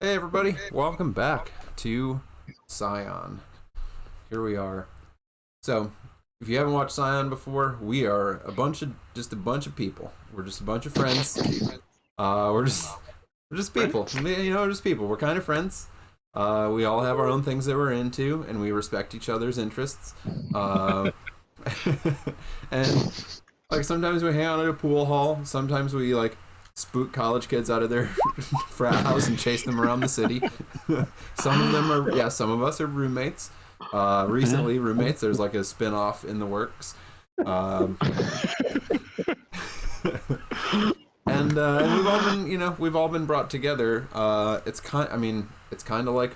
Hey everybody, welcome back to Scion. Here we are. So, if you haven't watched Scion before, we are just a bunch of people. We're just a bunch of friends. We're just people. Just people. We're kind of friends. We all have our own things that we're into, and we respect each other's interests. And like sometimes we hang out at a pool hall. Sometimes we like spook college kids out of their frat house and chase them around the city. Some of us are roommates. Recently roommates. There's like a spin-off in the works. And we've all been brought together. It's kind of like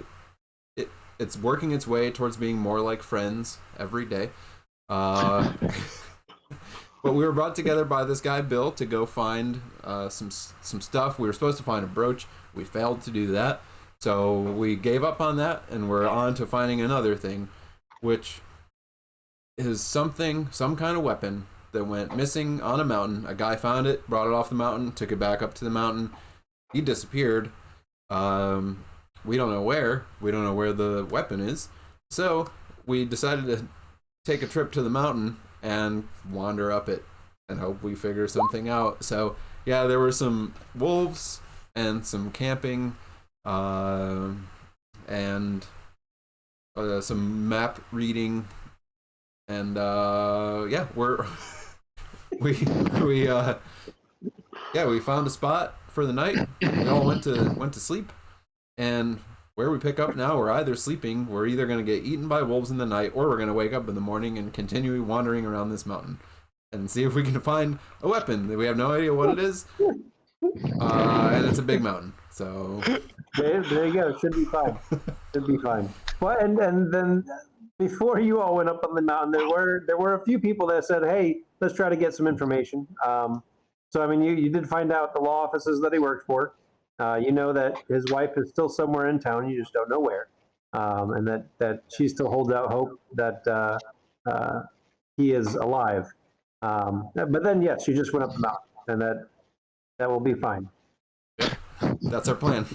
it's working its way towards being more like friends every day. But we were brought together by this guy Bill to go find some stuff. We were supposed to find a brooch. We failed to do that, so we gave up on that, and we're on to finding another thing, which is some kind of weapon that went missing on a mountain. A guy found it, brought it off the mountain, took it back up to the mountain. He disappeared. We don't know where. We don't know where the weapon is. So we decided to take a trip to the mountain and wander up it and hope we figure something out. So yeah, there were some wolves and some camping and some map reading, and we found a spot for the night. We all went to sleep, and where we pick up now, we're either sleeping, we're either going to get eaten by wolves in the night, or we're going to wake up in the morning and continue wandering around this mountain and see if we can find a weapon. We have no idea what it is, and it's a big mountain. So there you go. Should be fine. Well, and then before you all went up on the mountain, there were a few people that said, "Hey, let's try to get some information." So I mean, you did find out the law offices that he worked for. You know that his wife is still somewhere in town. You just don't know where, and that she still holds out hope that he is alive. But then, yes, she just went up the mountain, and that will be fine. That's our plan.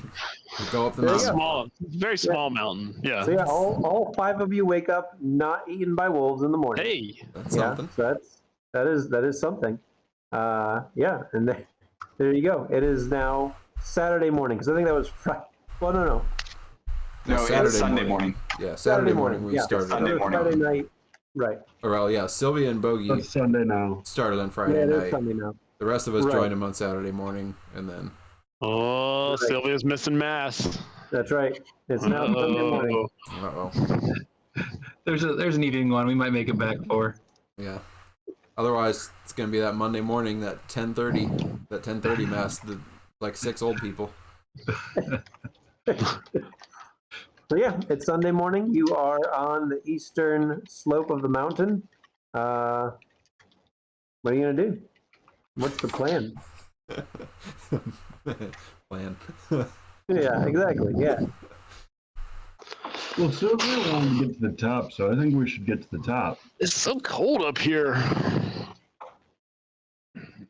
We'll go up the mountain. Very small mountain. Yeah. So yeah, all five of you wake up not eaten by wolves in the morning. Hey, that's something. So that is something. And there you go. It is now Saturday morning, because I think that was Friday. Well, no. No, it was Sunday morning. Yeah, Saturday morning we started. Sunday morning. Friday night, right? Well, yeah, Sylvia and Bogey It's Sunday now. started on Friday Yeah, it night. is Sunday now. The rest of us Right. joined him on Saturday morning, and then Right. Sylvia's missing mass. That's right. It's now Sunday morning. There's an evening one. We might make it back for. Yeah. Otherwise, it's gonna be that Monday morning, that 10:30 mass, like 6 old people. So yeah, it's Sunday morning. You are on the eastern slope of the mountain. What are you gonna do? What's the plan? Plan. Yeah, exactly. Yeah. Well, Sylvia wanted to get to the top, so I think we should get to the top. It's so cold up here.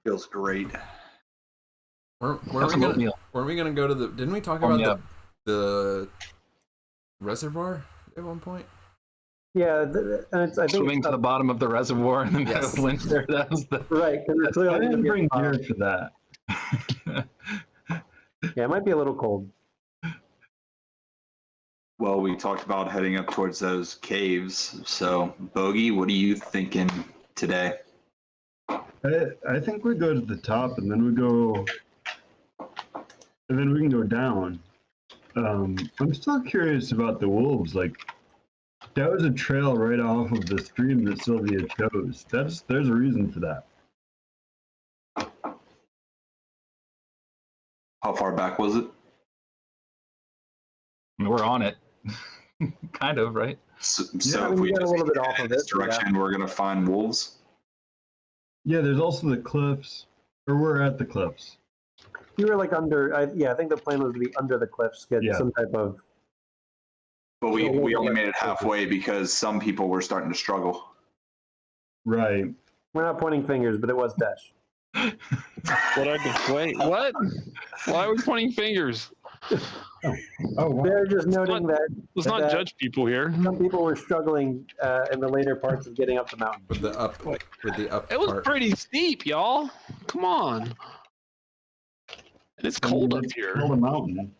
Feels great. Weren't we gonna go to the? Didn't we talk about the reservoir at one point? Yeah, I think Swimming to the bottom of the reservoir and then Yes. lynch there. That was the. right. 'Cause it's really I didn't bring hot. gear for that. Yeah, it might be a little cold. Well, we talked about heading up towards those caves. So, Bogey, what are you thinking today? I think we go to the top and then we can go down. I'm still curious about the wolves. Like, that was a trail right off of the stream that Sylvia chose. There's a reason for that. How far back was it? We're on it. Kind of, right? So Yeah, if we we got a just little bit head off in of this it, direction, we're gonna find wolves. Yeah, there's also the cliffs. Or we're at the cliffs. You were like under. I think the plan was to be under the cliffs, get Yeah. some type of. But we only made it halfway because some people were starting to struggle. Right. We're not pointing fingers, but it was Dash. Wait, what? Why are we pointing fingers? Oh, wow. They're just noting that Let's not that judge people here. some people were struggling in the later parts of getting up the mountain. with the up It was part. pretty steep, y'all. Come on. And it's cold up here. Cold mountain.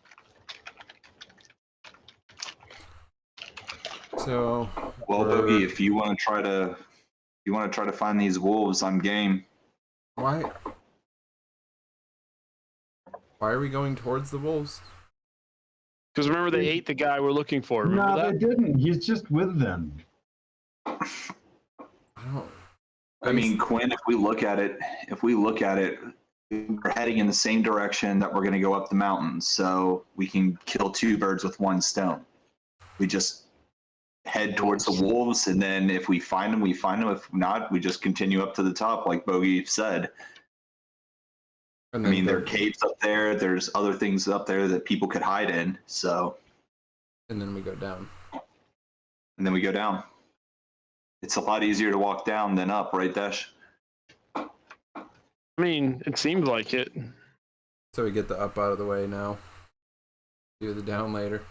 So Well, we're- Bogey, if you want to try to find these wolves, I'm game. why are we going towards the wolves? Because remember, they ate the guy we're looking for. Remember No, that? they didn't. He's just with them. I don't. I mean, Quinn, if we look at it, we're heading in the same direction that we're going to go up the mountains, so we can kill two birds with one stone. We just head towards the wolves, and then if we find them, we find them. If not, we just continue up to the top, like Bogey said. And I mean, the- there are caves up there. There's other things up there that people could hide in. So, and then we go down. and then we go down. It's a lot easier to walk down than up, right, Dash? I mean, it seemed like it. So we get the up out of the way now. Do the down later.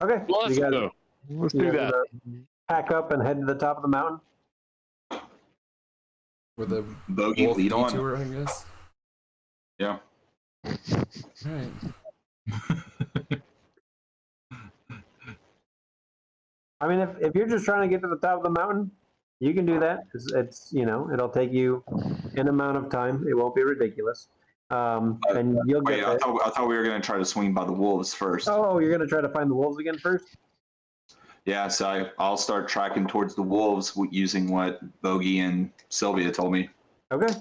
Okay, Well, let's you guys, go. Let's you do guys that. gonna pack up and head to the top of the mountain. With the Bogey, wolf lead on. detour, I guess. Yeah. Alright. I mean, if you're just trying to get to the top of the mountain, you can do that. It's it'll take you an amount of time. It won't be ridiculous, and you'll Wait, get I there. thought we were going to try to swing by the wolves first. Oh, you're gonna try to find the wolves again first? Yeah, so I'll start tracking towards the wolves using what Bogey and Sylvia told me. Okay.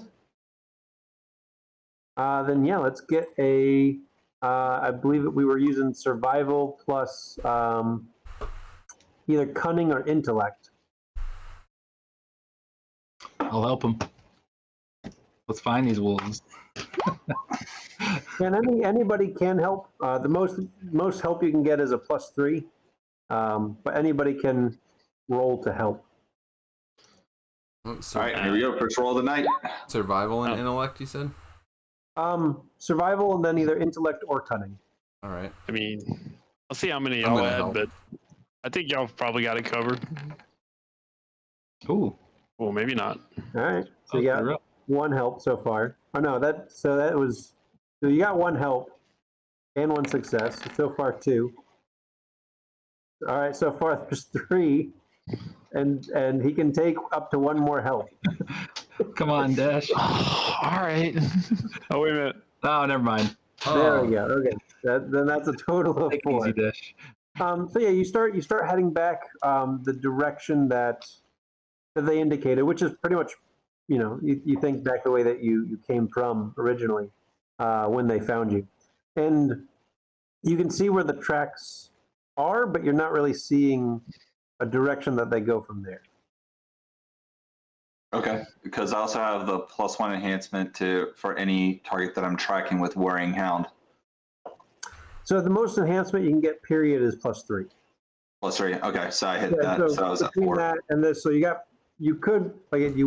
Then yeah, let's get a. I believe that we were using survival plus either cunning or intellect. I'll help him. Let's find these wolves. And anybody can help. The most help you can get is a +3, but anybody can roll to help. Oh, All right, here we go. First roll of the night. Survival and Oh. intellect, you said? Survival and then either intellect or cunning. Alright. I mean, I'll see how many I'm y'all gonna had, help. but I think y'all probably got it covered. Ooh. Well, maybe not. All right, so you you're got up. one help so far. Oh no, so you got one help and one success. So far 2. All right, so far there's 3, and he can take up to 1 more help. Come on, Dash. All right. Oh, wait a minute. Oh, never mind. There we Oh, go. Okay, then that's a total of Take it 4. easy, Dash. So yeah, you start heading back the direction that they indicated, which is pretty much, you think back the way that you came from originally when they found you, and you can see where the tracks are, but you're not really seeing a direction that they go from there. Okay, because I also have the +1 enhancement for any target that I'm tracking with Worrying Hound. So the most enhancement you can get, period, is +3. +3. Okay, so I hit Yeah, that. So I was at between 4. that and this, so you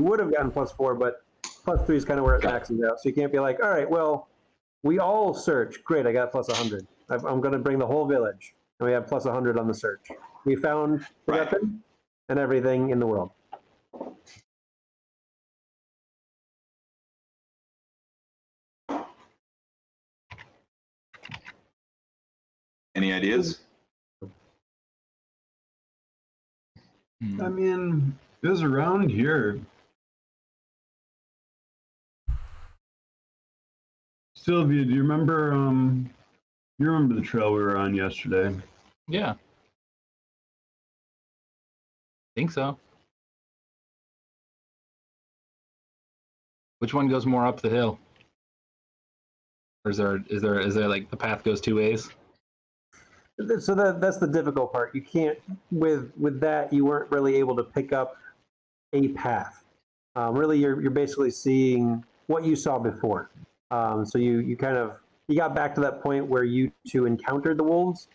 would have gotten +4, but +3 is kind of where it Okay. maxes out. So you can't be like, all right, well, we all search. Great, I got +100. I'm going to bring the whole village, and we have +100 on the search. We found the Right. weapon and everything in the world. Any ideas? I mean, it was around here. Sylvia, do you remember? You remember the trail we were on yesterday? Yeah. Think so. Which one goes more up the hill? Or is there like the path goes 2 ways? So that's the difficult part. You can't with that. You weren't really able to pick up a path. Really, you're basically seeing what you saw before. So you got back to that point where you two encountered the wolves,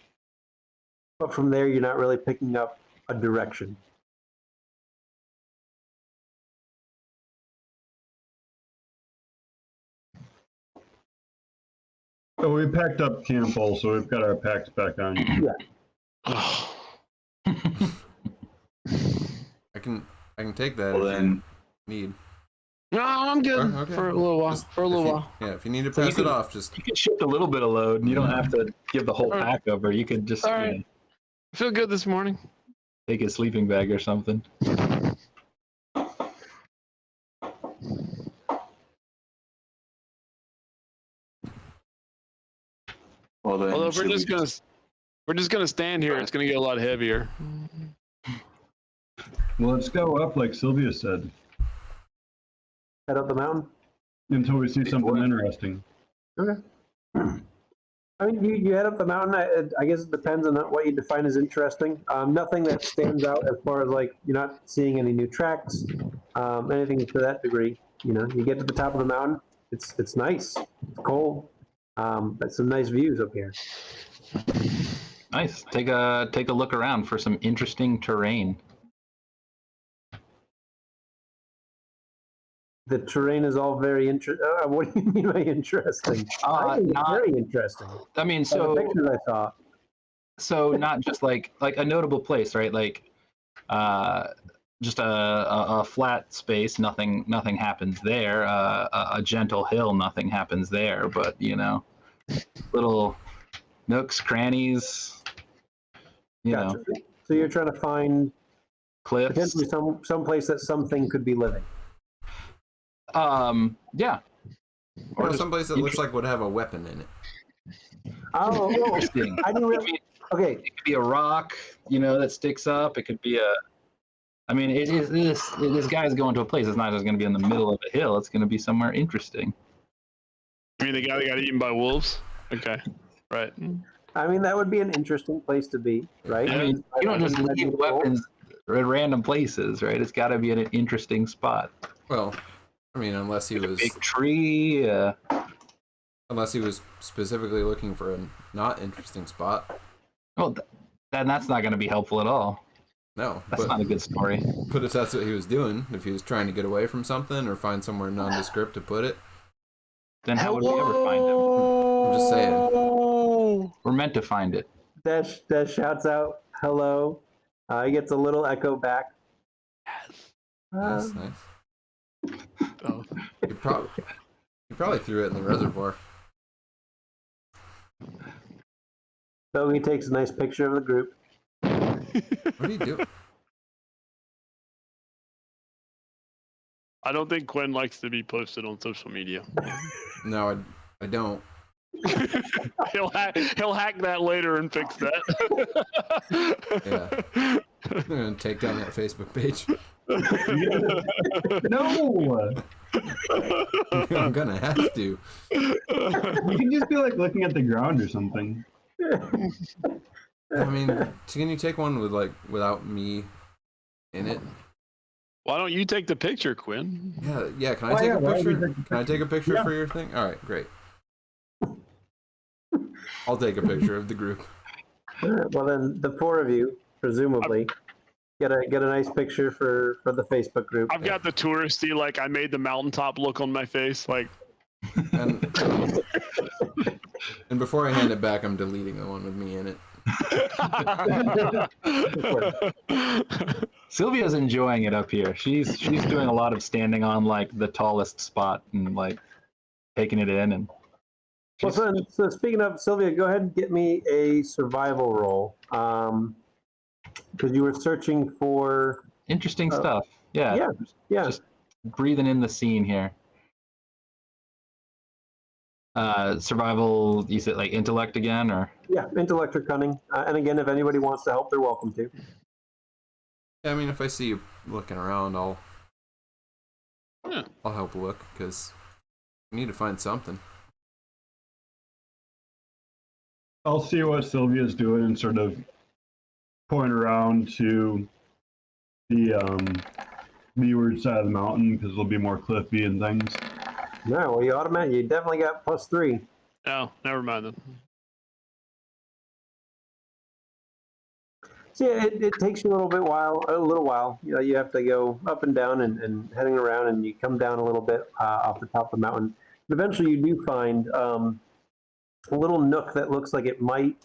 but from there you're not really picking up a direction. Oh, we packed up camp also. We've got our packs back on. Oh, I can take that Well if then, you need. no, I'm good Okay. for a little while. Just For a little if you- while. Yeah, if you need to So you pass it can- off, just You can shift a little bit of load, and you don't have to give the whole All right. pack over. You could just All right. I feel good this morning. take a sleeping bag or something. well then, Although if should we're just gonna stand here, it's gonna get a lot heavier. Well, let's go up like Sylvia said Head up the mountain. until we see something interesting. Okay. I mean, you head up the mountain. I guess it depends on what you define as interesting. Nothing that stands out as far as like you're not seeing any new tracks, anything to that degree. You know, you get to the top of the mountain. It's nice. It's cold. But some nice views up here. Nice. Take a look around for some interesting terrain. The terrain is all very interesting. What do you mean by interesting? I think it's very interesting. I mean, The so pictures I saw. not just like a notable place, right? Like, just a flat space. Nothing happens there. A gentle hill. Nothing happens there. But little nooks, crannies. Gotcha. So you're trying to find Cliffs. potentially some place that something could be living. Yeah. or just someplace that looks like would have a weapon in it. Oh, Interesting. I didn't really. Okay, It could be a rock, that sticks up. It could be I mean, it is this guy's going to a place. It's not just going to be in the middle of a hill. It's going to be somewhere interesting. I mean, the guy that got eaten by wolves. Okay, right. I mean that would be an interesting place to be, right? I mean, you don't just leave weapons at random places, right? It's got to be at an interesting spot. Well, I mean, unless he was Big tree. unless he was specifically looking for a not interesting spot. Well, then that's not going to be helpful at all. No, That's not a good story. But if that's what he was doing, if he was trying to get away from something or find somewhere nondescript to put it, Then how would we ever find him? I'm just saying. We're meant to find it. Dash shouts out hello. He gets a little echo back. Nice, nice. Oh. He probably threw it in the reservoir. So he takes a nice picture of the group. What are you doing? I don't think Quinn likes to be posted on social media. No, I don't. he'll hack that later and fix that. Yeah. I'm gonna take down that Facebook page. No! I'm gonna have to. You can just be like looking at the ground or something. I mean, can you take one without me in it? Why don't you take the picture, Quinn? Yeah. Can I take a picture? Can I take a picture for your thing? All right, great. I'll take a picture of the group. Well, then the four of you presumably get a nice picture for the Facebook group. I've got the touristy, like I made the mountaintop look on my face, like. And before I hand it back, I'm deleting the one with me in it. Sylvia's enjoying it up here. She's doing a lot of standing on like the tallest spot and like taking it in. And Well, so speaking of Sylvia, go ahead and get me a survival roll. Because you were searching for interesting stuff. Yeah. Yeah. Just breathing in the scene here. Survival, you said like intellect again, or? Yeah, intellect or cunning. And again, if anybody wants to help, they're welcome to. Yeah, I mean, if I see you looking around, I'll help look because we need to find something. I'll see what Sylvia's doing and sort of point around to the leeward side of the mountain because it'll be more cliffy and things. No, well, you definitely got +3. No, never mind then. So yeah, it takes you a little while. You know, you have to go up and down and heading around, and you come down a little bit off the top of the mountain. But eventually, you do find a little nook that looks like it might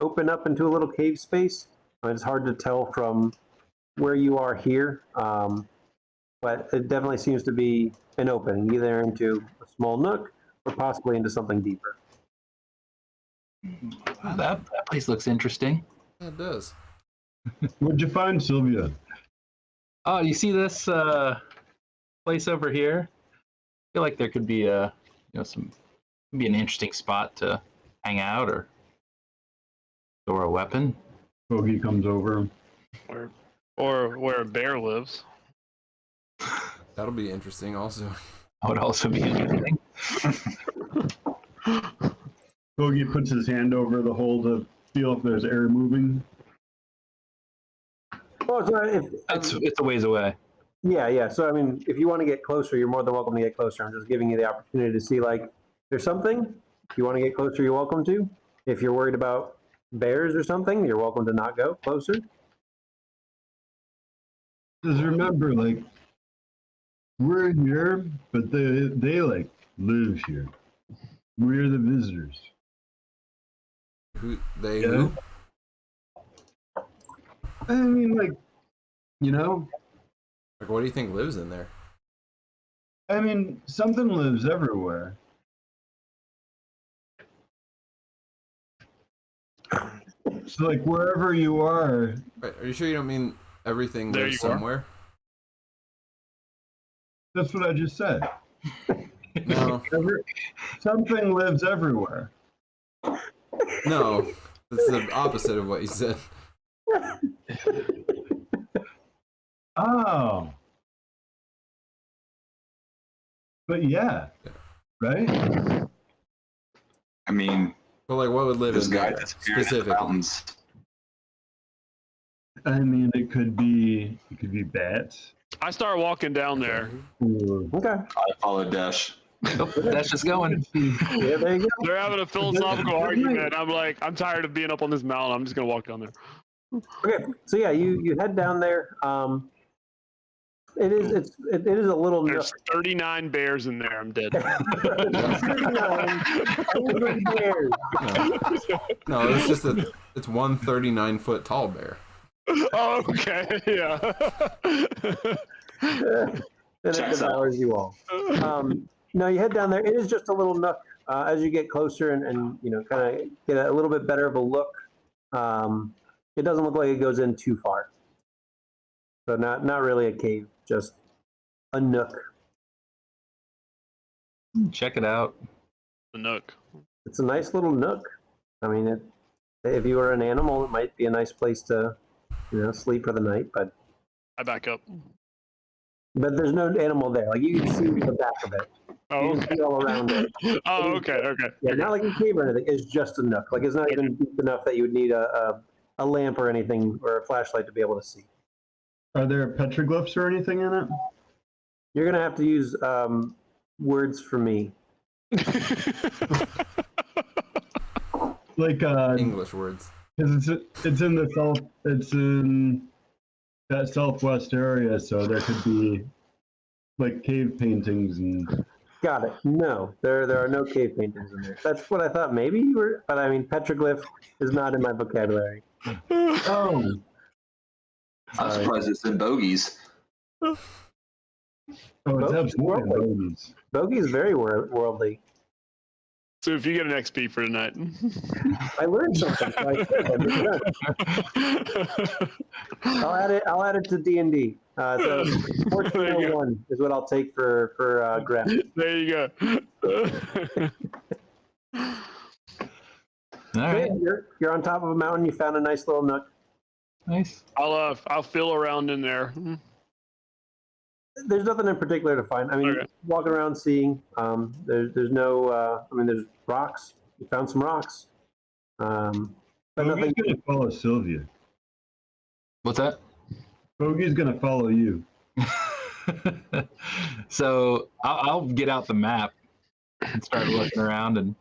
open up into a little cave space. It's hard to tell from where you are here, but it definitely seems to be an opening, either into a small nook or possibly into something deeper. Wow, that place looks interesting. Yeah, it does. What'd you find, Sylvia? Oh, you see this place over here? I feel like there could be be an interesting spot to hang out or store a weapon. Bogey comes over. Or where a bear lives. That'll be interesting also. That would also be interesting. Bogey puts his hand over the hole to feel if there's air moving. Oh, so It's a ways away. yeah. So I mean, if you want to get closer, you're more than welcome to get closer. I'm just giving you the opportunity to see, like, there's something. If you want to get closer, you're welcome to. If you're worried about bears or something, you're welcome to not go closer. Just remember, like, we're here, but they like live here. We're the visitors. Who they Yeah. who? I mean, like, you know, Like, what do you think lives in there? I mean, something lives everywhere. So, like, wherever you are, Right, are you sure you don't mean everything There lives you are. somewhere? that's what I just said. No, Something lives everywhere. no. That's the opposite of what you said. Oh. But yeah, right? I mean, But like, what would live this in guy there disappeared in the specifically? mountains. I mean, it could be bats. I start walking down there. Or, Okay. I followed Dash. Nope, that's just going. Yeah, there you go. They're having a philosophical argument. I'm like, I'm tired of being up on this mountain. I'm just gonna walk down there. Okay. So yeah, you head down there. It is a little nook. There's 39 bears in there. I'm dead. 39 angry bears. No, it's just it's one 39-foot tall bear. Oh, okay. Yeah. And it Checks out. devours you all. No, you head down there. It is just a little nook. As you get closer and you know, kind of get a little bit better of a look, it doesn't look like it goes in too far. So not really a cave, just a nook. Check it out. The nook. It's a nice little nook. I mean, if you were an animal, it might be a nice place to, you know, sleep for the night. But I back up. there's no animal there. Like, you can see the back of it. Oh, You can okay. see all around it. Oh, okay. Okay. Yeah, not like a cave or anything. It's just a nook. Like, it's not even deep enough that you would need a lamp or anything or a flashlight to be able to see. are there petroglyphs or anything in it? You're gonna have to use words for me. Like, English words. because it's in that southwest area, so there could be like cave paintings and. Got it. No, there are no cave paintings in there. That's what I thought maybe you were, but I mean, petroglyph is not in my vocabulary. Oh, I'm Sorry. surprised it's in bogeys. oh, it's absolutely bogeys. Bogey is very worldly. So if you get an XP for tonight. I learned something. So I should. I'll add it to D&D. So 1401 is what I'll take for Graf. There you go. All right. You're on top of a mountain. You found a nice little nook. Nice. I'll feel around in there. There's nothing in particular to find. I mean, Okay. walking around seeing. There's no. I mean, there's rocks. You found some rocks. But Bogey's nothing. gonna follow Sylvia. What's that? Bogey's gonna follow you. So I'll get out the map and start looking around and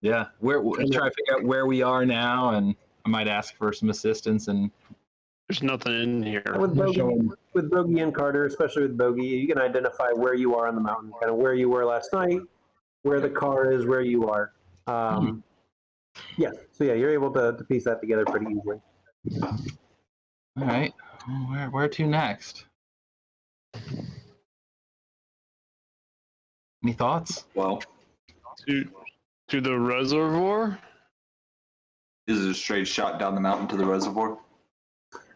try to figure out where we are now, and I might ask for some assistance. And There's nothing in here. With Bogey and Carter, especially with Bogey, you can identify where you are on the mountain, kind of where you were last night, where the car is, where you are. Yeah, so yeah, you're able to piece that together pretty easily. All right. Where to next? Any thoughts? Well, To the reservoir? is it a straight shot down the mountain to the reservoir?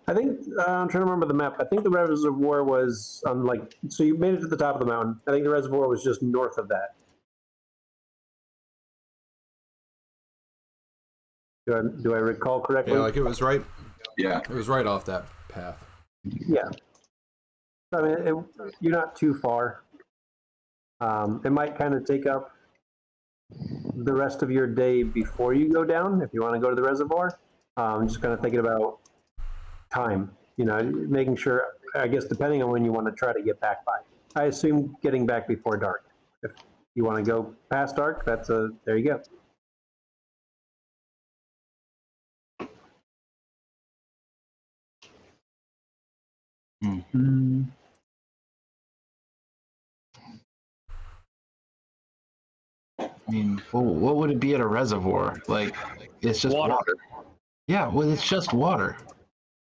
I think I'm trying to remember the map. I think the reservoir was on so you made it to the top of the mountain. I think the reservoir was just north of that. Do I recall correctly? Yeah, like it was right. Yeah. It was right off that path. Yeah. I mean, you're not too far. It might kind of take up the rest of your day before you go down if you want to go to the reservoir. Just kind of thinking about time, making sure, I guess, depending on when you want to try to get back by. I assume getting back before dark. If you want to go past dark, there you go. Mm-hmm. I mean, what would it be at a reservoir? Like, it's just water. Yeah, well, it's just water.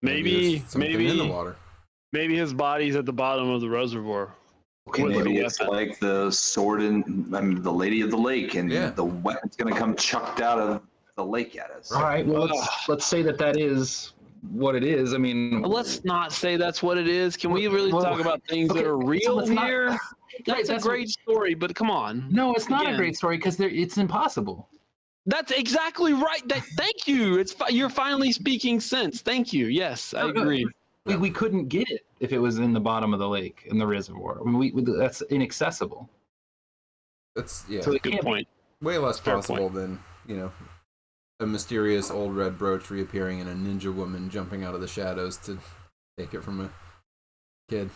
Maybe there's something in the water. Maybe his body's at the bottom of the reservoir. Okay, Maybe it's like the sword in the Lady of the Lake, and the weapon's gonna come chucked out of the lake at us. All right, well, let's say that is what it is. I mean, let's not say that's what it is. Can we really talk about things that are real here? That's a great story, but come on. No, it's not a great story because it's impossible. That's exactly right. Thank you. You're finally speaking sense. Thank you. Yes, I agree. We couldn't get it if it was in the bottom of the lake in the reservoir. I mean, that's inaccessible. That's So good point. Way less possible than a mysterious old red brooch reappearing and a ninja woman jumping out of the shadows to take it from a kid.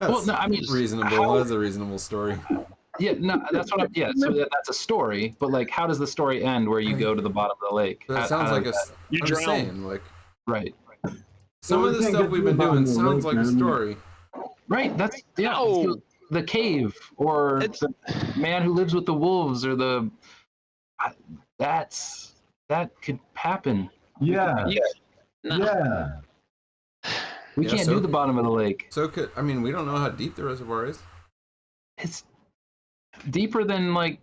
That's reasonable. That's a reasonable story. Yeah, no, that's what. So that's a story, but like, how does the story end where you go to the bottom of the lake? That sounds like you I'm drown. Saying, right. Some of the stuff we've been doing sounds like a story. Right. That's the cave or the man who lives with the wolves or that could happen. Yeah. No. Yeah. We can't do the bottom of the lake. So we don't know how deep the reservoir is. It's deeper than like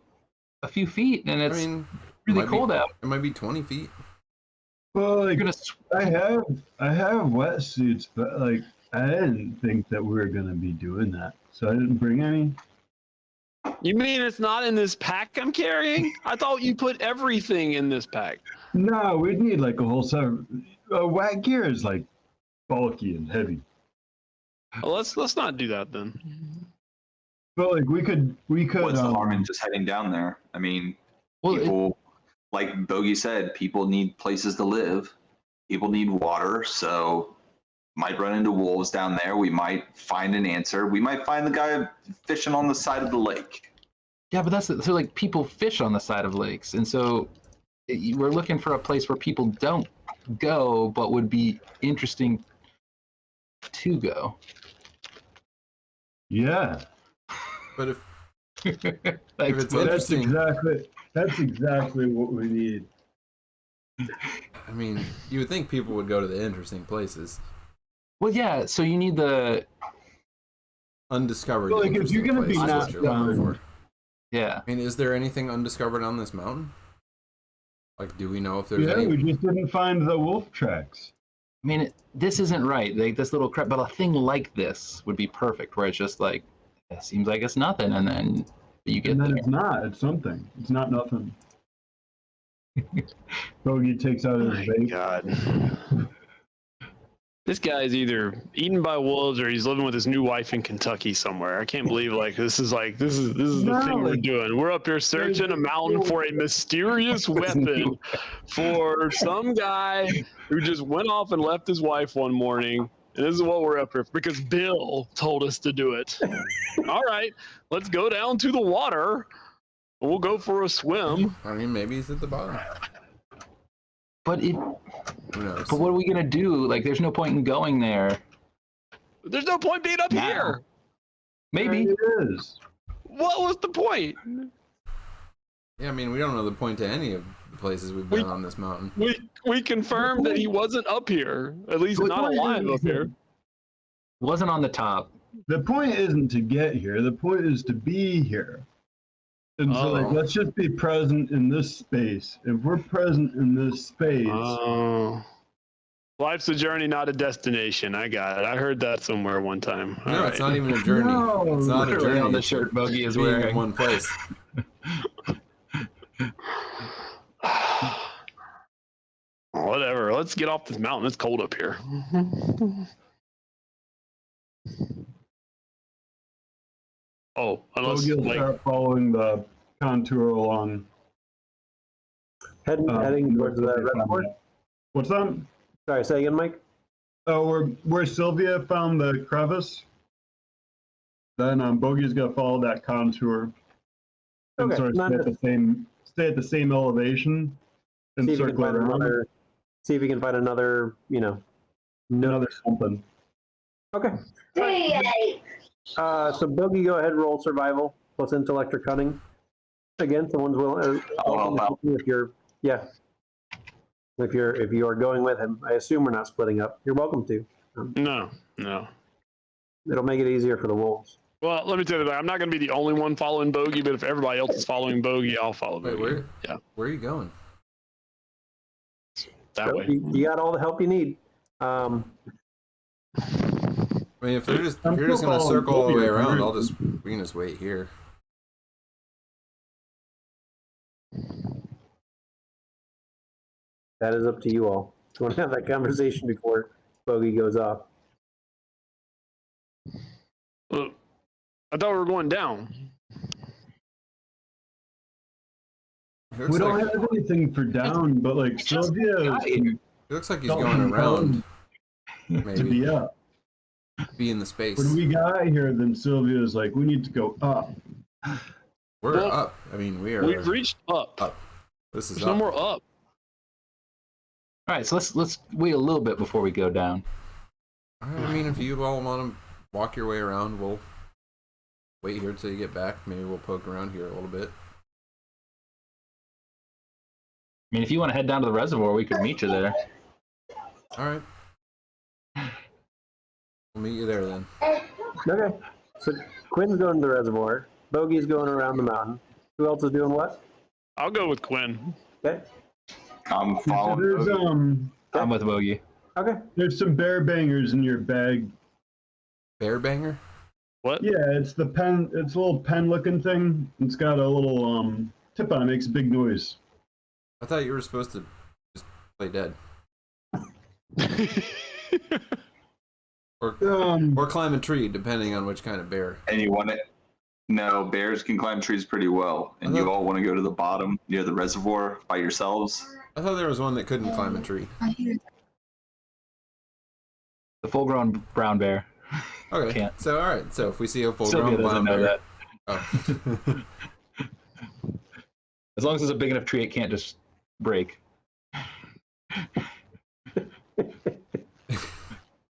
a few feet, and it's really cold out. It might be 20 feet. Well, like, I have wetsuits, but like I didn't think that we were gonna be doing that, so I didn't bring any. You mean it's not in this pack I'm carrying? I thought you put everything in this pack. No, we'd need like a whole set. Wet gear is like bulky and heavy. Well, let's not do that then. But like we could. What's the harm in just heading down there? I mean, people, like Bogey said, people need places to live. People need water, so might run into wolves down there. We might find an answer. We might find the guy fishing on the side of the lake. Yeah, but so like people fish on the side of lakes, and so we're looking for a place where people don't go, but would be interesting to go. Yeah. But if it's interesting, interesting, that's exactly what we need. I mean, you would think people would go to the interesting places. Well, yeah. So you need the undiscovered. Well, like if you're gonna be knocked down. Yeah. I mean, is there anything undiscovered on this mountain? Like, do we know if there's? Yeah, any... we just didn't find the wolf tracks. I mean, this isn't right. Like this little crap, but a thing like this would be perfect, where it's just like, it seems like it's nothing, and then you get. And then there. it's not. It's something. It's not nothing. Bogey takes out his vape. God. This guy's either eaten by wolves or he's living with his new wife in Kentucky somewhere. I can't believe this is the thing we're doing. We're up here searching a mountain for a mysterious weapon for some guy who just went off and left his wife one morning. And this is what we're up here for, because Bill told us to do it. All right, let's go down to the water. We'll go for a swim. I mean, maybe he's at the bottom. But Who knows? But what are we gonna do? Like, there's no point in going there. There's no point being up here. Maybe It is. What was the point? Yeah, I mean, we don't know the point to any of the places we've been on this mountain. We confirmed that he wasn't up here, at least The not point alive up is- here. Wasn't on the top. The point isn't to get here. The point is to be here. And so, like, Oh. let's just be present in this space. If we're present in this space, Oh. Life's a journey, not a destination. I got it. I heard that somewhere one time. No, All it's right. not even a journey. No, It's not a literally journey. on the it's shirt Bogey is being in wearing. one place. Whatever. Let's get off this mountain. It's cold up here. Oh, unless Bogey will like start following the contour along. Heading towards the reservoir. What's that? Sorry, say again, Mike. Oh, where Sylvia found the crevice. Then Bogey's gonna follow that contour and Okay, sort of not stay at the same elevation and See if you can circle find around. another. See if you can find another. Another something. Okay. So Bogey, go ahead, roll survival plus intellect or cunning. Again, someone's willing. I'll help out. If you're, yeah. If you are going with him, I assume we're not splitting up. You're welcome to. no. It'll make it easier for the wolves. Well, let me tell you that I'm not going to be the only one following Bogey, but if everybody else is following Bogey, I'll follow Wait, Bogey. Yeah, where are you going? that So way. you got all the help you need. I mean, if you're just I'm gonna still following circle all the Bogey, way around, apparently. we can just wait here. That is up to you all. Do you want to have that conversation before Bogey goes off? I thought we were going down. It looks We don't like, have anything for down, but like Sylvia it looks like he's Don't going be around. to Maybe be up. be in the space. When we got here, then Sylvia's like, we need to go up. We're Well, up. I mean, we are. We've reached up. up. This is There's no up. more up. All right, so let's wait a little bit before we go down. I mean, if you all want to walk your way around, we'll wait here till you get back. Maybe we'll poke around here a little bit. I mean, if you want to head down to the reservoir, we could meet you there. All right. We'll meet you there then. Okay. So Quinn's going to the reservoir. Bogey's going around the mountain. Who else is doing what? I'll go with Quinn. Okay. I'm So following. there's Bogey. I'm with Bogey. Okay. there's some bear bangers in your bag. Bear banger? What? Yeah, it's the pen. It's a little pen looking thing. It's got a little tip on it. Makes a big noise. I thought you were supposed to just play dead or climb a tree, depending on which kind of bear. And you want it? No, bears can climb trees pretty well. And you all want to go to the bottom near the reservoir by yourselves? I thought there was one that couldn't climb a tree. The full-grown brown bear. Okay. Can't. So all right. So if we see a Sylvia full-grown doesn't brown know bear, that. oh. As long as it's a big enough tree, it can't just break.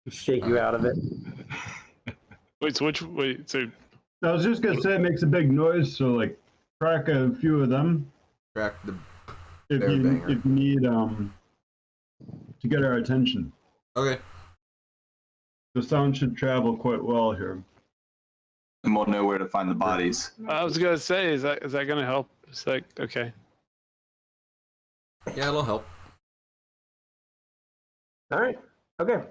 Shake you out of it. Wait, so so I was just gonna say it makes a big noise. So like, crack a few of them Crack the. if Bear you banger. if you need to get our attention. Okay. The sound should travel quite well here. And we'll know where to find the bodies. I was gonna say, is that gonna help? It's like, okay. Yeah, it'll help. All right. Okay.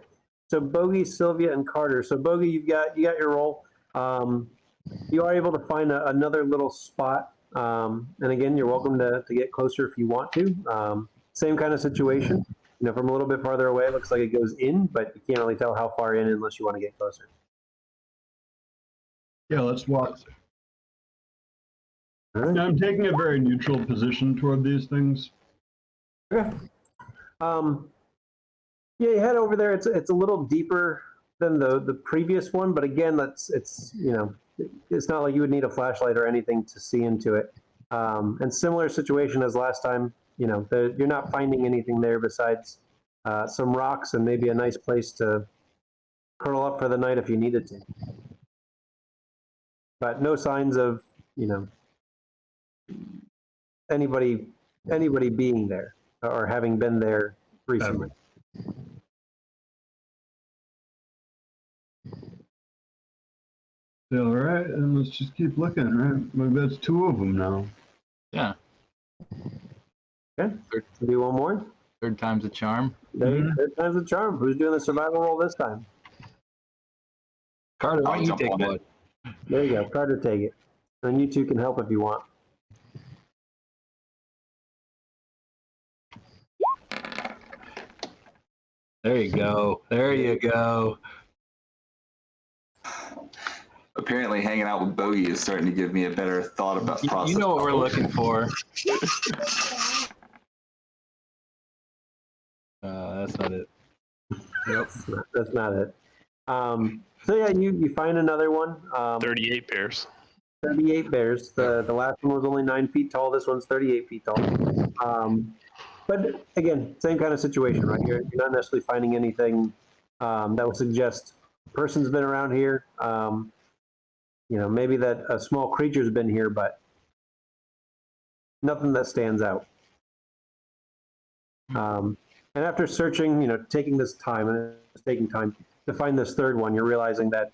So Bogey, Sylvia, and Carter. So Bogey, you got your roll. You are able to find another little spot. And again, you're welcome to get closer if you want to. Same kind of situation. You know, from a little bit farther away, it looks like it goes in, but you can't really tell how far in unless you want to get closer. Yeah, let's walk. All right. Now, I'm taking a very neutral position toward these things. Okay. Yeah, you head over there. It's a little deeper than the previous one, but again, it's not like you would need a flashlight or anything to see into it. And similar situation as last time. You know, you're not finding anything there besides some rocks and maybe a nice place to curl up for the night if you needed to. But no signs of anybody being there or having been there recently. Yeah, all right, and let's just keep looking, right? Maybe that's 2 of them now. Yeah. Okay, do one more. Third time's a charm. Third time's the charm. Who's doing the survival roll this time? Carter, why I'll don't you jump take on it. one? There you go. Carter, take it. And you two can help if you want. There you go. There you go. Apparently, hanging out with Bogey is starting to give me a better thought about process. You know what we're looking for. That's not it. Nope. That's not it. So yeah, you find another one. 38 bears. 38 bears. The last one was only 9 feet tall. This one's 38 feet tall. But again, same kind of situation, right? You're not necessarily finding anything that would suggest a person's been around here. Maybe that a small creature's been here, but nothing that stands out. And after searching, taking this time, and it's taking time to find this third one, you're realizing that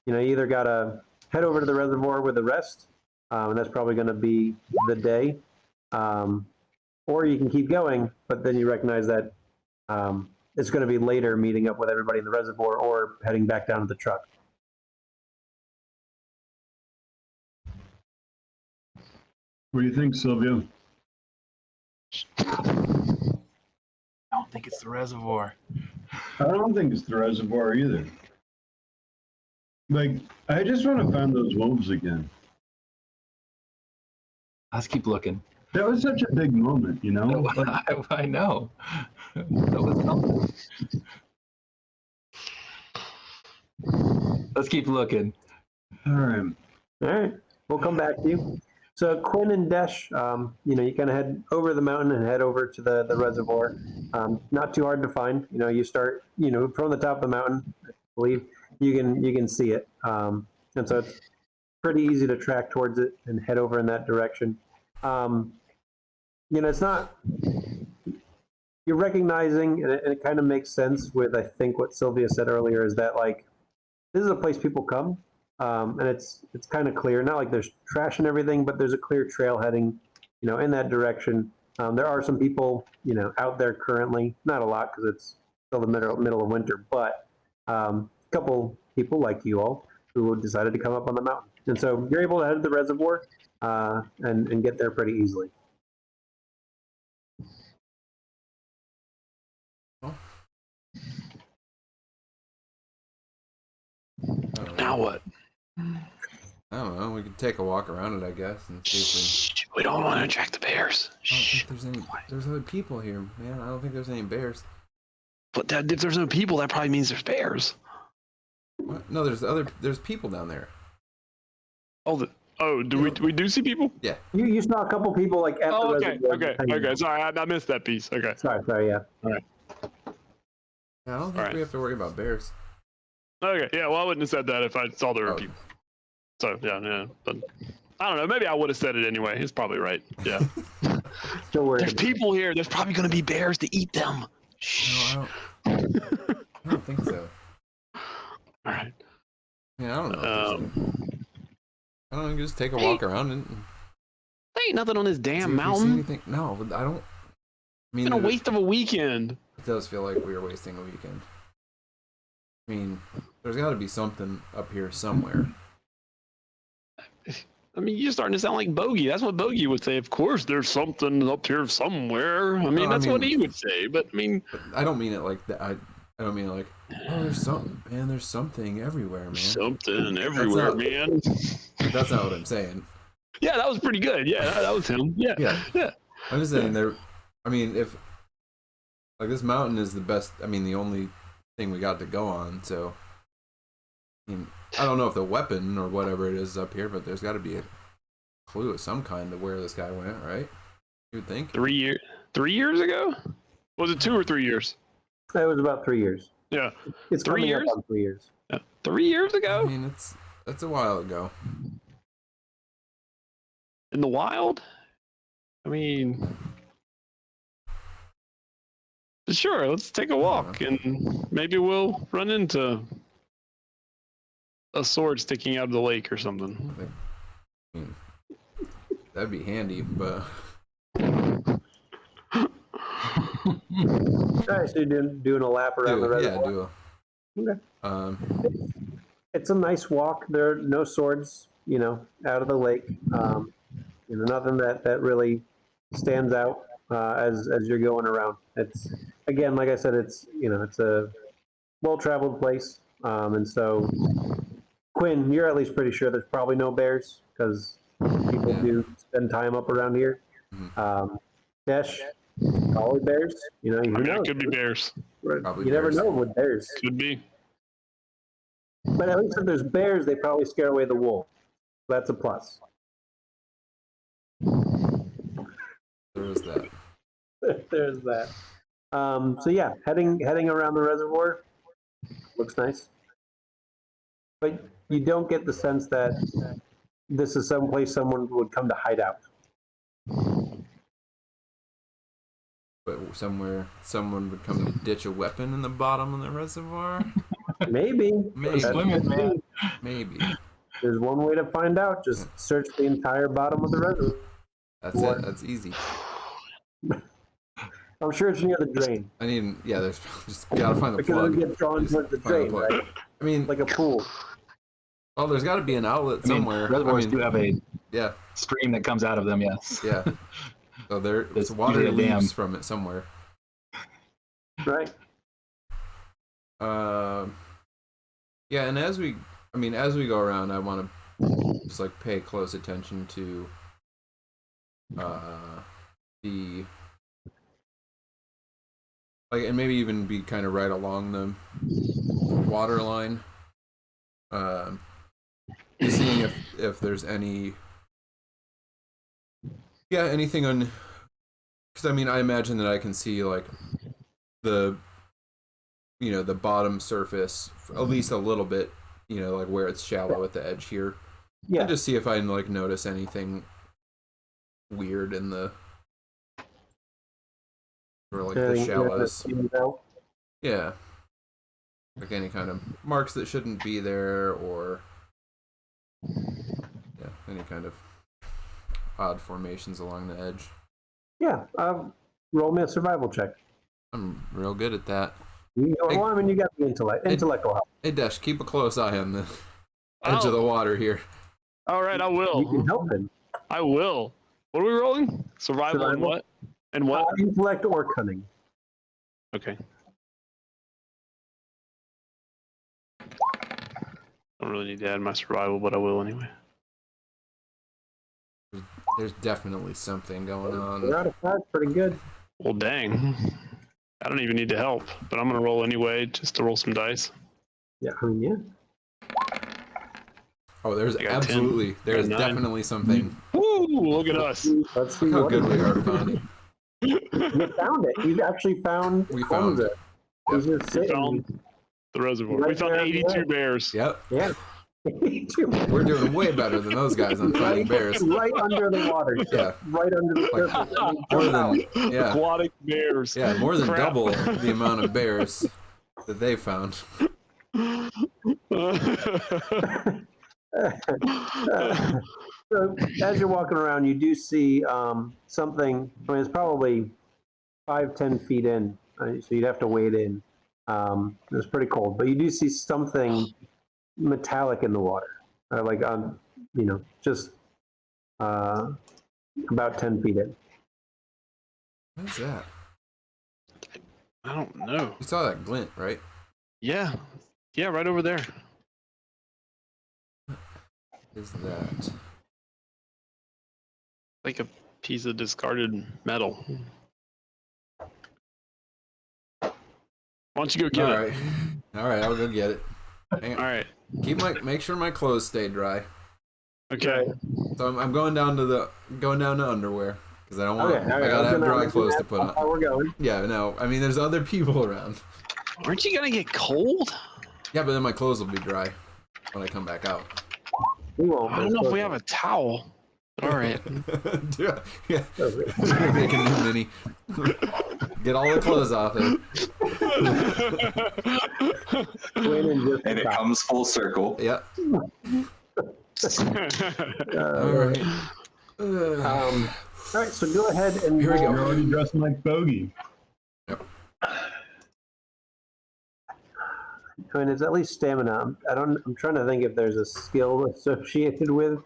you either got to head over to the reservoir with the rest, and that's probably going to be the day, or you can keep going, but then you recognize that it's going to be later meeting up with everybody in the reservoir or heading back down to the truck. What do you think, Sylvia? I don't think it's the reservoir. I don't think it's the reservoir either. Like, I just want to find those wolves again. Let's keep looking. That was such a big moment, you know? Like, I know. That was something. Let's keep looking. all right. All right, we'll come back to you. So Quinn and Desh, you kind of head over the mountain and head over to the reservoir. Not too hard to find. You start, from the top of the mountain. I believe you can see it, and so it's pretty easy to track towards it and head over in that direction. It's not. You're recognizing, and it kind of makes sense with I think what Sylvia said earlier is that like this is a place people come. And it's kind of clear, not like there's trash and everything, but there's a clear trail heading, in that direction. There are some people, out there currently, not a lot because it's still the middle of winter, but a couple people like you all who decided to come up on the mountain. And so you're able to head to the reservoir and get there pretty easily. Now what? I don't know. We could take a walk around it, I guess, and see if We don't want to attract the bears. I don't think there's any. There's other people here, man. I don't think there's any bears. But if there's no people, that probably means there's bears. What? No, there's people down there. We do see people? Yeah. You saw a couple people like at the reservoir. Okay. Sorry, I missed that piece. Okay. Sorry, yeah. All right. I don't think we have to worry about bears. Okay. Yeah. Well, I wouldn't have said that if I saw there were Oh. people. So yeah. But I don't know. Maybe I would have said it anyway. He's probably right. Yeah. Still worried. There's people here. There's probably going to be bears to eat them. Shh. No, I don't think so. All right. Yeah, I don't know. I don't know. Just take a walk around and There ain't nothing on this see damn if we see mountain. anything. No, I don't. I mean, It's been a waste of a weekend. It does feel like we are wasting a weekend. I mean, there's got to be something up here somewhere. I mean, you're starting to sound like Bogey. That's what Bogey would say. Of course, there's something up here somewhere. I mean, that's what he would say. But I mean, I don't mean it like that. I don't mean it like, oh, there's something, man. There's something everywhere, man. Something everywhere, man. That's not what I'm saying. Yeah, that was pretty good. Yeah, that was him. Yeah. I'm just saying there. I mean, if like this mountain is the best. I mean, the only thing we got to go on. So, I mean, I don't know if the weapon or whatever it is up here, but there's got to be a clue of some kind of where this guy went, right? You would think. 3 years ago? Was it 2 or 3 years? It was about 3 years. Yeah. It's 3 coming years? up on 3 years. Yeah. 3 years I ago? mean, that's a while ago. In the wild? I mean, sure, let's take a walk and maybe we'll run into a sword sticking out of the lake or something. That'd be handy, but Alright, so you're doing a lap around the reservoir? do Okay. a It's a nice walk. There are no swords, out of the lake. Nothing that really stands out as you're going around. It's again, like I said, it's a well-traveled place, and so Quinn, you're at least pretty sure there's probably no bears because people do spend time up around here. Dash, probably bears. You I mean, know, it could be bears. Probably you never bears. know with bears. Could be. But at least if there's bears, they probably scare away the wolf. That's a plus. There is that. There's that. So yeah, heading around the reservoir looks nice, but you don't get the sense that this is someplace someone would come to hide out. But somewhere someone would come to ditch a weapon in the bottom of the reservoir. Maybe. Maybe. Swimming, man. Maybe. There's one way to find out. Just search the entire bottom of the reservoir. That's it. That's easy. I'm sure it's near the drain. There's just gotta find the Because plug. it gets drawn Just towards the find drain, plug. right? I mean, Like a pool. oh, there's got to be an outlet I mean, somewhere. reservoirs do have a Yeah, stream that comes out of them. Yes. yeah. So there's It's water usually a dam. leaves from it somewhere. Right. Yeah, and as we go around, I want to just like pay close attention to the and maybe even be kind of right along the water line. Seeing if there's anything on, because I imagine that I can see like the bottom surface at least a little bit, like where it's shallow at the edge here. Yeah. And just see if I can like notice anything weird in the the shallows. Yeah. Like any kind of marks that shouldn't be there, or any kind of odd formations along the edge. Yeah. Roll me a survival check. I'm real good at that. You got the intellectual help. Hey Dash, keep a close eye on the edge of the water here. All right, I You will. can help him. I will. What are we rolling? Survival and what? And what? Intellect or cunning. Okay. Don't really need to add my survival, but I will anyway. There's definitely something going on. You're out of 5, pretty good. Well, dang. I don't even need to help, but I'm going to roll anyway just to roll some dice. Yeah, Oh, there's I got 10. there's I got 9. definitely something. Woo! Look at us. Let's see Look how what good it we is. are finding. You found it. You actually found. We found it. He's just We sitting. found the reservoir. Right We found there on the 82 edge. bears. Yep. Yeah. We're doing way better than those guys on fighting bears. Right under the water. Yeah. Right under the surface. I mean, More jump out. than Aquatic bears. yeah, more than Crap. double the amount of bears that they found. So as you're walking around, you do see something. I mean, it's probably 5-10 feet in, so you'd have to wade in. It's pretty cold, but you do see something metallic in the water, like on, just about 10 feet in. What is that? I don't know. You saw that glint, right? Yeah. Yeah, right over there. What is that? Like a piece of discarded metal. Why don't you go get it? All right, I'll go get it. Hang on. All right. Make sure my clothes stay dry. Okay. So I'm going down to underwear because I don't want. Okay, all I right, gotta have dry that's clothes to put on. How we're going. Yeah, no. I mean, there's other people around. Aren't you gonna get cold? Yeah, but then my clothes will be dry when I come back out. We won't. I don't know if we have a towel. All right. Yeah. Make a new mini. Get all the clothes off it. And it comes full circle. Yep. All right. All right, so go ahead and Here we go. You're already dressing like Bogey. I mean, it's at least stamina. I'm trying to think if there's a skill associated with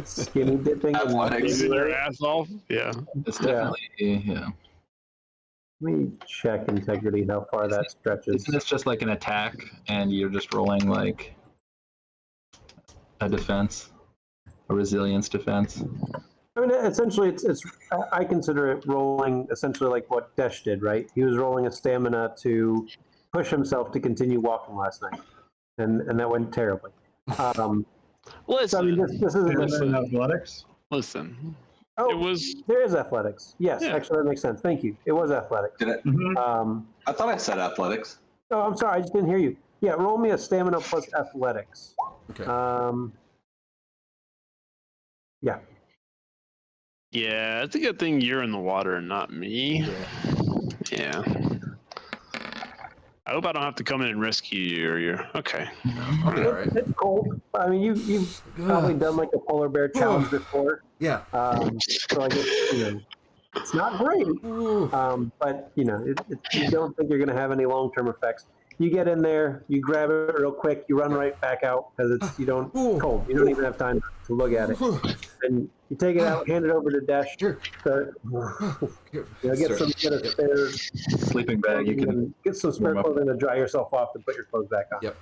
skinny dipping. Athletics. Eating your ass off. Yeah. It's definitely yeah. Let me check integrity, how far that stretches. Isn't this just like an attack, and you're just rolling like a defense, a resilience defense? I mean, essentially, it's. I consider it rolling essentially like what Desh did, right? He was rolling a stamina to push himself to continue walking last night, and that went terribly. Listen. So I mean, this isn't Isn't that athletics? Listen. Oh, It was. there is athletics. Yes, Yeah. actually, that makes sense. Thank you. It was athletics. Did it? I thought I said athletics. Oh, I'm sorry, I just didn't hear you. Yeah, roll me a stamina plus athletics. Okay. Yeah. Yeah, it's a good thing you're in the water and not me. Yeah. I hope I don't have to come in and rescue you. Or you're okay. I'll be all right. It's cold. I mean, you've probably done like a polar bear challenge before. Yeah. So I guess, it's not great. But, you don't think you're going to have any long-term effects. You get in there, you grab it real quick, you run right back out because it's cold. You don't even have time to look at it. And you take it out, hand it over to Dash. Sure. Start, get a spare Sleeping bag. You can. get some spare clothing to dry yourself off and put your clothes back on. Yep.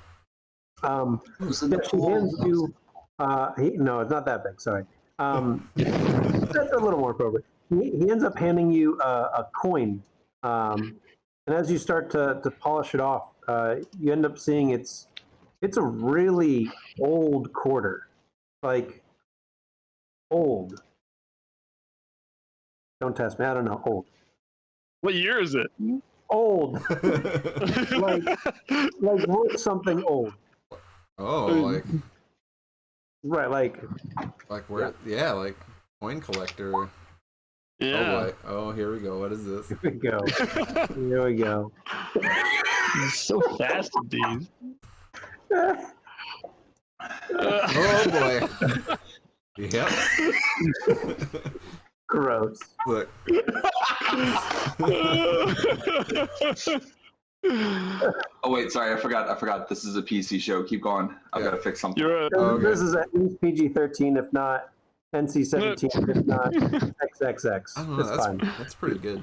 Dash, he hands you. No, it's not that big. Sorry. That's a little more appropriate. He ends up handing you a coin, and as you start to polish it off, you end up seeing it's a really old quarter, like old. Don't test me. I don't know. Old. What year is it? Old. like worth something old. Oh, like Right. Like where? Yeah, like coin collector. Yeah. Oh, here we go. What is this? here we go. Here we go. So fast, dude. Oh boy. Yep. Gross. Look. Oh wait, sorry, I forgot. This is a PC show. Keep going. I've got to fix something. This is at least PG-13, if not NC-17, if not XXX. I don't know. It's fine. That's pretty good.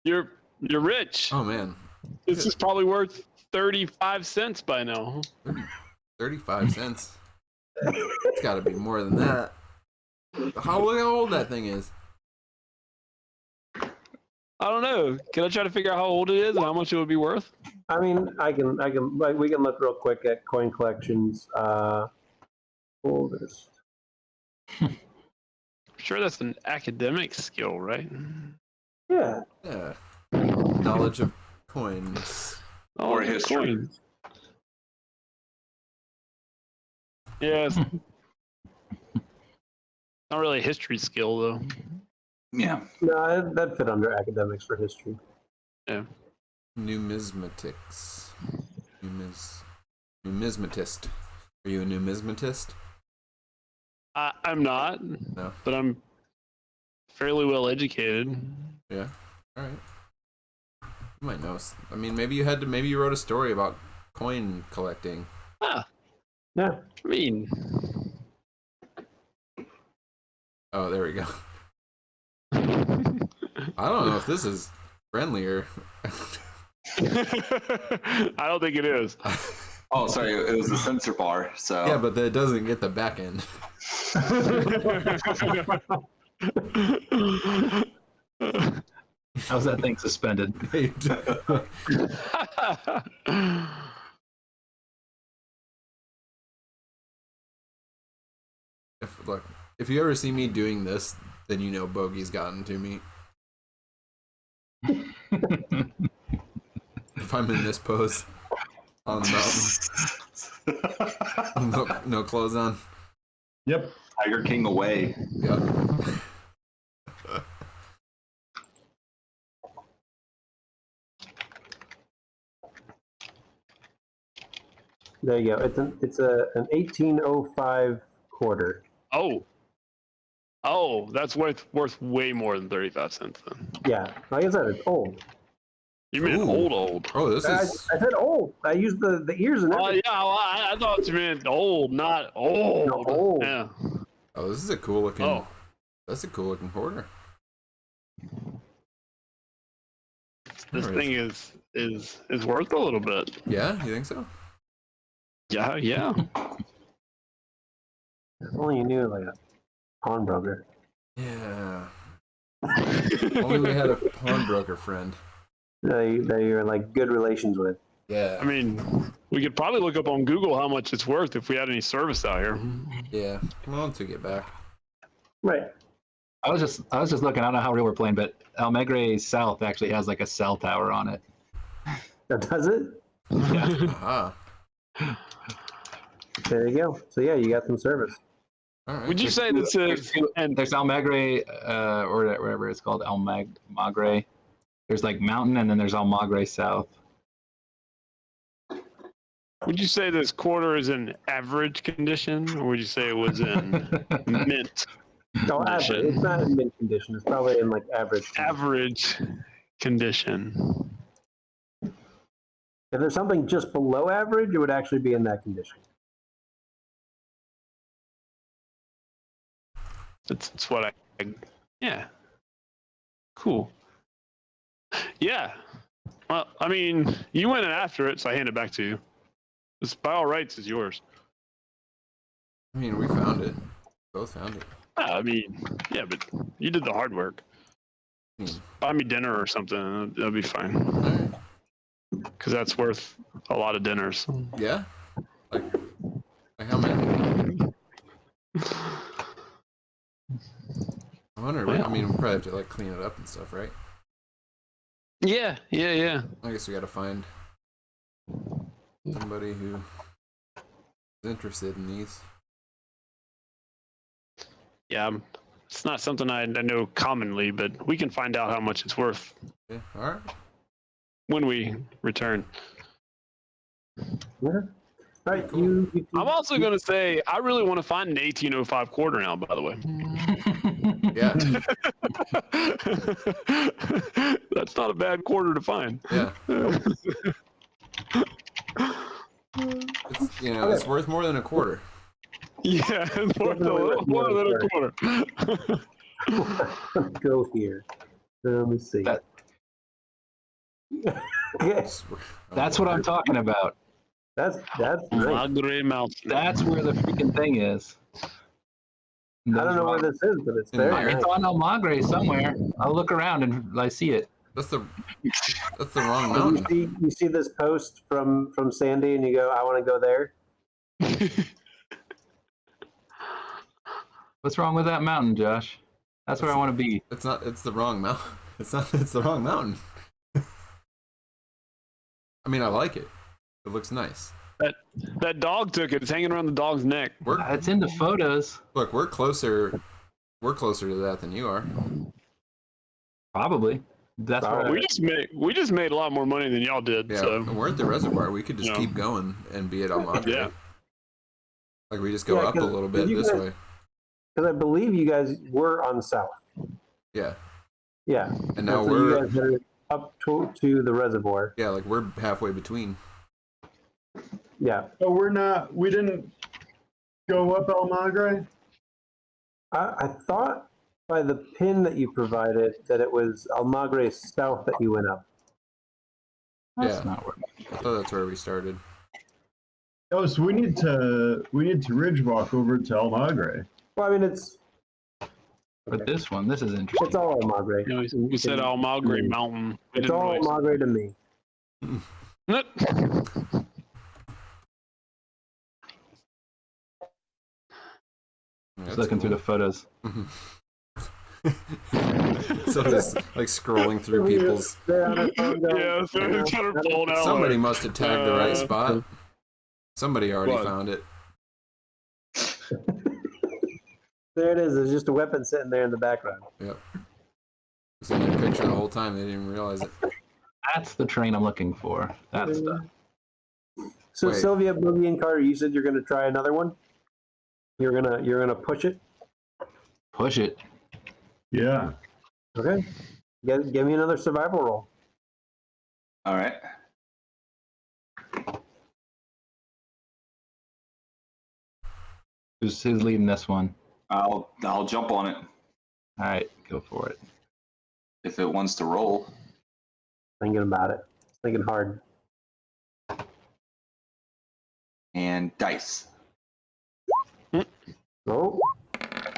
You're rich. Oh man. This is probably worth 35 cents by now. 35 cents. It's got to be more than that. How old that thing is? I don't know. Can I try to figure out how old it is and how much it would be worth? I mean, I can. Like, we can look real quick at coin collections. Oldest. I'm sure that's an academic skill, right? Yeah. Yeah. Knowledge of coins. Oh, Or history. coins. Yeah. It's not really a history skill, though. Yeah. No, that fit under academics for history. Yeah. Numismatics. Numismatist. Are you a numismatist? I'm not, No. but I'm fairly well educated. Yeah. All right. You might know. I mean, maybe you wrote a story about coin collecting. Ah, Yeah. I mean, Oh, there we go. I don't know if this is friendlier. I don't think it is. Oh, sorry, it was the sensor bar. So Yeah, but that doesn't get the back end. How's that thing suspended? If you ever see me doing this, then you know Bogey's gotten to me. If I'm in this pose on the mountain, no clothes on. Yep. Tiger King away. Yep. There you go. It's an 1805 quarter. Oh, that's worth way more than 35 cents then. Yeah, like I said, it's old. You mean Ooh. old? Oh, this is. I said old. I used the ears and Oh everything. yeah, well, I thought you meant old, not old. No, old. Yeah. Oh, this is a cool looking. Oh. That's a cool looking quarter. This There it thing is worth a little bit. Yeah, you think so? Yeah. If only you knew like a pawnbroker. Yeah. Only we had a pawnbroker friend. That you're like good relations with. Yeah. I mean, we could probably look up on Google how much it's worth if we had any service out here. Yeah. Well, once we get back. Right. I was just looking. I don't know how real we're playing, but Almegre South actually has like a cell tower on it. Does it? Aha. There you go. So yeah, you got some service. All right. Would you say this is? And There's Almegre, or whatever it's called, Almagre. There's like mountain, and then there's Almagre South. would you say this quarter is in average condition, or would you say it was in mint? No, average. Condition. It's not in mint condition. It's probably in like average. Average condition. If there's something just below average, it would actually be in that condition. That's what I. Yeah. Cool. Yeah. Well, I mean, you went in after it, so I hand it back to you. This, by all rights, is yours. I mean, we found it. Both found it. I mean, yeah, but you did the hard work. Hmm. Buy me dinner or something. That'll be fine. All right. Because that's worth a lot of dinners. Yeah. Like how many? I wonder. I mean, we probably have to like clean it up and stuff, right? Yeah. I guess we got to find somebody who is interested in these. Yeah. It's not something I know commonly, but we can find out how much it's worth Yeah. All right. when we return. Yeah. All right. Cool. You I'm also going to say, I really want to find an 1805 quarter now, by the way. Yeah. That's not a bad quarter to find. Yeah. It's, it's worth more than a quarter. Yeah, it's worth a little more than a quarter. go here. Let me see. Okay. That's what I'm talking about. That's nice. Madre Mountain. That's where the freaking thing is. I don't know where this is, but it's In there. Myra. It's on Almagre somewhere. I'll look around and I see it. That's the wrong You mountain. see this post from Sandy, and you go, "I want to go there." What's wrong with that mountain, Josh? That's where I want to be. It's not. It's the wrong mountain. It's not. It's the wrong mountain. I mean, I like it. It looks nice. That dog took it. It's hanging around the dog's neck. It's in the photos. Look, we're closer. We're closer to that than you are. Probably. That's Sorry. where We just made a lot more money than y'all did. Yeah, So and we're at the reservoir. We could just Yeah. keep going and be at Almagre. Yeah. Like we just go Yeah, up a 'cause little bit you this guys- way. Because I believe you guys were on south. Yeah, Yeah. and now so we're you guys are up to the reservoir. yeah, like we're halfway between. Yeah. Oh, we didn't go up Almagre? I thought by the pin that you provided that it was Almagre South that you went up. That's Yeah. not where. I thought that's where we started. Oh, so we need to ridge walk over to Almagre. Well, I mean, it's But this one, this is interesting. it's all Almagre. you know, we said Almagre Mountain. We It's didn't all really- Almagre to me. Just looking through the photos. So just like scrolling through people's. They're on their phone going, Yeah, so it's kind of pulled out. Somebody like, must have tagged the right spot. Somebody already What? found it. There it is. There's just a weapon sitting there in the background. Yep. It's in their picture the whole time. They didn't even realize it. That's the train I'm looking for. That's the. So Wait. Sylvia, Boogie, and Carter, you said you're going to try another one. You're gonna push it. Push it. Yeah. Okay. Give me another survival roll. All right. Who's leading this one? I'll jump on it All right, go for it. if it wants to roll. Thinking about it. Thinking hard. And dice. Oh,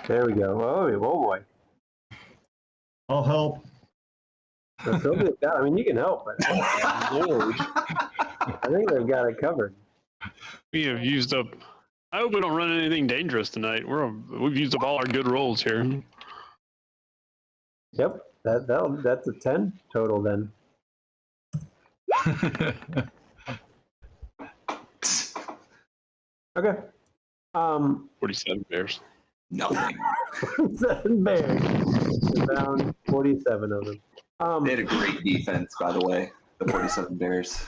there we go. Oh boy. I'll help. So Sylvia's got. I mean, you can help, but Lord, I think they've got it covered. We have used up. I hope we don't run anything dangerous tonight. We've used up all our good rolls here. Yep. That's a 10 total then. Okay. 47 bears. Nothing. 7 bears. We found 47 of them. They had a great defense, by the way. The 47 Bears.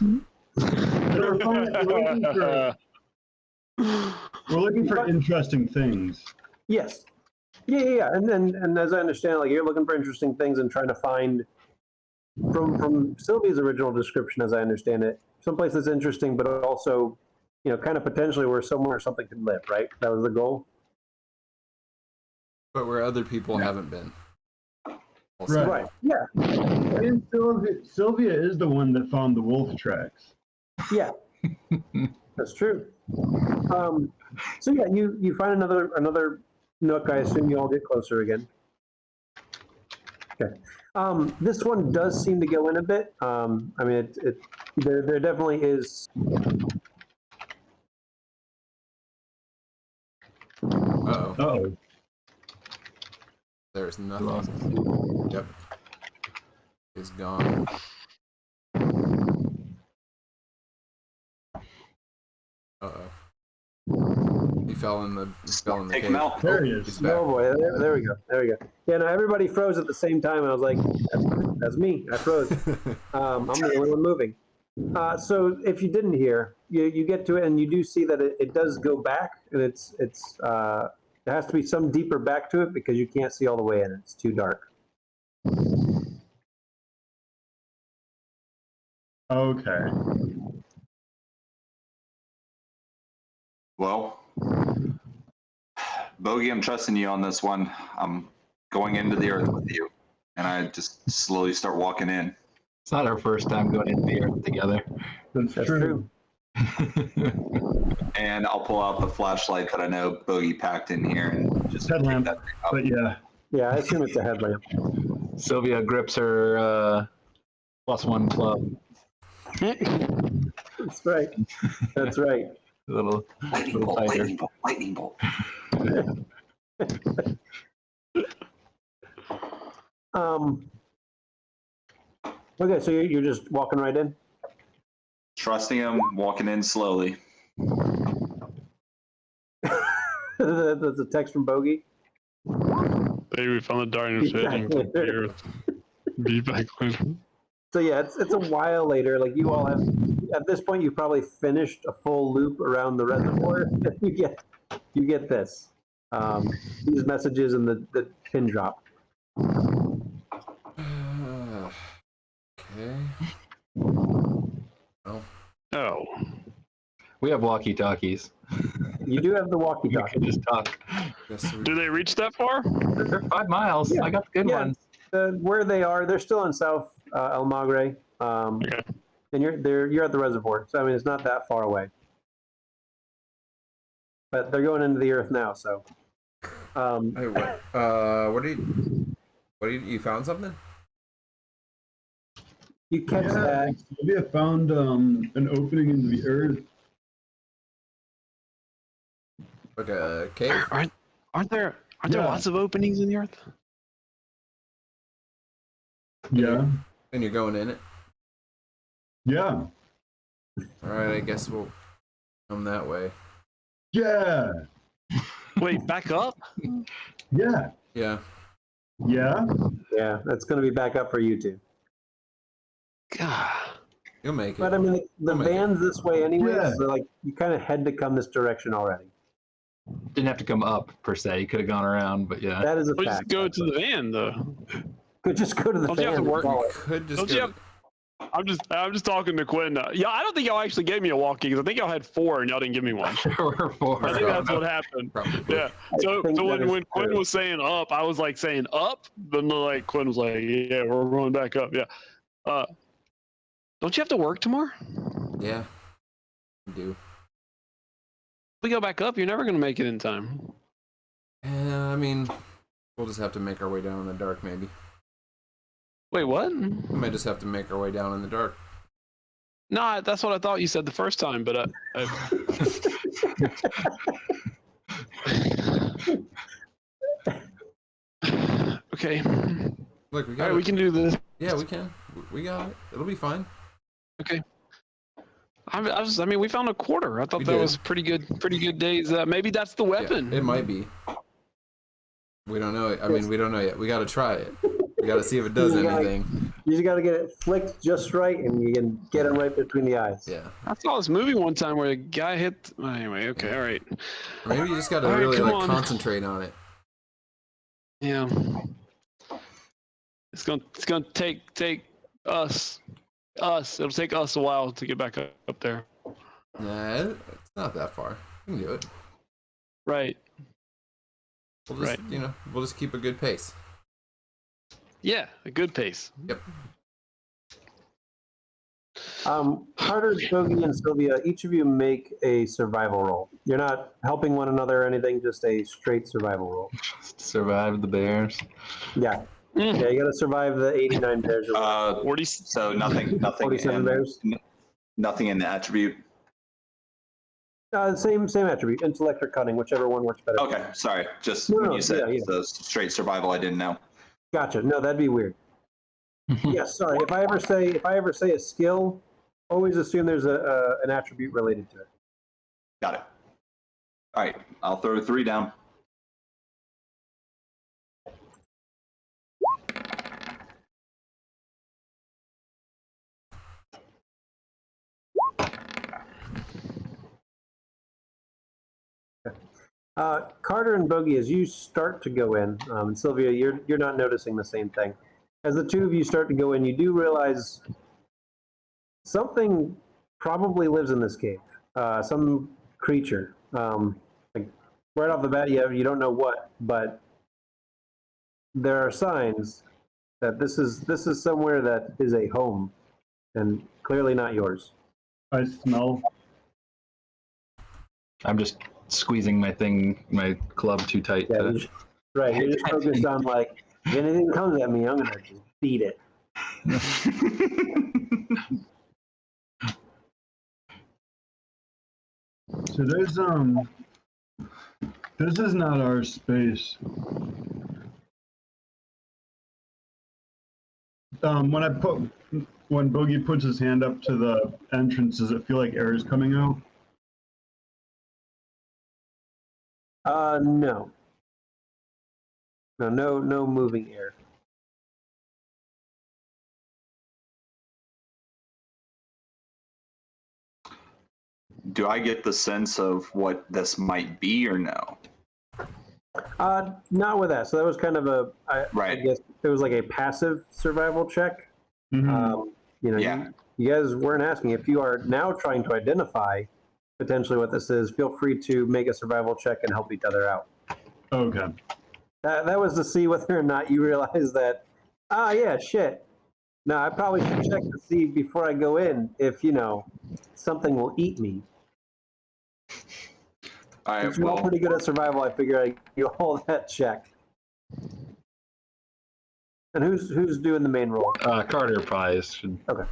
We're looking for interesting things. Yes. Yeah. And as I understand, like you're looking for interesting things and trying to find from Sylvia's original description, as I understand it, someplace that's interesting, but also, kind of potentially where somewhere something could live, right? That was the goal. But where other people haven't been. Right. Right. Yeah. And Sylvia is the one that found the wolf tracks. Yeah. That's true. So yeah, you find another nook. I assume you all get closer again. Okay. This one does seem to go in a bit. I mean, there definitely is. Uh-oh. Uh-oh. There's nothing. Yep. He's gone. Uh-oh. He fell in the Take cave. him out. There he He's is. back. Oh boy, there we go. Yeah, no, everybody froze at the same time, and I was like, "That's me. I froze. I'm the only one moving." So if you didn't hear, you get to it, and you do see that it does go back, and there has to be some deeper back to it because you can't see all the way in. It's too dark. Okay. Well, Bogey, I'm trusting you on this one. I'm going into the earth with you. And I just slowly start walking in. It's not our first time going into the earth together. That's true. And I'll pull out the flashlight that I know Bogey packed in here and just Headlamp. pick that thing up. But yeah. Yeah, I assume it's a headlamp. Sylvia grips her +1 club. That's right. That's right. A little Lightning bolt, tighter. lightning bolt, lightning bolt. Okay, so you're just walking right in? Trusting him, walking in slowly. That's a text from Bogey. Baby, we found the darkness fading from the earth. Be back later. So yeah, it's a while later. Like you all have, at this point, you've probably finished a full loop around the reservoir. you get this. These messages and the pin drop. Okay. Well, Oh. We have walkie-talkies. You do have the We walkie-talkie. can just talk. guess we, Do they reach that far? They're 5 miles. Yeah. I got the good Yeah. ones. Where they are, they're still in South El Magre, Okay. and you're at the reservoir. So I mean, it's not that far away. But they're going into the earth now. So. hey, what you found something? You catch Yeah, that. Sylvia found an opening into the earth. Like a cave? Aren't there Yeah. lots of openings in the earth? Yeah. And you're going in it? Yeah. Alright, I guess we'll come that way. Yeah. Wait, back up? Yeah. Yeah. Yeah. Yeah, that's going to be back up for you two. God. You'll make it. But I mean, the We'll make it. van's this way anyway, Yeah. so like you kind of had to come this direction already. Didn't have to come up per se. You could have gone around, but yeah. That is a We just fact. go to the van though. Could just go to the Don't you have van to and work- call We it. could just Don't you go. have- I'm just talking to Quinn. Yeah, I don't think y'all actually gave me a walkie because I think y'all had 4 and y'all didn't give me one. Or four. I think that's what happened. Probably. Yeah. I So think that when is Quinn true. was saying up, I was like saying up, but no, like Quinn was like, yeah, we're going back up. Yeah. Don't you have to work tomorrow? Yeah. We do. If we go back up, you're never gonna make it in time. I mean, we'll just have to make our way down in the dark, maybe. Wait, what? We might just have to make our way down in the dark. No, that's what I thought you said the first time, but okay. Look, we All got right, it. we can do this. Yeah, we can. We got it. It'll be fine. Okay. I mean, we found a quarter. I thought We that did. was pretty good days. Maybe that's the weapon. Yeah, it might be. We don't know. I mean, we don't know yet. We got to try it. We got to see if it does You gotta- anything. You just got to get it flicked just right, and you can get him right between the eyes. Yeah. I saw this movie one time where a guy hit. Anyway, okay, all right. Or maybe you just got to All right, really come like on. concentrate on it. Yeah. It's gonna take us. It'll take us a while to get back up there. Nah, it's not that far. We can do it. Right. We'll just, Right. we'll just keep a good pace. Yeah, a good pace. Yep. Carter, Bogey, and Sylvia, each of you make a survival roll. You're not helping one another or anything, just a straight survival roll. Survive the bears. Yeah. Yeah, you got to survive the 89 bears. Or 40. So nothing 47 bears. nothing in the attribute. Same attribute, intellect or cunning, whichever one works better. Okay, sorry. Just No, when no, you said yeah. the straight survival, I didn't know. Gotcha. No, that'd be weird. Yes, sorry. If I ever say a skill, always assume there's an attribute related to it. Got it. All right, I'll throw 3 down. Carter and Bogey, as you start to go in, and Sylvia, you're not noticing the same thing. As the two of you start to go in, you do realize something probably lives in this cave. Some creature. Like right off the bat, you don't know what, but there are signs that this is somewhere that is a home, and clearly not yours. I smell. I'm just squeezing my club too tight. Yeah, To, right. You're just focused on like, if anything comes at me, I'm gonna just beat it. So this is not our space. When Boogie puts his hand up to the entrance, does it feel like air is coming out? No. No moving air. Do I get the sense of what this might be or no? Not with that. So that was kind of I Right. guess it was like a passive survival check. Mhm. Yeah. You guys weren't asking. If you are now trying to identify potentially what this is, feel free to make a survival check and help each other out. Okay. That was to see whether or not you realize that. Yeah, shit. No, I probably should check to see before I go in if something will eat me. All right. Since you're all Well, pretty good at survival, I figure I you all that check. And who's doing the main role? Carter probably should. Okay.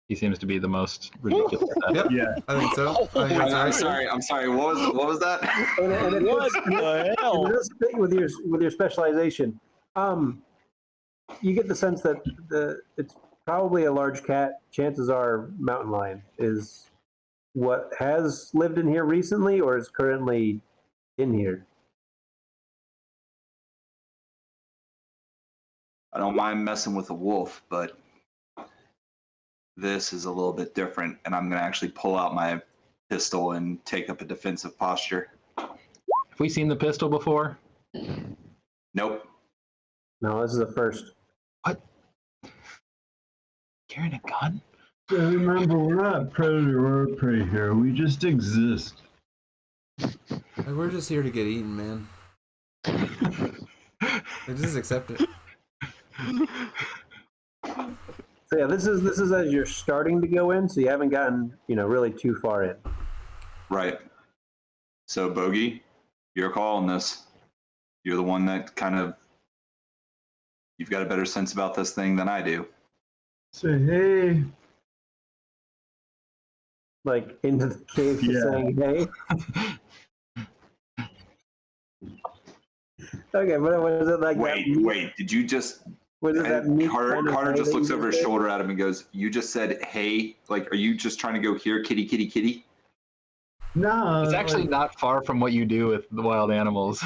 He seems to be the most ridiculous. at that. Yep. Yeah. I think so. I think that's right. I'm sorry. What was that? And it What does- the hell? it does fit with your specialization. You get the sense that it's probably a large cat. Chances are mountain lion is what has lived in here recently or is currently in here. I don't mind messing with a wolf, but this is a little bit different, and I'm gonna actually pull out my pistol and take up a defensive posture. Have we seen the pistol before? Nope. No, this is the first. What? Carrying a gun? Yeah, remember, we're not predator or prey here. We just exist. We're just here to get eaten, man. Just accept it. So yeah, this is as you're starting to go in, so you haven't gotten really too far in. Right. So, Bogey, your call on this. You're the one that you've got a better sense about this thing than I do. Say, hey. Like into the cave, saying, "Hey." Okay, but was it like Wait, did you just... Was it that meat Carter just looks over his shoulder at him and goes, "You just said, hey, like, are you just trying to go here, kitty, kitty, kitty?" No. It's actually not far from what you do with the wild animals.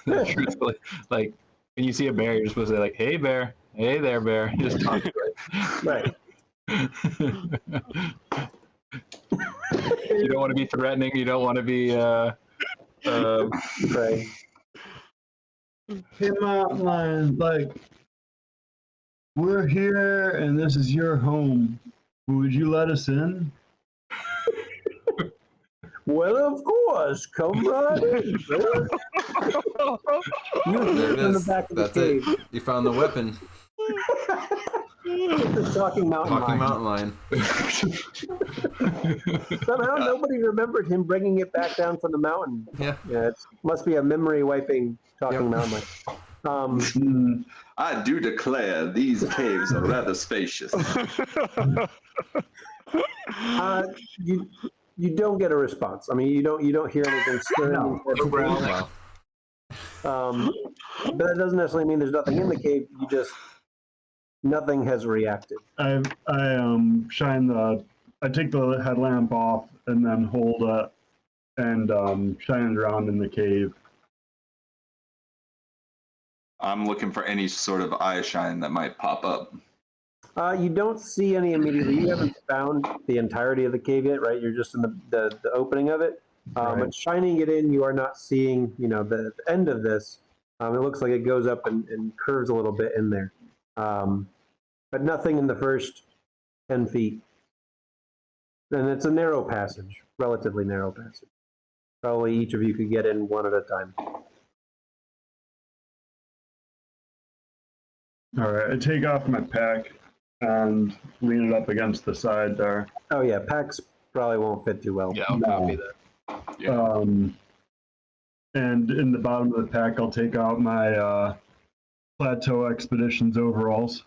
Truthfully, like when you see a bear, you're supposed to say like, "Hey bear, hey there bear," you just talk to it. Right. You don't want to be threatening. You don't want to be. Right. Hey, mountain lion, like, we're here and this is your home. Would you let us in? Well, of course, come right in. Sir. You There hear it from the is. back of the That's cave. it. You found the weapon. It's a talking mountain Talking lion. mountain lion. Somehow nobody remembered him bringing it back down from the mountain. Yeah. Yeah, it must be a memory wiping talking mountain lion. I do declare these caves are rather spacious. You don't get a response. I mean, you don't hear anything stirring. Wow. But that doesn't necessarily mean there's nothing in the cave. Nothing has reacted. I take the headlamp off and then hold it and shine it around in the cave. I'm looking for any sort of eye shine that might pop up. You don't see any immediately. You haven't found the entirety of the cave yet, right? You're just in the opening of it. Right. But shining it in, you are not seeing, the end of this. It looks like it goes up and curves a little bit in there. But nothing in the first 10 feet. And it's a narrow passage, relatively narrow passage. Probably each of you could get in one at a time. All right, I take off my pack and lean it up against the side there. Oh yeah, packs probably won't fit too well. Yeah, I'll copy that. Yeah. And in the bottom of the pack, I'll take out my Plateau Expeditions overalls.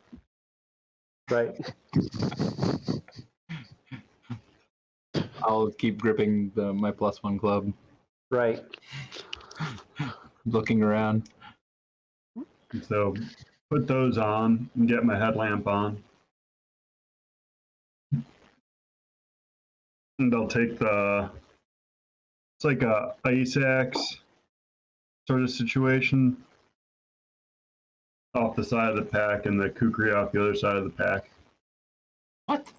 Right. I'll keep gripping my +1 club, Right. looking around. So put those on and get my headlamp on. And I'll take it's like a ice axe sort of situation off the side of the pack and the kukri off the other side of the pack. What?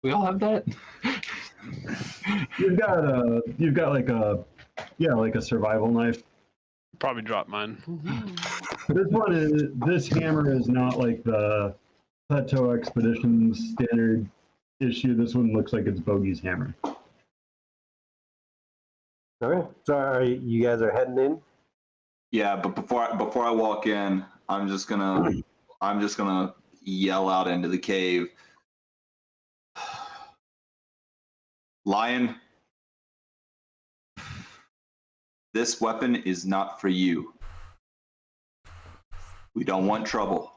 We all have that? You've got like a survival knife. Probably dropped mine. This hammer is not like the Plateau Expeditions standard issue. This one looks like it's Bogey's hammer. Okay. So you guys are heading in? Yeah, but before I walk in, I'm just gonna yell out into the cave. Lion, this weapon is not for you. We don't want trouble.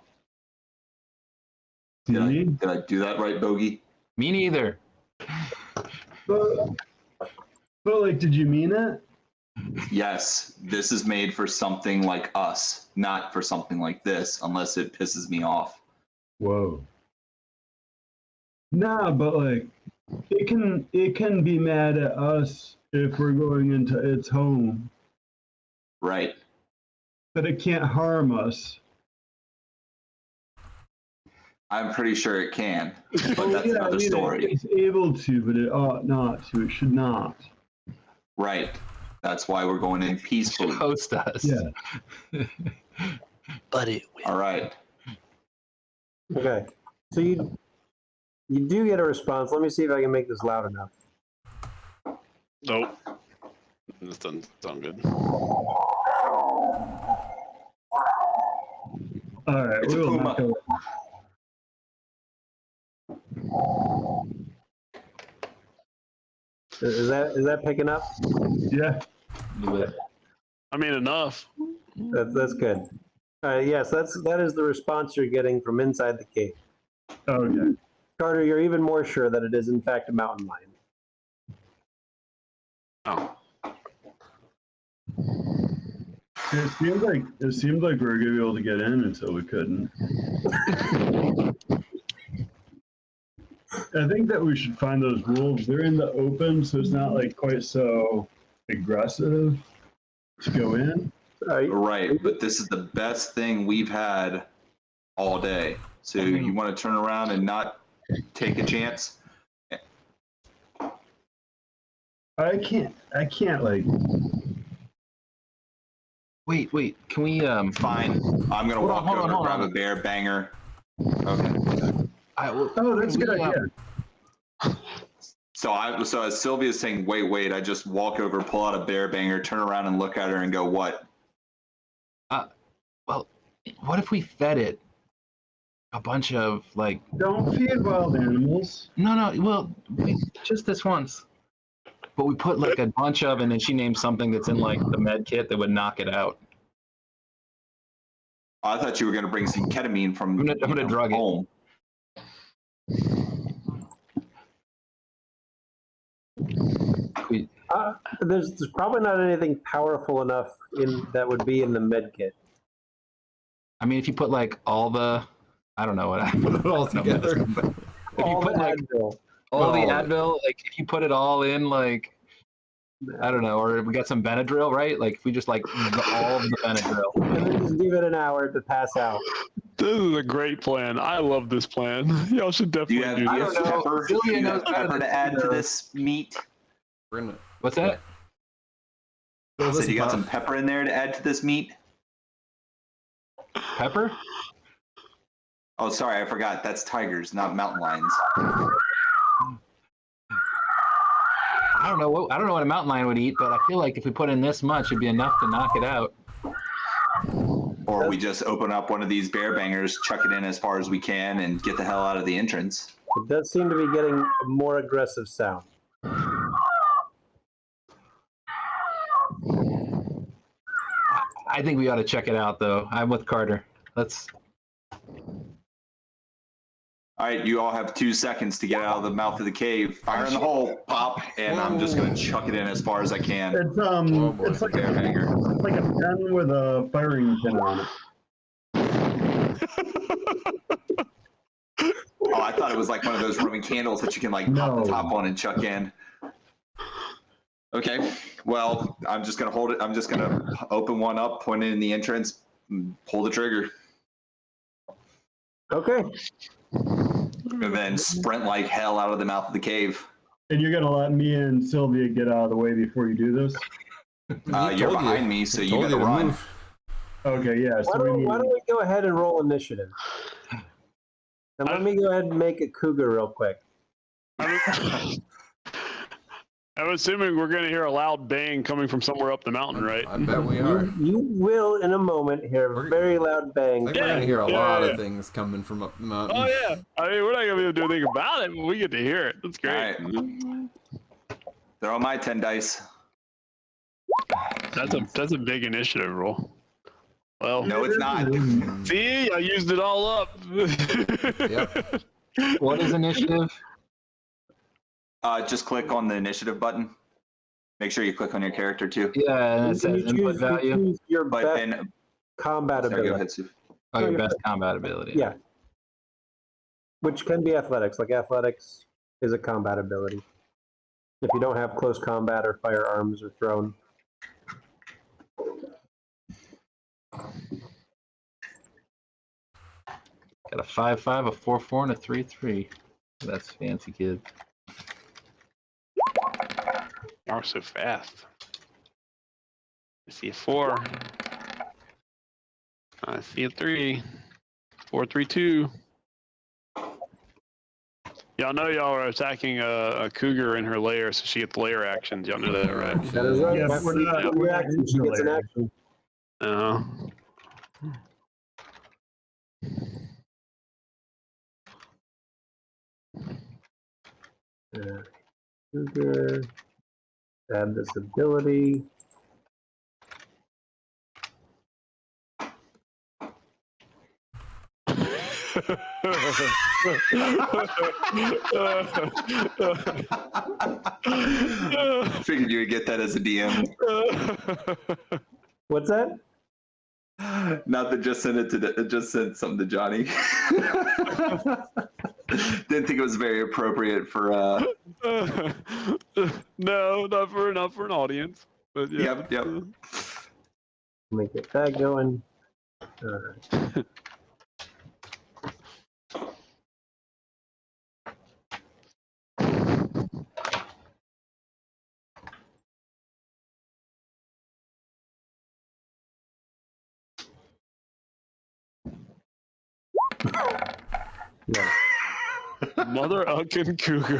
Did I do that right, Bogey? Me neither. But like, did you mean it? Yes, this is made for something like us, not for something like this, unless it pisses me off. Whoa. Nah, but like, it can be mad at us if we're going into its home, Right. but it can't harm us. I'm pretty sure it can, but Oh, that's yeah, another story. It's able to, but it ought not to. It should not. Right. That's why we're going in peacefully. Host us. Yeah. But it will. All right. Okay. So you do get a response. Let me see if I can make this loud enough. Nope. This doesn't sound good. All right, It's a we will puma. not go. Is that picking up? Yeah. I mean, enough. That's good. Yes, that is the response you're getting from inside the cave. Okay. Carter, you're even more sure that it is in fact a mountain lion. Oh. It seemed like we were gonna be able to get in until we couldn't. I think that we should find those wolves. They're in the open, so it's not like quite so aggressive to go in. Right, but this is the best thing we've had all day. So you want to turn around and not take a chance? I can't like. Wait. Can we Fine. I'm gonna walk over and grab a bear banger. Okay. Oh, that's a good idea. So as Sylvia's saying, wait, I just walk over, pull out a bear banger, turn around and look at her and go, what? Well, what if we fed it a bunch of like? Don't feed wild animals. No. Well, just this once. But we put like a bunch of, and then she named something that's in like the med kit that would knock it out. I thought you were gonna bring some ketamine from I'm gonna drug it. home. There's probably not anything powerful enough that would be in the med kit. I mean, if you put like all the, I don't know what I Put it all together. If you put like Advil. all the Oh. Advil, like if you put it all in, like I don't know, or we got some Benadryl, right? Like if we just like all of the Benadryl. And then just give it an hour to pass out. This is a great plan. I love this plan. Y'all should Do you definitely have, do do you this. have I don't know. pepper? Sylvia Do you knows have better pepper than to add you to know. this meat? We're gonna What's that? fill I this said you got pot. some pepper in there to add to this meat? Pepper? Oh, sorry, I forgot. That's tigers, not mountain lions. I don't know what a mountain lion would eat, but I feel like if we put in this much, it'd be enough to knock it out. Or we just open up one of these bear bangers, chuck it in as far as we can, and get the hell out of the entrance. It does seem to be getting a more aggressive sound. I think we ought to check it out, though. I'm with Carter. Let's. All right, you all have 2 seconds to get out of the mouth of the cave. Fire in the hole, pop, and I'm just gonna chuck it in as far as I can. It's boy. it's like Bear banger. a pen with a firing pin on it. Oh, I thought it was like one of those Roman candles that you can like pop the No. top on and chuck in. Okay, well, I'm just gonna hold it. I'm just gonna open one up, point it in the entrance, and pull the trigger, Okay. and then sprint like hell out of the mouth of the cave. And you're gonna let me and Sylvia get out of the way before you do this? You're behind me, so you Told gotta to run. move. Okay, yeah. So Why don't we go ahead and roll initiative? And let me go ahead and make a cougar real quick. I'm assuming we're going to hear a loud bang coming from somewhere up the mountain, right? I bet we are. You will, in a moment, hear a very loud I bang. think we're gonna hear a Yeah, lot yeah. of things coming from up the mountain. Oh, yeah. I mean, we're not going to be able to do anything about it, but we get to hear it. That's great. Throw my 10 dice. That's a big initiative roll. Well, No, it's not. see, I used it all up. Yep. What is initiative? Just click on the initiative button. Make sure you click on your character too. Yeah, and it says You input value. choose your But best then, combat sorry, go ability. ahead, Sue. Oh, your best combat ability. Yeah. Which can be athletics. Like athletics is a combat ability. If you don't have close combat or firearms or thrown. Got a 5-5, a 4-4, and a 3-3. That's fancy, kid. Y'all are so fast. I see a 4. I see a 3. 4, 3, 2. Y'all know y'all are attacking a cougar in her lair, so she gets lair actions. Y'all know that, right? That is right. Yeah, That's we're not. your action. She gets an action. Cougar. Add this ability. Figured you would get that as a DM. What's that? Not that just sent it to just sent something to Johnny. Didn't think it was very appropriate for No, not for an audience. But yeah. Yep. Let me get that going. All right. Yeah. Mother uckin' cougar.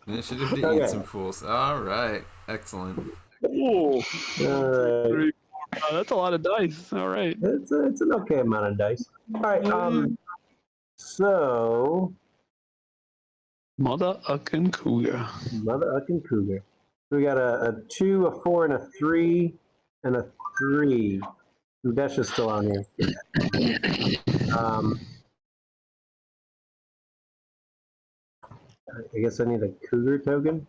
Initiative to Okay. eat some fools. All right. Excellent. Ooh. All right. 3, 4, 5. That's a lot of dice. All right. It's an okay amount of dice. All right. So Mother uckin' cougar. Mother uckin' cougar. We got a 2, a 4, and a 3, and a 3. Dash is still on here. I guess I need a cougar token.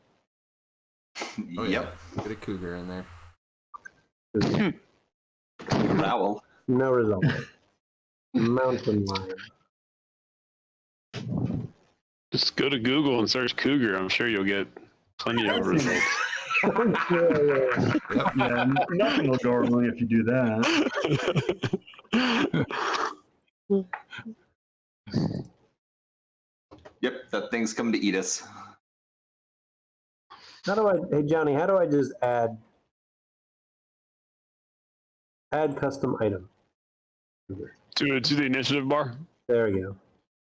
Oh, Yep. yeah. Get a cougar in there. Growl. No result. Mountain lion. Just go to Google and search cougar. I'm sure you'll get plenty of results. Yep. Yeah, nothing will go wrong if you do that. Yep, that thing's coming to eat us. How do I? Hey Johnny, how do I just add custom item? to the initiative bar. There we go.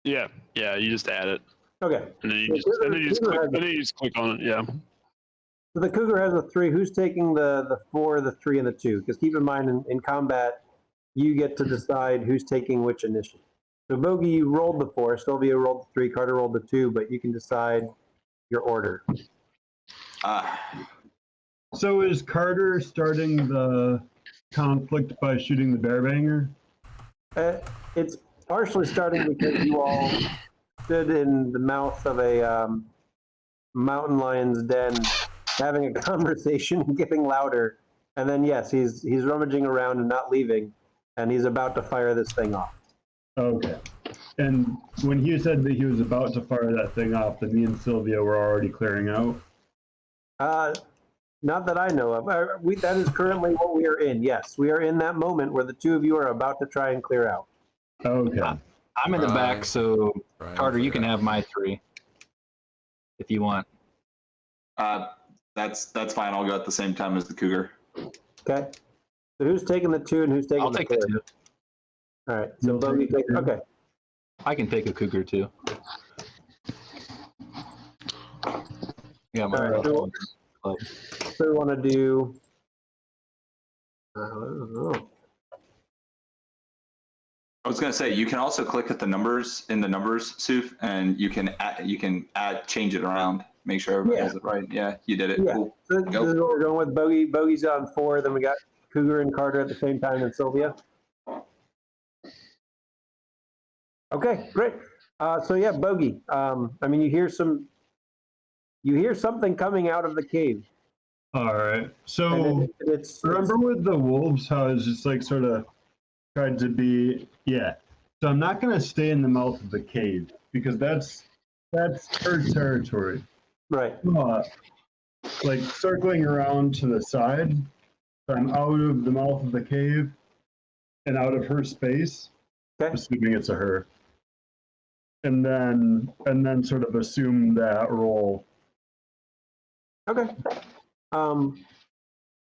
Yeah, you just add it, Okay. and then So you just click on it. Yeah. So the cougar has a 3. Who's taking the 4, the 3, and the 2? Because keep in mind, in combat, you get to decide who's taking which initiative. So Bogey, you rolled the 4. Sylvia rolled the 3. Carter rolled the 2. But you can decide your order. So is Carter starting the conflict by shooting the bear banger? It's partially starting because you all stood in the mouth of a mountain lion's den, having a conversation, getting louder, and then yes, he's rummaging around and not leaving, and he's about to fire this thing off. Okay. And when he said that he was about to fire that thing off, then me and Sylvia were already clearing out. Not that I know of. That is currently what we are in. Yes, we are in that moment where the two of you are about to try and clear out. Okay. I'm in the back, so Right, Carter, you can have my 3 if you want. That's fine. I'll go at the same time as the cougar. Okay. So who's taking the 2 and who's taking I'll the take 4? the 2. All right. So You'll Bogey take the take. 2. Okay. I can take a cougar too. Yeah, my All right, roll. So we want to do. I don't know. I was gonna say you can also click at the numbers in the numbers, Suf, and you can change it around, make sure everybody has it right. Yeah, you did it. Yeah. Cool. So this is what we're going with. Bogey's on 4. Then we got Cougar and Carter at the same time, and Sylvia. Okay, great. So yeah, Bogey. I mean, you hear something coming out of the cave. All right. So And it's remember with the wolves how it's just like sort of tried to be, yeah. So I'm not gonna stay in the mouth of the cave because that's her territory. right. Like circling around to the side. So I'm out of the mouth of the cave, and out of her space, Okay. assuming it's a her, and then sort of assume that role. Okay. So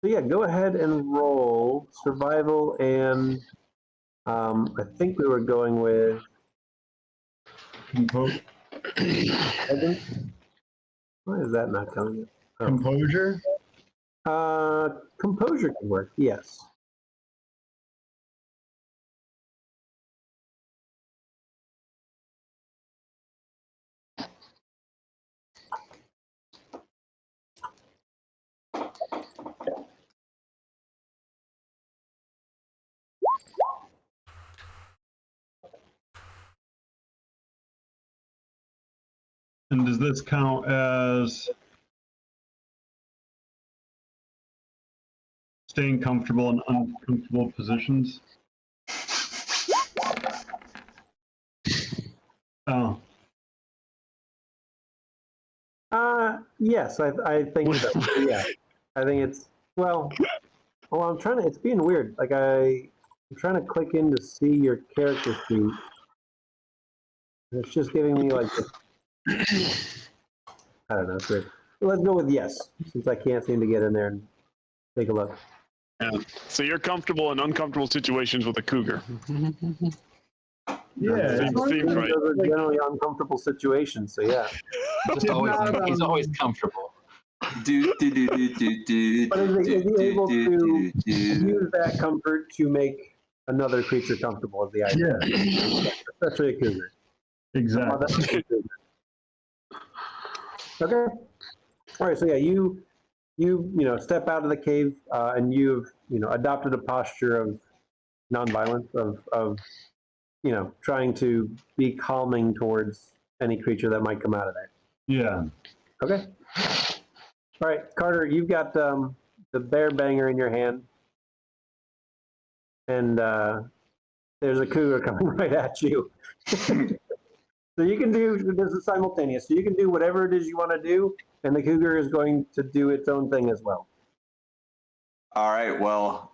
yeah, go ahead and roll survival, and I think we were going with Compo- presence. Why is that not coming? Oh. Composure. Composure can work. Yes. And does this count as staying comfortable in uncomfortable positions? Oh, Yes, I think so. Yeah, I think it's well. Well, I'm trying to. It's being weird. Like I'm trying to click in to see your character sheet, and it's just giving me like I don't know. It's weird. Let's go with yes, since I can't seem to get in there and take a look. Yeah. So you're comfortable in uncomfortable situations with a cougar. yeah. Seems right. Those are generally uncomfortable situations. So yeah. Just always, he's always comfortable. But is he able to use that comfort to make another creature comfortable? Is the idea, Yeah, especially a cougar. exactly. Okay. All right. So yeah, you step out of the cave, and you've adopted a posture of nonviolence, of trying to be calming towards any creature that might come out of there. Yeah. Okay. All right, Carter, you've got the bear banger in your hand, and there's a cougar coming right at you. So you can do this is simultaneous. So you can do whatever it is you want to do, and the cougar is going to do its own thing as well. All right. Well,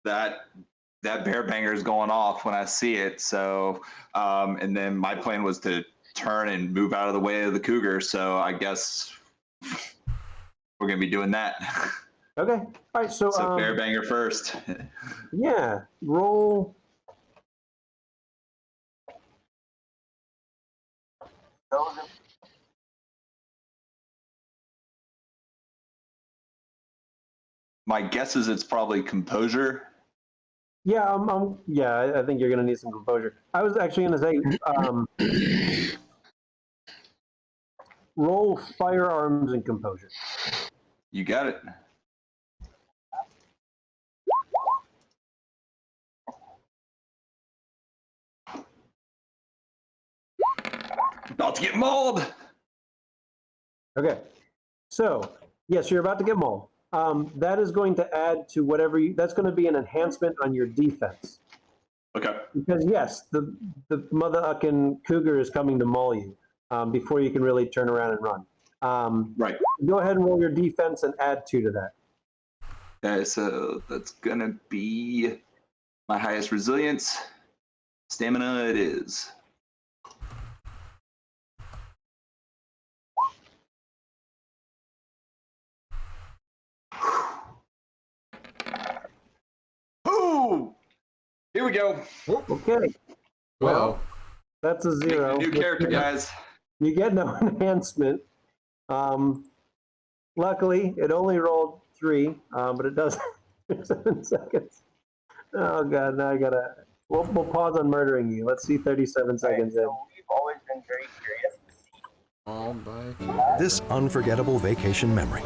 that bear banger is going off when I see it. So, and then my plan was to turn and move out of the way of the cougar. So I guess we're gonna be doing that. Okay. All right. So, bear banger first. Yeah. Roll. My guess is it's probably composure. Yeah. Yeah. I think you're gonna need some composure. I was actually gonna say, roll firearms and composure. You got it. About to get mauled. Okay. So yes, you're about to get mauled. That is going to add to whatever that's going to be an enhancement on your defense. Okay. Because yes, the mother-uckin cougar is coming to maul you before you can really turn around and run. Right. Go ahead and roll your defense and add 2 to that. Okay, so that's gonna be my highest resilience. Stamina it is. Ooh! Here we go. Okay. Well, That's a Making 0. a new character, guys. You get no enhancement. Luckily, it only rolled 3, but it does 7 seconds. Oh god, now I gotta. We'll pause on murdering you. Let's see 37 seconds in. We've always been very curious to see all by This unforgettable vacation memory.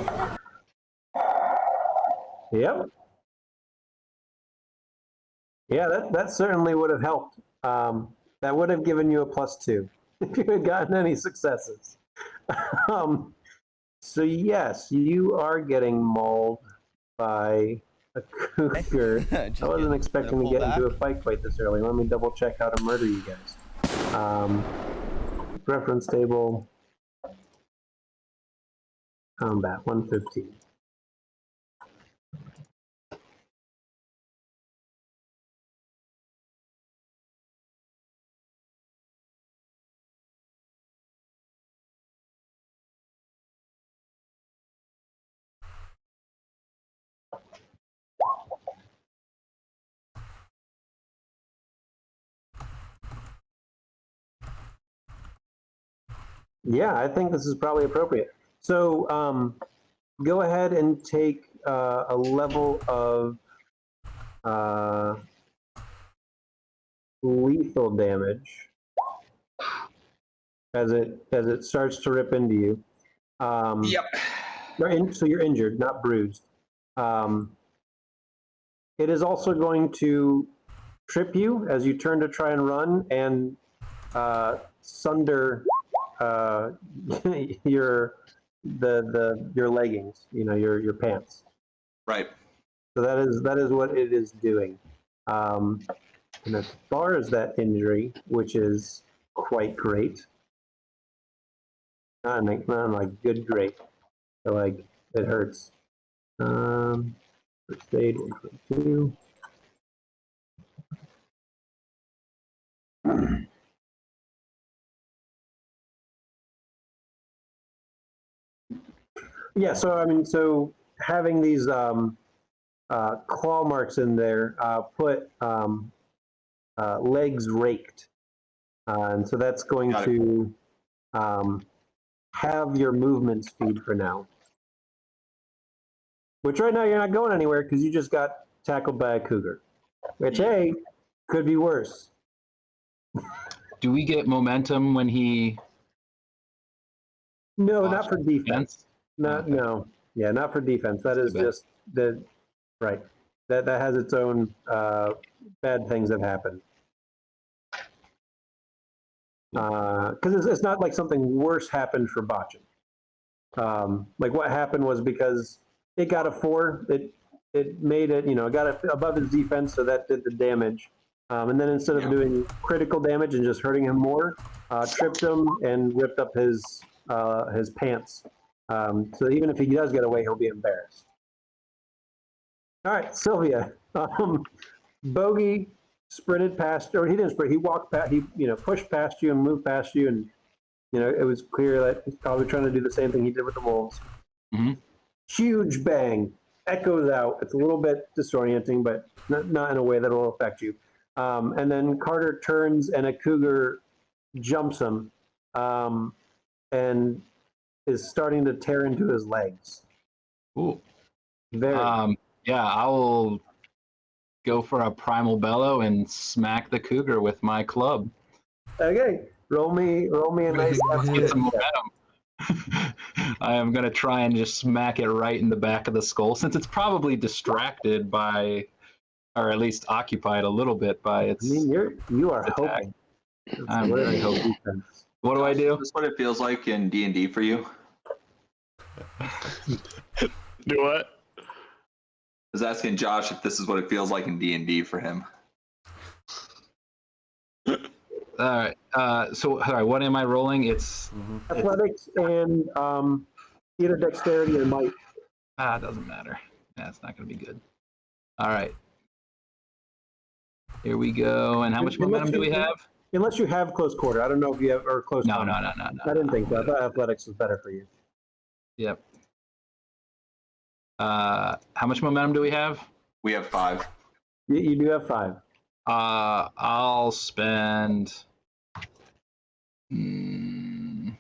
Yep. Yeah, that certainly would have helped. That would have given you a +2 if you had gotten any successes. So yes, you are getting mauled by a cougar. I wasn't expecting to get into a fight quite this early. Let me double check how to murder you guys. Reference table. Combat 115. Yeah, I think this is probably appropriate. So go ahead and take a level of lethal damage as it starts to rip into you. Yep. So you're injured, not bruised. It is also going to trip you as you turn to try and run and sunder your your leggings, your pants. Right. So that is what it is doing. And as far as that injury, which is quite great, not like good great, but like it hurts. First aid 122. Yeah, so having these claw marks in there put legs raked, and so that's going to have your movement speed for now. Which right now you're not going anywhere because you just got tackled by a cougar. Which, hey, could be worse. Do we get momentum when he? No, not for defense. Okay. No. Yeah, not for defense. That is just right. That has its own bad things that happen. Because it's not like something worse happened for botching. Like what happened was because it got a 4, it made it, it got it above his defense, so that did the damage. And then instead of doing critical damage and just hurting him more, tripped him and ripped up his pants. So even if he does get away, he'll be embarrassed. All right, Sylvia. Bogey sprinted past, or he didn't sprint. He walked past. He pushed past you and moved past you, and it was clear that he's probably trying to do the same thing he did with the wolves. Mm-hmm. Huge bang echoes out. It's a little bit disorienting, but not in a way that will affect you. And then Carter turns, and a cougar jumps him, and is starting to tear into his legs. Ooh. Very. Yeah, I will go for a primal bellow and smack the cougar with my club. Okay, roll me a nice. Get some momentum. I am going to try and just smack it right in the back of the skull, since it's probably distracted by, or at least occupied a little bit by its. I mean, you are attack. hoping. I'm very hoping. What do I do? Is this what it feels like in D&D for you? Do what? I was asking Josh if this is what it feels like in D&D for him. All right. So, all right, what am I rolling? It's Athletics and either dexterity or might. it doesn't matter. That's not going to be good. All right. Here we go. And how much momentum do we have? Unless you have close quarter. I don't know if you have or close. No. I didn't think so. I thought athletics was better for you. Yep. How much momentum do we have? We have 5. You do have 5. I'll spend 3.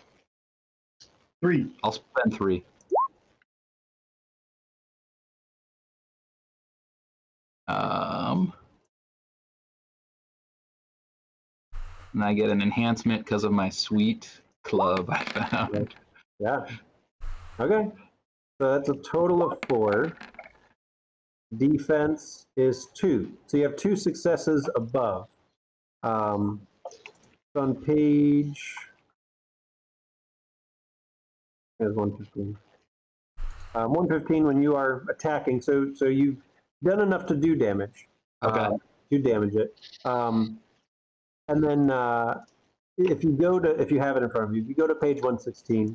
I'll spend 3. And I get an enhancement because of my sweet club I found. Yeah. Okay. So that's a total of 4. Defense is 2. So you have 2 successes above. On page. There's 115. 115 when you are attacking. So you've done enough to do damage. Okay. To damage it. And then if you have it in front of you, if you go to page 116,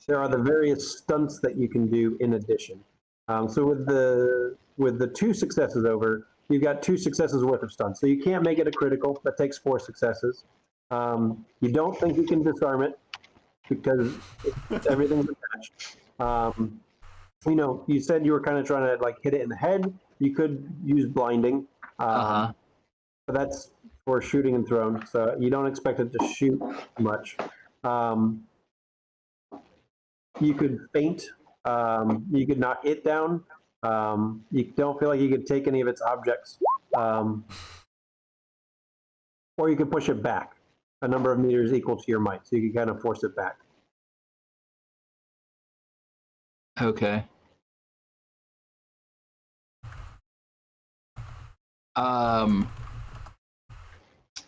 there are the various stunts that you can do in addition. So with the 2 successes over, you've got 2 successes worth of stunts. So you can't make it a critical. That takes 4 successes. You don't think you can disarm it because everything's attached. You said you were kind of trying to like hit it in the head. You could use blinding. But that's for shooting and thrown, so you don't expect it to shoot much. You could faint. You could knock it down. You don't feel like you could take any of its objects. Or you could push it back a number of meters equal to your might. So you can kind of force it back. Okay.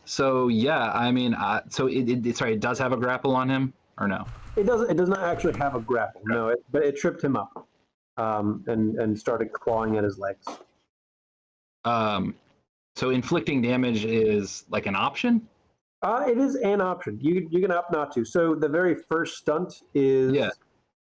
So yeah, I mean, so sorry, it does have a grapple on him, or no? It doesn't. It does not actually have a grapple. No, but it tripped him up, and started clawing at his legs. So inflicting damage is like an option? It is an option. You can opt not to. So the very first stunt is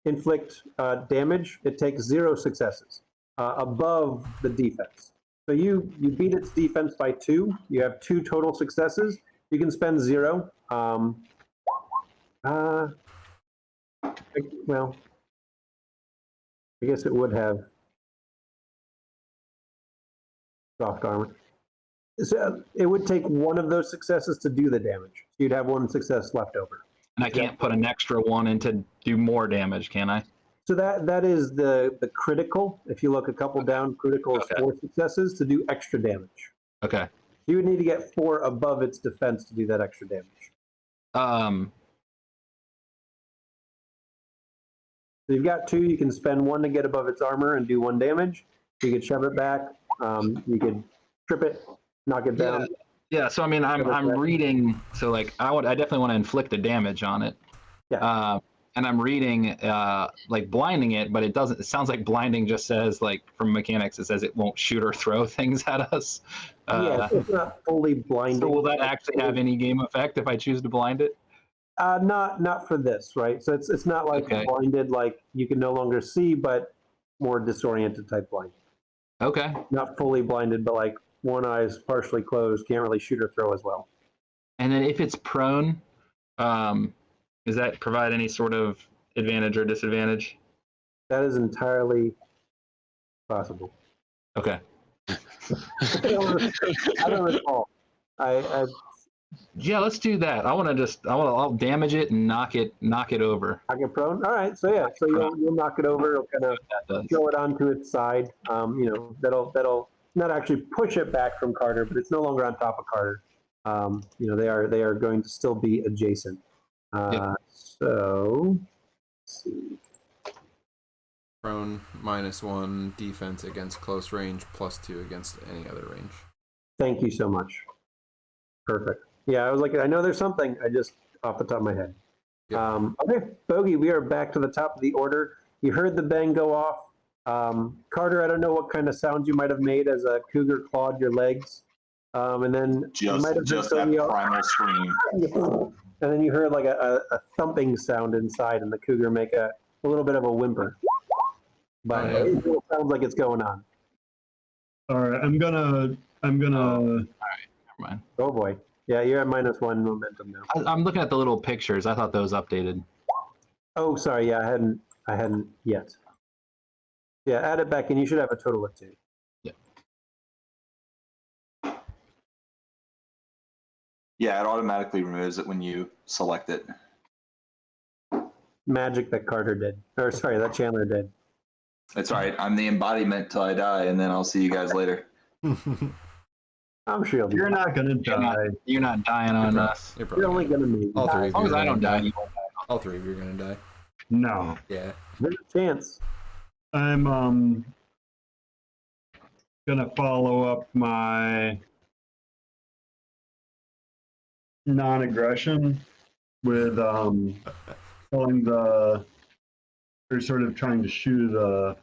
inflict damage. It takes 0 successes above the defense. So you beat its defense by 2. You have 2 total successes. You can spend 0. Well, I guess it would have soft armor. So it would take one of those successes to do the damage. You'd have 1 success left over. And I can't put an extra 1 in to do more damage, can I? So that is the critical. If you look a couple down, critical is 4 successes to do extra damage. Okay. You would need to get 4 above its defense to do that extra damage. So you've got 2. You can spend 1 to get above its armor and do 1 damage. You could shove it back. You could trip it, knock it down. Yeah. So I mean, I'm reading. So like, I definitely want to inflict the damage on it. Yeah. And I'm reading like blinding it, but it doesn't. It sounds like blinding just says, like, from mechanics, it says it won't shoot or throw things at us. Yeah, it's not fully blinding. So will that actually have any game effect if I choose to blind it? Not for this, right? So it's not like blinded, like you can no longer see, but more disoriented type blinding. Okay. Not fully blinded, but like one eye is partially closed, can't really shoot or throw as well. And then if it's prone, does that provide any sort of advantage or disadvantage? That is entirely possible. Okay. I don't recall. Yeah, let's do that. I'll damage it and knock it over. Knock it prone. All right. So yeah, so you'll knock it over. It'll kind of throw it onto its side. That'll not actually push it back from Carter, but it's no longer on top of Carter. They are going to still be adjacent. So let's see. Prone -1 defense against close range, +2 against any other range. Thank you so much. Perfect. Yeah, I was like, I know there's something. I just off the top of my head. Yep. Okay, Bogey, we are back to the top of the order. You heard the bang go off. Carter, I don't know what kind of sounds you might have made as a cougar clawed your legs. And then you might have just that primal scream. And then you heard like a thumping sound inside, and the cougar make a little bit of a whimper. But it still sounds like it's going on. All right, I'm gonna. All right, never mind. Oh boy. Yeah, you're at -1 momentum now. I'm looking at the little pictures. I thought those updated. Oh, sorry. Yeah, I hadn't yet. Yeah, add it back, and you should have a total of 2. Yeah. Yeah, it automatically removes it when you select it. Magic that Carter did, or sorry, that Chandler did. That's right. I'm the embodiment till I die, and then I'll see you guys later. I'm sure You're not gonna die. You're not dying on us. You're only gonna meet. All three. As long as I don't die, you won't die. All 3 of you are gonna die. No. Yeah. There's a chance. I'm gonna follow up my non-aggression with pulling or sort of trying to shoo the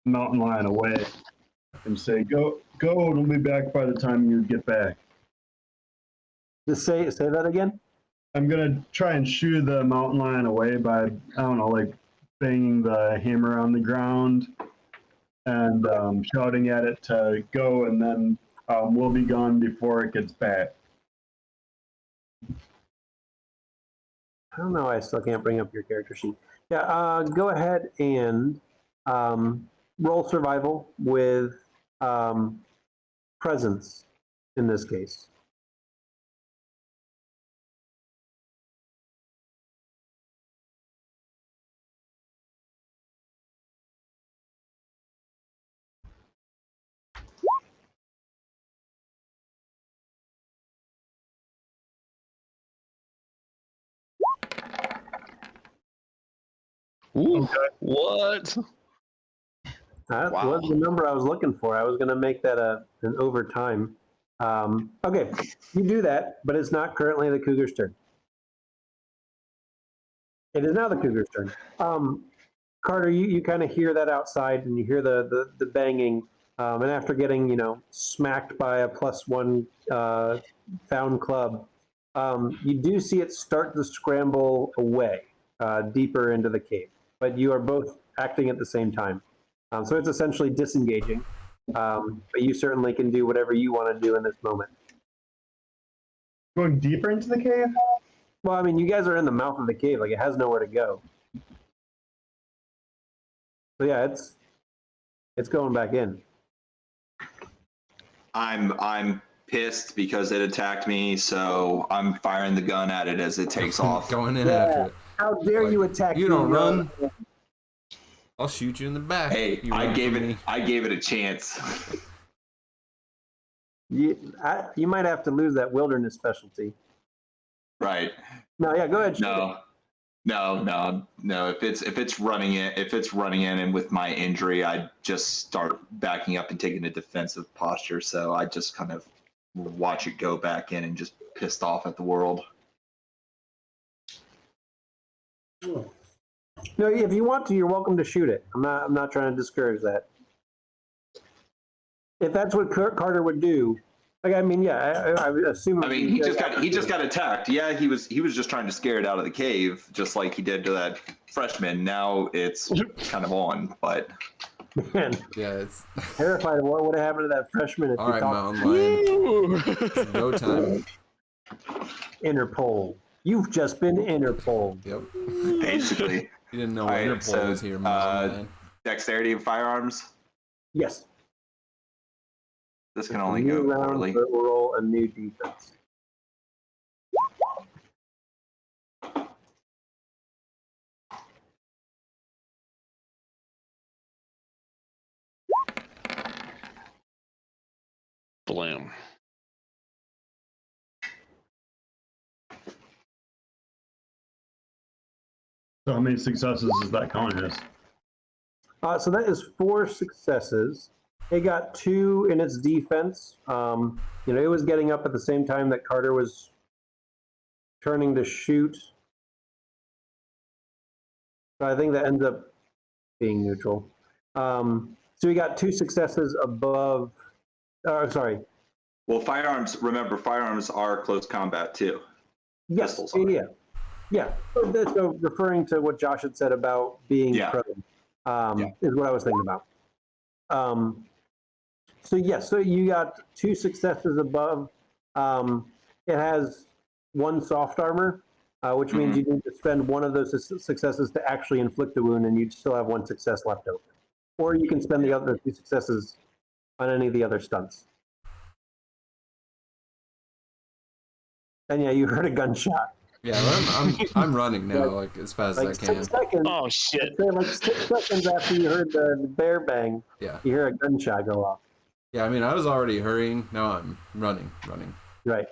mountain lion away and say, go, and we'll be back by the time you get back. Just say that again. I'm gonna try and shoo the mountain lion away by, I don't know, like banging the hammer on the ground and shouting at it to go, and then we'll be gone before it gets back. I don't know. I still can't bring up your character sheet. Yeah. Go ahead and roll survival with presence in this case. Ooh, Okay. what? That Wow. was the number I was looking for. I was going to make that an overtime. Okay, you do that, but it's not currently the Cougar's turn. It is now the Cougar's turn. Carter, you kind of hear that outside, and you hear the banging. And after getting smacked by a +1 found club, you do see it start to scramble away deeper into the cave. But you are both acting at the same time, so it's essentially disengaging. But you certainly can do whatever you want to do in this moment. Going deeper into the cave? Well, I mean, you guys are in the mouth of the cave; like it has nowhere to go. So yeah, it's going back in. I'm pissed because it attacked me, so I'm firing the gun at it as it takes off. Going in Yeah. after it. How dare Like, you attack you don't me, run. I'll shoot you in the back. Hey, You I run gave from it. me. I gave it a chance. You might have to lose that wilderness specialty. Right. No, yeah, go ahead. Shoot it. No. If it's running in, and with my injury, I just start backing up and taking a defensive posture. So I just kind of watch it go back in and just pissed off at the world. No, if you want to, you're welcome to shoot it. I'm not trying to discourage that. If that's what Carter would do, like I mean, yeah, I assume. I mean, he just got attacked. Yeah, he was just trying to scare it out of the cave, just like he did to that freshman. Now it's kind of on, but Man, Yeah, it's terrified of what would have happened to that freshman if all you right, talked Mountain Lion. Woo! It's go time. Interpol. You've just been Interpol. Yep. basically, You didn't know All right, Interpol so, was here, Mountain Lion. dexterity and firearms. Yes. This can only New go round, poorly. but we'll roll a new defense. Blam. So how many successes is that counting as? So that is 4 successes. It got 2 in its defense. It was getting up at the same time that Carter was turning to shoot. So I think that ends up being neutral. So we got 2 successes above. Sorry. Well, firearms. Remember, firearms are close combat too. Yes. Pistols are. Yeah. So referring to what Josh had said about being prone, is what I was thinking about. So you got 2 successes above. It has 1 soft armor, which means you need to spend one of those successes to actually inflict the wound, and you still have 1 success left over. Or you can spend the other 2 successes on any of the other stunts. And yeah, you heard a gunshot. Yeah, well, I'm running now, like as fast Like as I can. 6 seconds. Oh shit! Say like 6 seconds after you heard the bear bang, Yeah. you hear a gunshot go off. Yeah, I mean, I was already hurrying. Now I'm running. Right.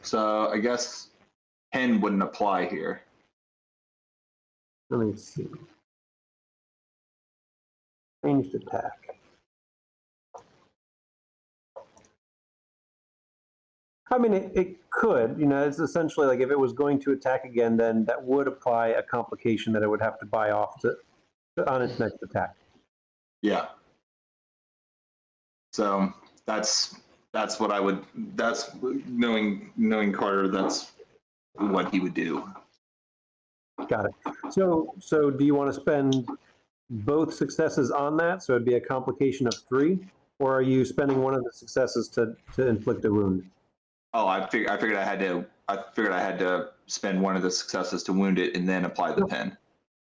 So I guess 10 wouldn't apply here. Let me see. Ranged attack. I mean, it could. It's essentially like if it was going to attack again, then that would apply a complication that it would have to buy off on its next attack. Yeah. So that's what I would. That's knowing Carter. That's what he would do. Got it. So do you want to spend both successes on that? So it'd be a complication of 3, or are you spending one of the successes to inflict a wound? Oh, I figured I had to spend one of the successes to wound it and then apply the pen.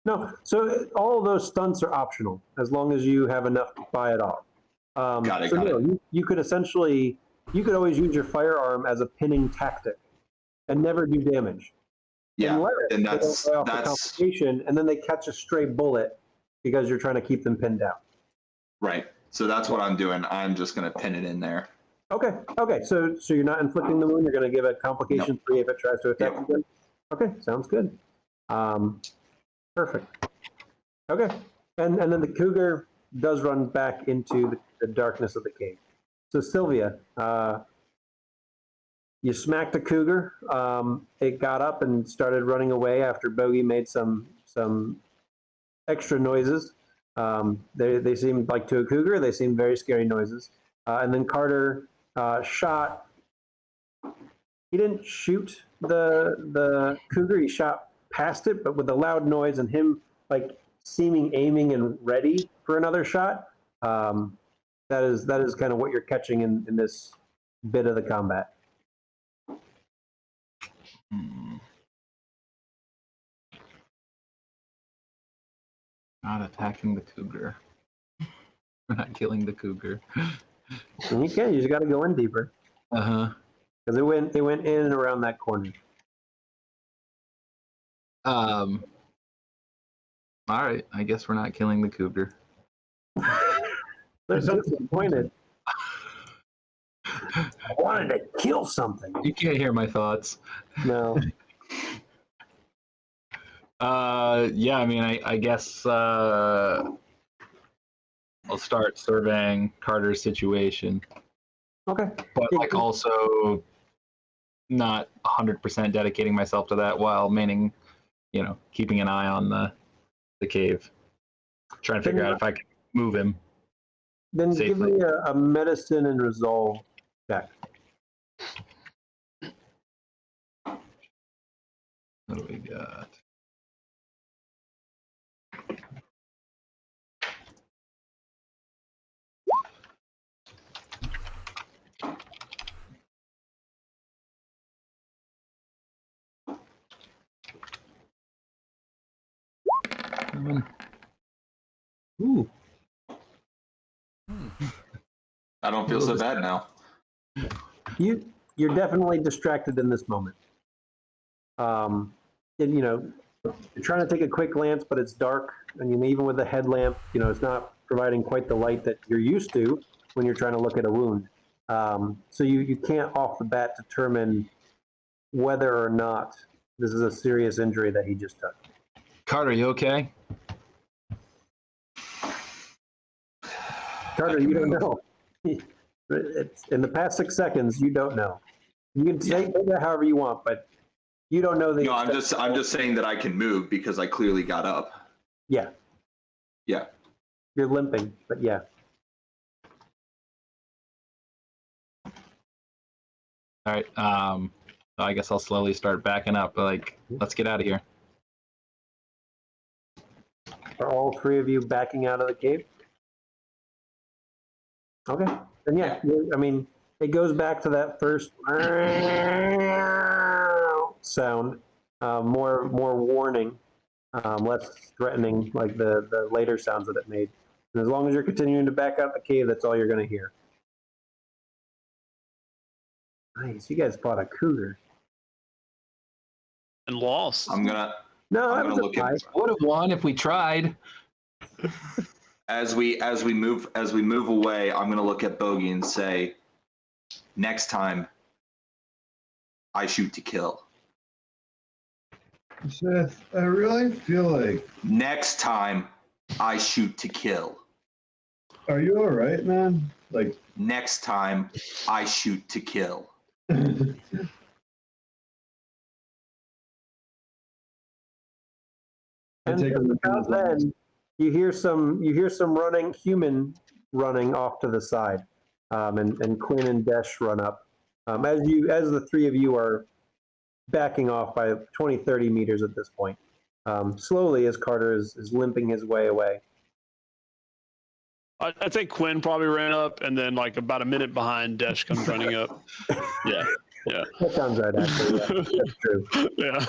No. So all of those stunts are optional as long as you have enough to buy it off. Got it. You could always use your firearm as a pinning tactic and never do damage. Yeah, and that's the complication, and then they catch a stray bullet because you're trying to keep them pinned down. Right. So that's what I'm doing. I'm just going to pin it in there. Okay. So you're not inflicting the wound. You're going to give a complication 3 if it tries to attack again. Okay, sounds good. Perfect. Okay, and then the cougar does run back into the darkness of the cave. So Sylvia, you smacked a cougar. It got up and started running away after Bogey made some extra noises. They seemed like to a cougar. They seemed very scary noises. And then Carter shot. He didn't shoot the cougar. He shot past it, but with a loud noise and him like seeming aiming and ready for another shot. That is kind of what you're catching in this bit of the combat. Not attacking the cougar. We're not killing the cougar. And you can. You just got to go in deeper. Because they went in and around that corner. All right. I guess we're not killing the cougar. They're disappointed. I wanted to kill something. You can't hear my thoughts. No. Yeah, I mean, I guess I'll start surveying Carter's situation. Okay. But like also not 100% dedicating myself to that while meaning, keeping an eye on the cave. Trying to figure out if I can move him. Then safely. give me a medicine and resolve check. What do we got? Ooh. I don't feel so bad now. You're definitely distracted in this moment. And, you're trying to take a quick glance, but it's dark, and even with the headlamp, it's not providing quite the light that you're used to when you're trying to look at a wound. So you can't off the bat determine whether or not this is a serious injury that he just took. Carter, you okay? Carter, you don't know. It's, in the past 6 seconds, you don't know. You can say that however you want, but you don't know the. No, I'm just saying that I can move because I clearly got up. Yeah. Yeah. You're limping, but yeah. All right. I guess I'll slowly start backing up. Like, let's get out of here. Are all 3 of you backing out of the cave? Okay. Then yeah, I mean, it goes back to that first sound, more warning, less threatening, like the later sounds that it made. And as long as you're continuing to back out the cave, that's all you're going to hear. Nice, you guys fought a cougar. And lost. I'm gonna look at. Would have won if we tried. As we move away, I'm gonna look at Bogey and say, next time, I shoot to kill. Seth, I really feel like. Next time, I shoot to kill. Are you all right, man? Like. Next time, I shoot to kill. And about then, you hear some human running off to the side, and Quinn and Desh run up. As the 3 of you are backing off by 20, 30 meters at this point, slowly as Carter is limping his way away. I think Quinn probably ran up, and then like about a minute behind, Desh comes running up. Yeah. That sounds right, actually. Yeah, that's true. Yeah.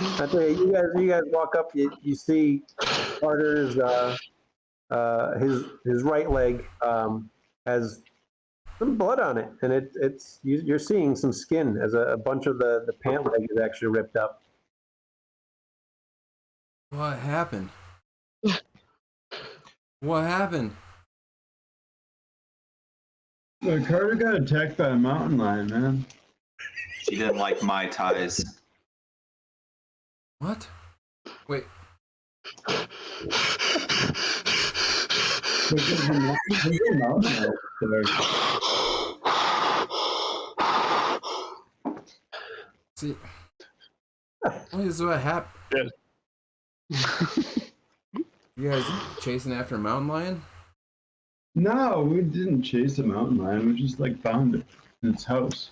I tell you, you guys walk up. You see Carter's his right leg has some blood on it, and you're seeing some skin as a bunch of the pant leg is actually ripped up. What happened? What happened? Carter got attacked by a mountain lion, man. She didn't like Mai Tais. What? Wait. There's a mountain lion there. See, what is what happened? You guys chasing after a mountain lion? No, we didn't chase a mountain lion. We just like found it in its house,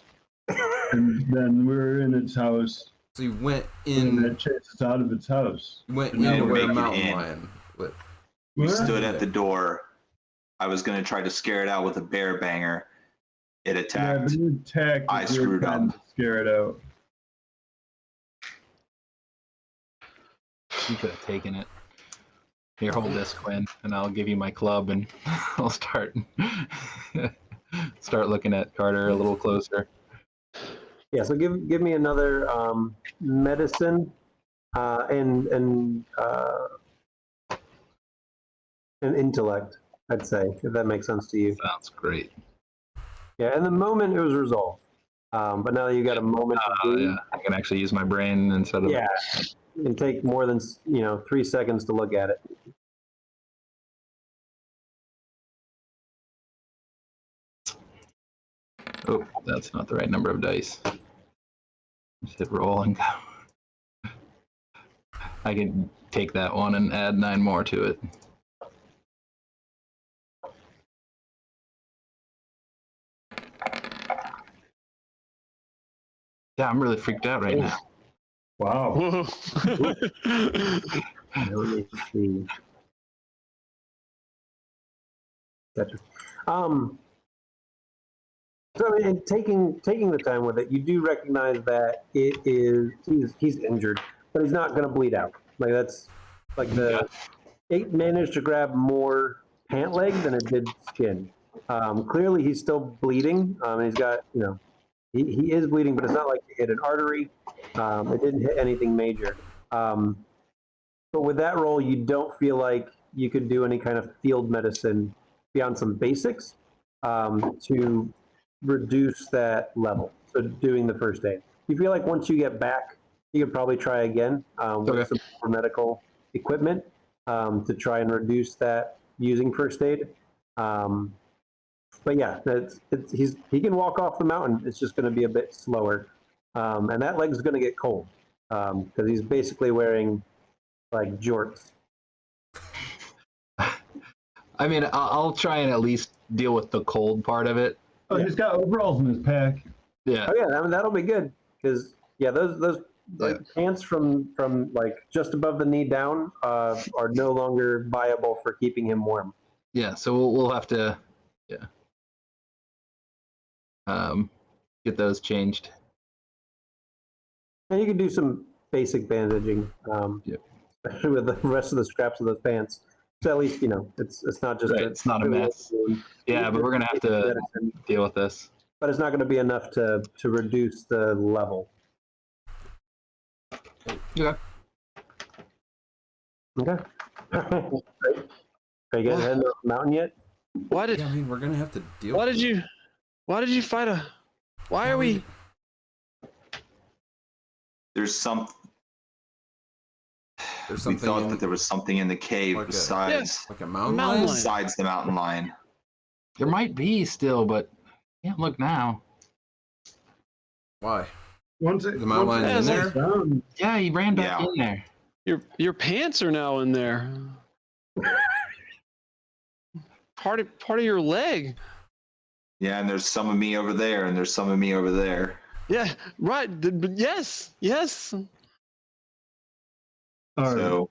and then we were in its house. So you went And in. it chased us out of its house. Went No, in we're where a making mountain in. lion lived. We What? stood at the door. I was going to try to scare it out with a bear banger. It Yeah, attacked. but it attacked. I as we were screwed trying up. to scare it out. You could have taken it. Here, hold this, Quinn, and I'll give you my club, and I'll start looking at Carter a little closer. Yeah, so give me another medicine and intellect, I'd say, if that makes sense to you. Sounds great. Yeah, and the moment it was resolved. But now that you got a moment to do, Yeah, I can actually use my brain instead of. yeah, it can take more than 3 seconds to look at it. Oh, that's not the right number of dice. Just hit roll and go. I can take that one and add 9 more to it. Yeah, I'm really freaked out right now. Wow. Whoa. Let me see. Gotcha. So in taking the time with it, you do recognize that it is he's injured, but he's not going to bleed out. Like that's like it managed to grab more pant leg than it did skin. Clearly, he's still bleeding. He's got he is bleeding, but it's not like it hit an artery. It didn't hit anything major. But with that roll, you don't feel like you could do any kind of field medicine beyond some basics to reduce that level. So doing the first aid. You feel like once you get back, you could probably try again with some more medical equipment to try and reduce that using first aid. But yeah, he can walk off the mountain. It's just going to be a bit slower. And that leg's going to get cold because he's basically wearing like jorts. I mean, I'll try and at least deal with the cold part of it. Oh, he's got overalls in his pack. Yeah. Oh yeah, I mean, that'll be good because those like pants from like just above the knee down are no longer viable for keeping him warm. Yeah, so we'll have to get those changed. And you can do some basic bandaging, especially with the rest of the scraps of those pants. So at least it's not just Right, it's not a mess. Yeah, but we're gonna have to deal with this. But it's not going to be enough to reduce the level. Yeah. Okay. Are you guys heading up the mountain yet? Why did Yeah, I mean, we're gonna have to deal. why with did it. you why did you fight a why are we There's some. There's We something thought in, that there was something in the cave Like a- besides like a mountain Mountain lion. lion. besides the mountain lion. There might be still, but can't look now. Why? Once it, The mountain once lion's it in goes there? down, Yeah, he ran back Yeah. in there. your pants are now in there. Part of your leg. Yeah, and there's some of me over there, and there's some of me over there. Yeah, right. Yes. all right. So,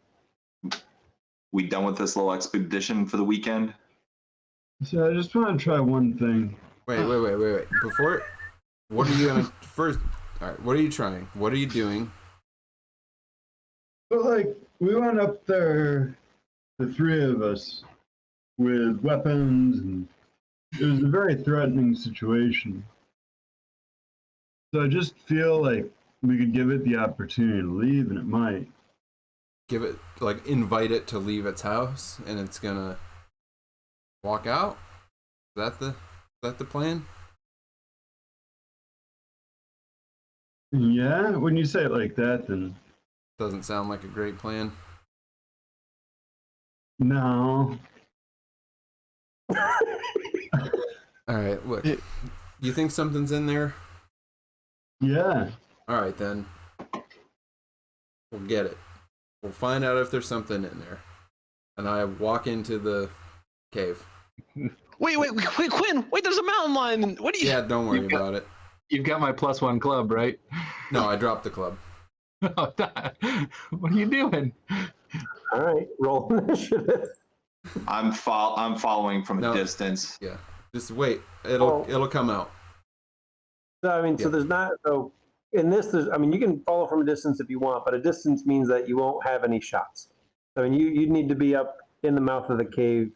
we done with this little expedition for the weekend? So I just want to try one thing. Wait. Before, what are you gonna first? All right. What are you trying? What are you doing? But like, we went up there, the three of us, with weapons, and it was a very threatening situation. So I just feel like we could give it the opportunity to leave, and it might. Give it invite it to leave its house, and it's gonna walk out. Is that that the plan? Yeah, when you say it like that, then Doesn't sound like a great plan. no. All right, look. You think something's in there? Yeah. All right, then. We'll get it. We'll find out if there's something in there. And I walk into the cave. Wait, Quinn! Wait, there's a mountain lion. What do you? Yeah, don't worry about it. You've got my +1 club, right? No, I dropped the club. What are you doing? All right, roll initiative. I'm following from a distance. Yeah, just wait. It'll come out. So I mean, so Yeah. there's not so in this. There's I mean, you can follow from a distance if you want, but a distance means that you won't have any shots. I mean, you need to be up in the mouth of the cave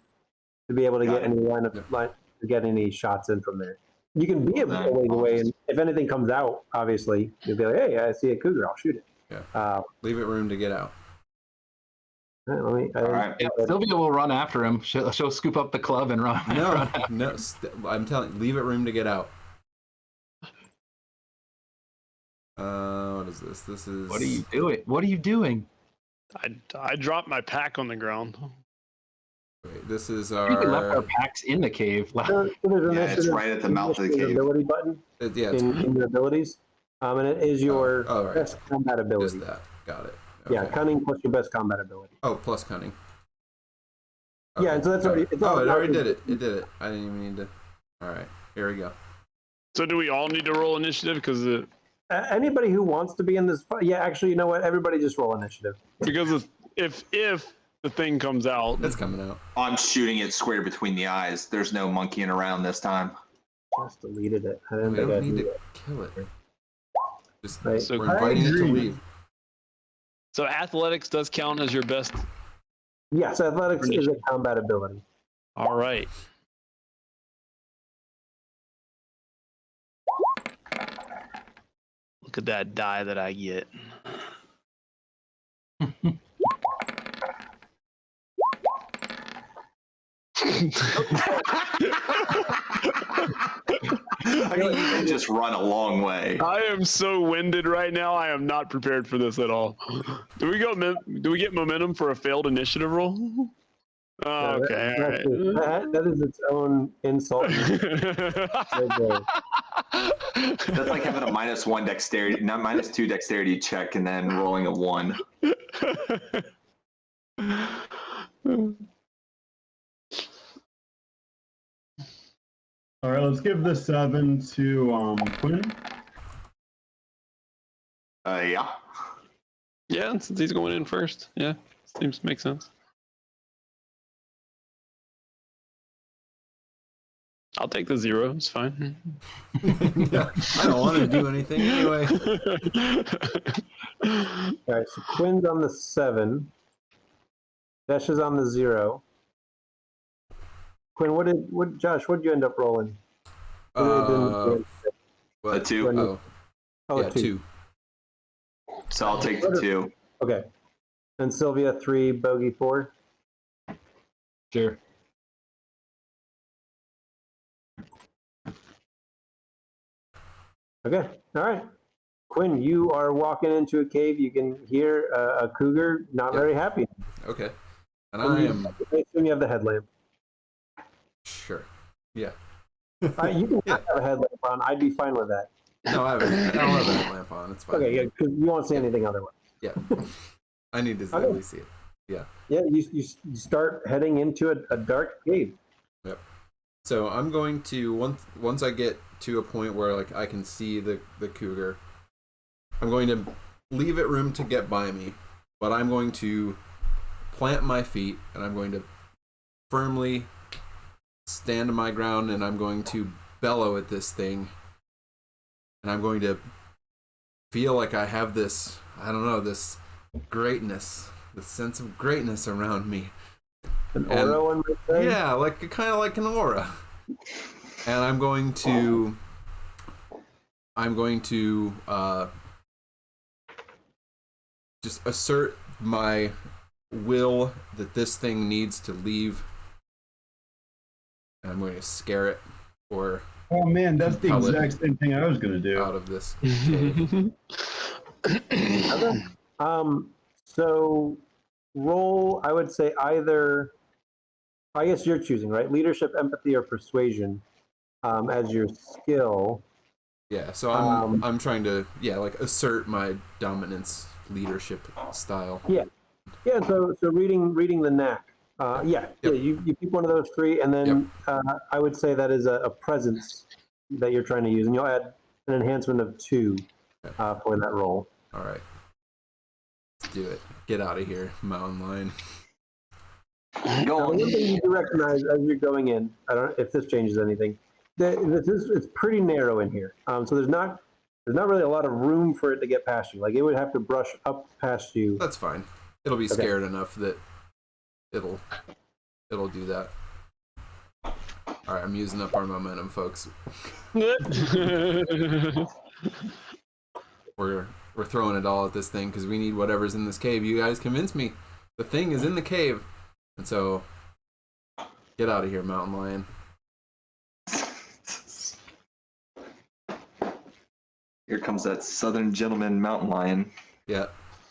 to be able to get any line to get any shots in from there. You can be a ways away, and if anything comes out, obviously you'll be like, "Hey, I see a cougar. I'll shoot it." Yeah. Leave it room to get out. All right. Yeah, Sylvia will run after him. She'll scoop up the club and run. No. I'm telling you, leave it room to get out. What is this? This is. What are you doing? What are you doing? I dropped my pack on the ground. Wait, this is We left our our. packs in the cave. So there's Yeah, it's right at the mouth of the cave. ability button Yeah, it's in your abilities, and it is your right. best combat ability. Just that. Got it. Yeah, Okay. cunning plus your best combat ability. Oh, plus cunning. Yeah, and so that's already. It's Oh, it already marked. did it. It did it. I didn't even need to. All right, here we go. So do we all need to roll initiative because Anybody who wants to be in this, yeah, actually, you know what? Everybody just roll initiative. if the thing comes out, It's coming out. I'm shooting it square between the eyes. There's no monkeying around this time. Just deleted it. I We didn't think don't I'd need do to that. kill it. Just Right. So we're inviting it to agree. leave. so athletics does count as your best. Yes, athletics is a combat ability. All right. Look at that die that I get. I mean, you can just run a long way. I am so winded right now. I am not prepared for this at all. Do we get momentum for a failed initiative roll? Oh, okay, all right. That is its own insult. That's like having a -1 dexterity, not -2 dexterity check, and then rolling a 1. All right, let's give the 7 to Quinn. Yeah. Yeah, since he's going in first. Yeah, seems to make sense. I'll take the 0. It's fine. Yeah, I don't want to do anything anyway. All right, so Quinn's on the 7. Dash is on the 0. Quinn, Josh, what did you end up rolling? What? A 2. Oh, Oh, yeah, 2. 2. So I'll take the 2. Okay. And Sylvia, 3, Bogey, 4. Sure. Okay. All right. Quinn, you are walking into a cave. You can hear a cougar not very happy. Okay. And I am I assume you have the headlamp. sure. Yeah. You can have a headlamp on. I'd be fine with that. No, I don't have a headlamp on. It's fine. Okay, yeah, because you won't see anything otherwise. Yeah. I need to Okay. at least see it. Yeah. Yeah, you start heading into a dark cave. Yep. So I'm going to once I get to a point where like I can see the cougar, I'm going to leave it room to get by me, but I'm going to plant my feet and I'm going to firmly stand my ground and I'm going to bellow at this thing. And I'm going to feel like I have this, I don't know, this greatness, this sense of greatness around me. An aura, one might say. Yeah, like kind of like an aura. And I'm going to just assert my will that this thing needs to leave. And I'm going to scare it. or Oh man, that's the Compel it. exact same thing I was gonna do. out of this cave. Okay. So roll, I would say either, I guess you're choosing, right? Leadership, empathy, or persuasion as your skill. Yeah, so I'm trying to like assert my dominance leadership style. Yeah. Yeah, so reading the knack. Yeah, you pick one of those three, and then I would say that is a presence that you're trying to use, and you'll add an enhancement of 2 for that roll. All right. Let's do it. Get out of here, mountain lion. Now, one thing you do recognize as you're going in, I don't know if this changes anything. It's pretty narrow in here, so there's not really a lot of room for it to get past you. Like it would have to brush up past you. That's fine. It'll be scared enough that it'll do that. All right, I'm using up our momentum, folks. We're throwing it all at this thing because we need whatever's in this cave. You guys convinced me. The thing is in the cave, and so get out of here, mountain lion. Here comes that southern gentleman mountain lion. Yeah.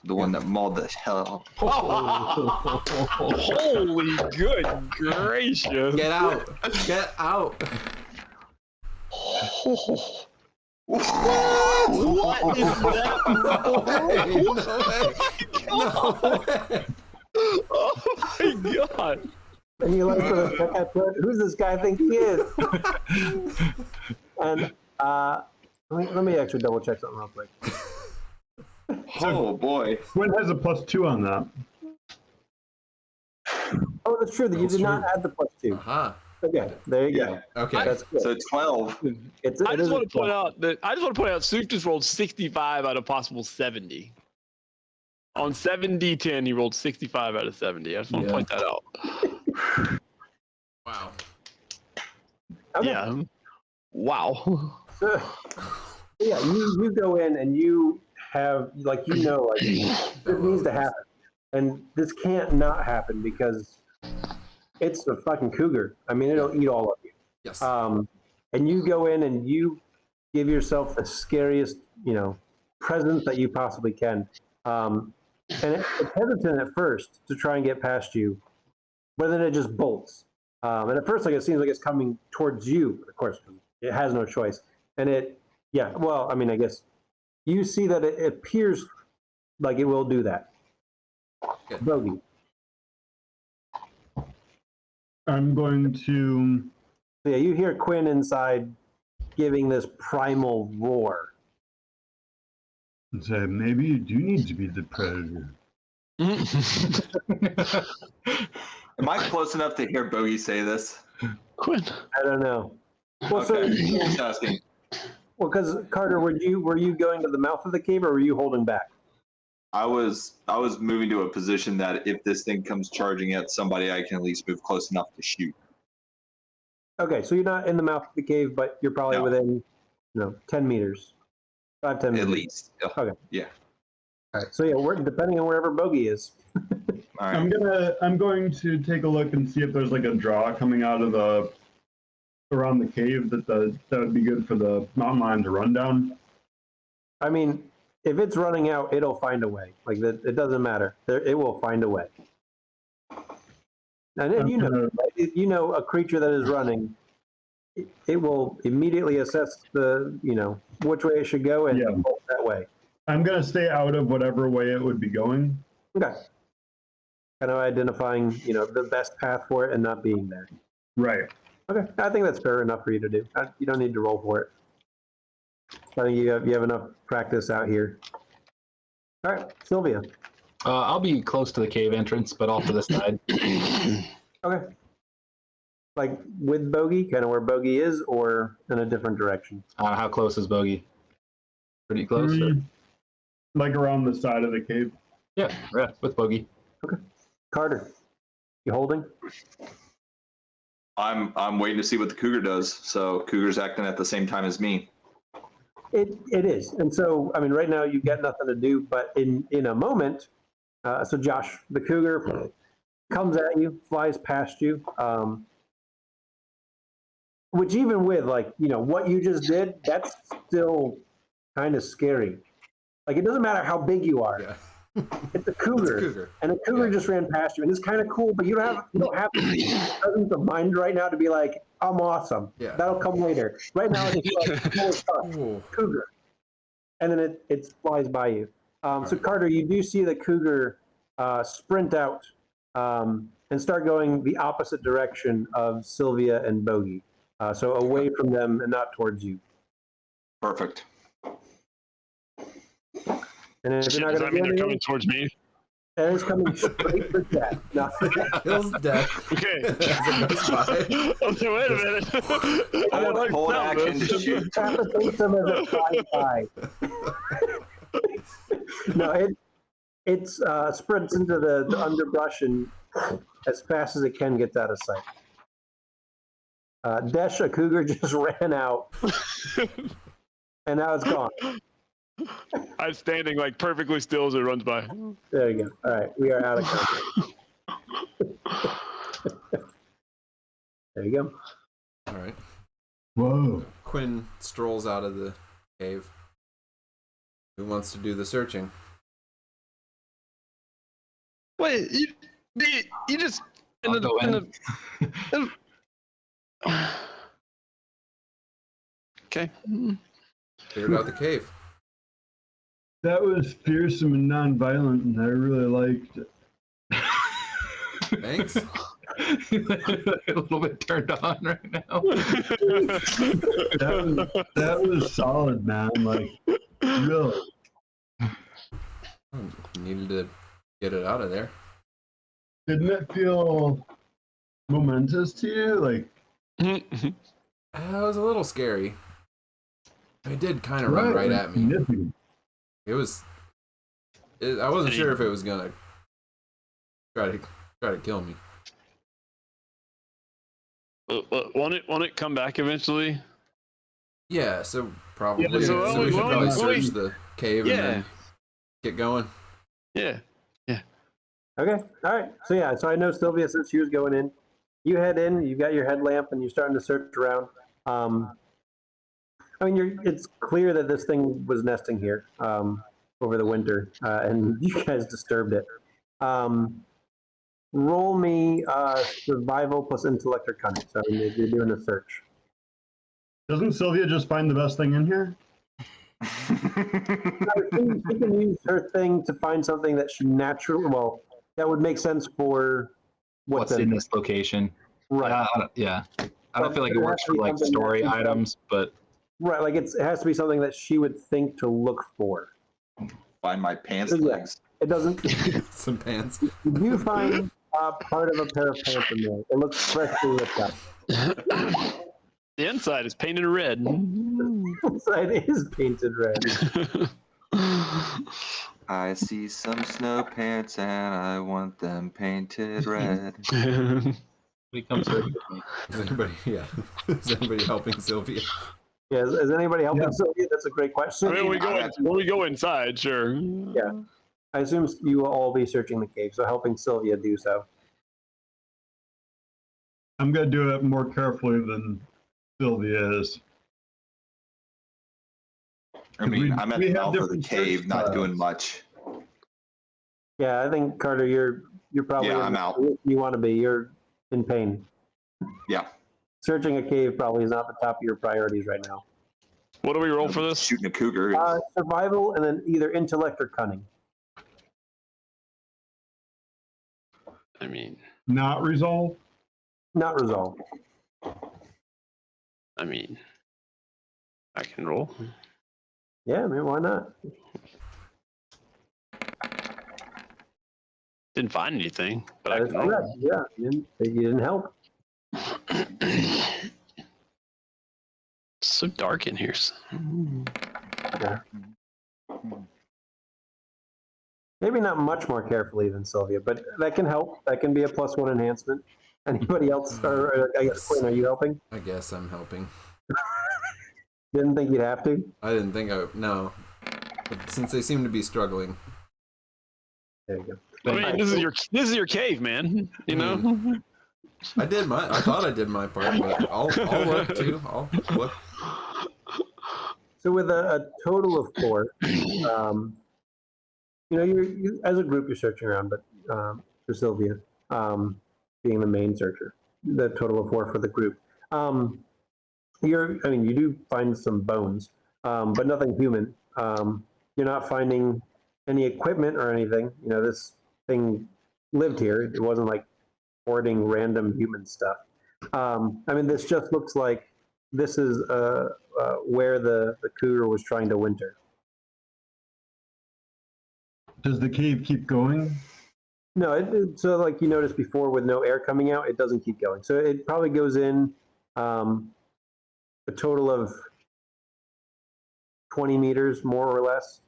The one that mauled the hell. Holy good gracious. Get out. Get out. What is that? No way. Oh my god. And you like the check I put, who's this guy think he is? And let me actually double check something real quick. Oh boy. Quinn has a +2 on that. Oh, that's true. That you did not add the +2. Uh-huh. Okay, there you go. Okay. That's good. So 12. I just want to point out Suf just rolled 65 out of possible 70. On 7d10, he rolled 65 out of 70. I just want to point that out. Wow. Okay. Yeah. Wow. So, yeah, you go in and you have like this needs to happen, and this can't not happen because it's a fucking cougar. I mean, it'll eat all of you. Yes. And you go in and you give yourself the scariest, presence that you possibly can. And it's hesitant at first to try and get past you, but then it just bolts. And at first, it seems like it's coming towards you. Of course, it has no choice. And I guess you see that it appears like it will do that. Good. Bogey. I'm going to. So yeah, you hear Quinn inside giving this primal roar. Say, maybe you do need to be the predator. Am I close enough to hear Bogey say this? Quinn. I don't know. Well, Okay, so, just asking. well, because Carter, were you going to the mouth of the cave, or were you holding back? I was moving to a position that if this thing comes charging at somebody, I can at least move close enough to shoot. Okay, so you're not in the mouth of the cave, but you're probably No. within, 10 meters, 5-10 meters. At least. Okay. Yeah. All right. So yeah, we're depending on wherever Bogey is. All right. I'm going to take a look and see if there's like a draw coming out of around the cave that would be good for the mountain lion to run down. I mean, if it's running out, it'll find a way. Like that, it doesn't matter. It will find a way. And then right? A creature that is running, it will immediately assess which way it should go and bolt that way. I'm going to stay out of whatever way it would be going. Okay. Kind of identifying, the best path for it and not being there. Right. Okay, I think that's fair enough for you to do. You don't need to roll for it. I think you have enough practice out here. All right, Sylvia. I'll be close to the cave entrance, but off to the side. Okay. Like with Bogey, kind of where Bogey is, or in a different direction? How close is Bogey? Pretty close? Like around the side of the cave. Yeah, with Bogey. Okay. Carter, you holding? I'm waiting to see what the cougar does. So cougar's acting at the same time as me. It is, and so I mean, right now you've got nothing to do, but in a moment, so Josh, the cougar comes at you, flies past you. which even with like, what you just did, that's still kind of scary. Like, it doesn't matter how big you are. Yeah. It's a cougar. It's a cougar. And a cougar Yeah. just ran past you. And it's kind of cool, but you don't have the presence of mind right now to be like, I'm awesome. Yeah. That'll come later. Right now, it's like, oh, fuck, Ooh. cougar. And then it flies by you. So, Carter, you do see the cougar sprint out and start going the opposite direction of Sylvia and Bogey. So away from them and not towards you. Perfect. And if Shit, you're does not that going mean to they're do coming anything, towards me? it is coming straight for death. No. Kills death. Okay. As it goes by. Okay, wait a minute. I like Hold sound action to this. shoot. Decapitates them as it flies by. No, it sprints into the underbrush and as fast as it can gets out of sight. Desh, a cougar just ran out, and now it's gone. I'm standing like perfectly still as it runs by. There you go. All right, we are out of contact. There you go. All right. Whoa. Quinn strolls out of the cave. Who wants to do the searching? Wait, you just I'll go in. Okay. Figured out the cave. That was fearsome and non-violent, and I really liked it. Thanks. A little bit turned on right now. That was solid, man. Like, really. Needed to get it out of there. Didn't it feel momentous to you? Like, It was a little scary. It did kind of run right at me. significant. It was. I wasn't sure if it was gonna try to kill me. Won't it come back eventually? Yeah, so probably. Yeah, so we should probably search we- the cave and then get going. Yeah. Okay. All right. So yeah. So I know Sylvia said she was going in. You head in. You got your headlamp, and you're starting to search around. I mean, it's clear that this thing was nesting here over the winter, and you guys disturbed it. Roll me survival plus intellect or cunning. So you're doing a search. Doesn't Sylvia just find the best thing in here? She can use her thing to find something that she naturally, well, that would make sense for What's in this location? Right. Yeah. I don't feel like it works for like story items, but Right, like it has to be something that she would think to look for. Find my pants Yeah. legs. It doesn't. Some pants. You find part of a pair of pants in there. It looks freshly ripped up. The inside is painted red. Inside is painted red. I see some snow pants and I want them painted red. we come search with me. Is anybody helping Sylvia? Yeah, is anybody helping Yeah. Sylvia? That's a great question. I mean, when we go inside, sure. Yeah. I assume you will all be searching the cave, so helping Sylvia do so. I'm gonna do it more carefully than Sylvia is. I mean, I'm at We the have mouth of the different cave, search not styles. doing much. Yeah, I think Carter, you're probably Yeah, I'm out. You want to be. You're in pain. Yeah. Searching a cave probably is not the top of your priorities right now. What do we roll for this? Shooting a cougar. Survival and then either intellect or cunning. I mean, Not resolve. Not resolve. I can roll. Yeah, man, why not? Didn't find anything, but I That is can roll. correct. Yeah, you didn't help. It's so dark in here. Yeah. Maybe not much more carefully than Sylvia, but that can help. That can be a +1 enhancement. Anybody else? Or I guess Quinn, are you helping? I guess I'm helping. Didn't think you'd have to. I didn't think no. But since they seem to be struggling. There you go. I mean, this is your cave, man. You know. I did my. I thought I did my part, but I'll look too. I'll look. So with a total of 4, you as a group you're searching around, but for Sylvia, being the main searcher, the total of 4 for the group. You do find some bones, but nothing human. You're not finding any equipment or anything. This thing lived here. It wasn't like hoarding random human stuff. This just looks like this is where the cougar was trying to winter. Does the cave keep going? No, so like you noticed before, with no air coming out, it doesn't keep going. So it probably goes in a total of 20 meters, more or less.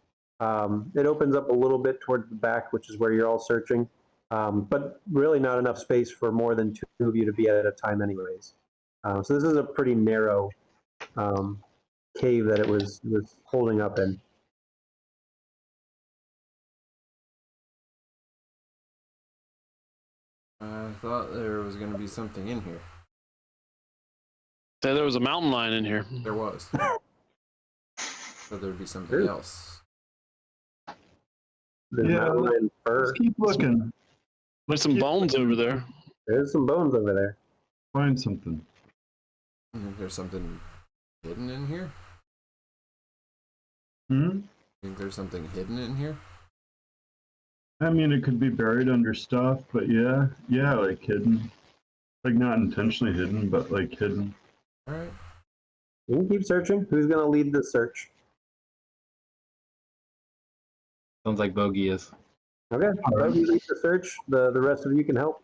It opens up a little bit towards the back, which is where you're all searching, but really not enough space for more than 2 of you to be at a time anyways. So this is a pretty narrow cave that it was holding up in. I thought there was going to be something in here. Say there was a mountain lion in here. There was. So there'd be something else. Let's keep looking. There's some bones over there. There's some bones over there. Find something. There's something hidden in here? Think there's something hidden in here? I mean, it could be buried under stuff, but yeah, like hidden. Like not intentionally hidden, but like hidden. All right. You can keep searching. Who's going to lead the search? Sounds like Bogey is. Okay, Bogey leads the search. The rest of you can help.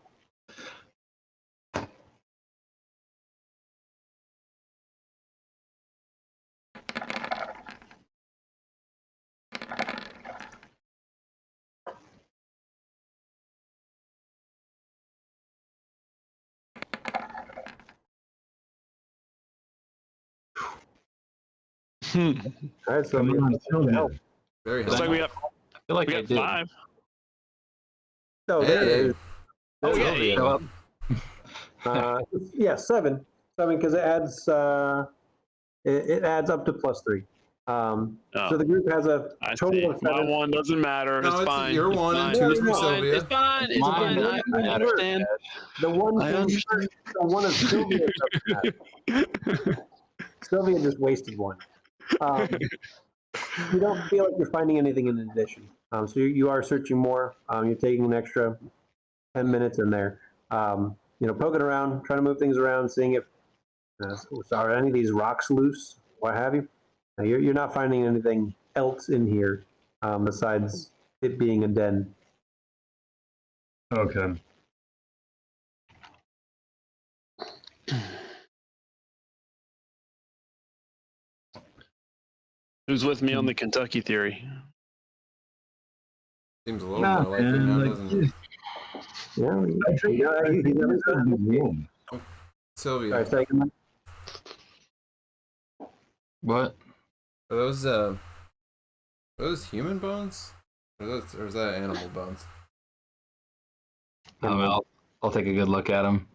All right, so Come on, Sylvia. Very Looks like helpful. I feel like we I got did. 5. Oh, there it is. Oh, yeah, Sylvia. Show up. Yeah, 7 because it adds it adds up to +3. So the group has a I total see. of My 7. 1 doesn't matter. No, It's it's fine. your It's 1 and fine. 2 It's from fine. Sylvia. It's fine. It's Mine. fine. I understand. The one I thing understand. the one of Sylvia doesn't matter. Sylvia just wasted 1. You don't feel like you're finding anything in addition. So you are searching more. You're taking an extra 10 minutes in there. Poking around, trying to move things around, seeing if are any of these rocks loose, what have you. You're not finding anything else in here besides it being a den. Okay. Who's with me on the Kentucky theory? Seems a little Nah, more likely man, now, like, doesn't it? Yeah, I think he's never it's done in the room. Sylvia, Sorry, second. What? are those human bones? Or is that animal bones? I'll take a good look at him.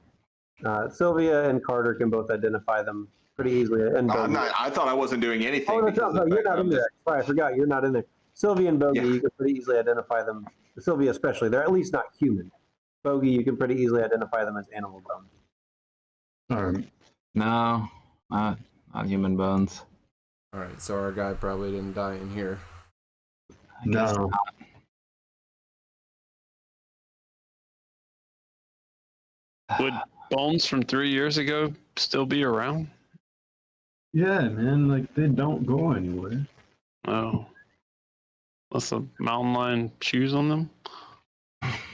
Sylvia and Carter can both identify them pretty easily. And I thought I wasn't doing anything. Oh, that's because no, of the you're fact not in that I'm there. Sorry, I forgot. You're not in there. Sylvia and Bogey, Yeah. you can pretty easily identify them. Sylvia especially. They're at least not human. Bogey, you can pretty easily identify them as animal bones. All right. No, not human bones. All right, so our guy probably didn't die in here. I guess No. not. Would bones from 3 years ago still be around? Yeah, man, like they don't go anywhere. Oh. Unless the mountain lion chews on them?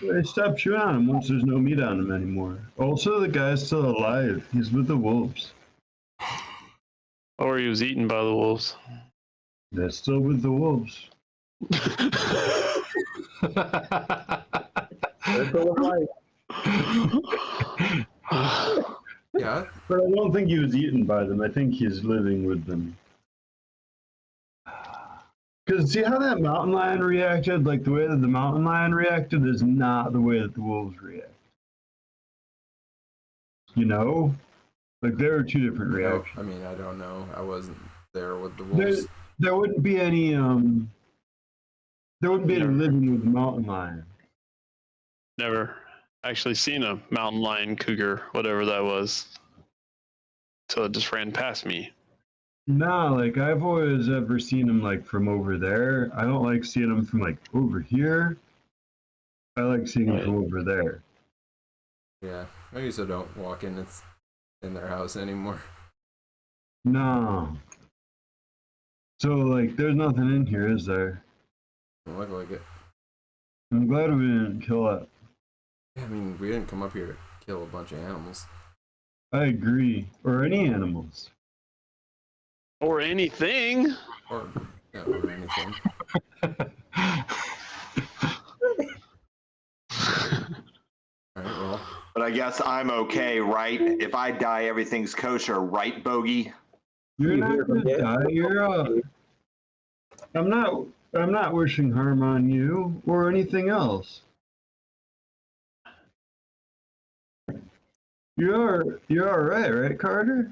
They stop chewing on him once there's no meat on him anymore. Also, the guy's still alive. He's with the wolves. Or he was eaten by the wolves? They're still with the wolves. They're full of life. Yeah, But I don't think he was eaten by them. I think he's living with them. Because see how that mountain lion reacted? Like the way that the mountain lion reacted is not the way that the wolves react. you know? Like, there are two different No, reactions. I mean, I don't know. I wasn't there with the There, wolves. there wouldn't be any, there wouldn't be any Never. living with the mountain lion. Never actually seen a mountain lion, cougar, whatever that was. So it just ran past me. Nah, like, I've always ever seen them, like, from over there. I don't like seeing them from, like, over here. I like seeing them from over there. Yeah, maybe so. Don't walk in. It's in their house anymore. No. So, like, there's nothing in here, is there? Doesn't look like it. I'm glad we didn't kill it. Yeah, I mean, we didn't come up here to kill a bunch of animals. I agree. Or any animals. Or anything. Or, yeah, or anything. Alright, well. But I guess I'm okay, right? If I die, everything's kosher, right, Bogey? You're You not hear gonna from it. die. I'm not wishing harm on you or anything else. You're all right, Carter?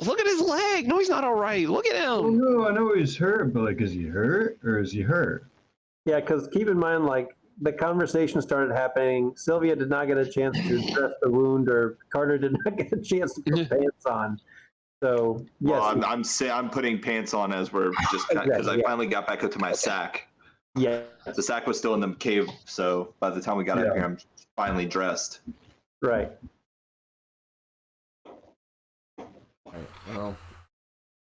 Look at his leg. No, he's not all right. Look at Oh him. no, I know he's hurt, but like, is he hurt or is he hurt? Yeah, because keep in mind, like, the conversation started happening. Sylvia did not get a chance to address the wound, or Carter did not get a chance to put pants on. So, yes. Well, I'm putting pants on as we're just because Exactly, I yeah. finally got back up to my sack. Yeah, The sack was still in the cave, so by the time we got up here, I'm finally dressed. right. Alright, well.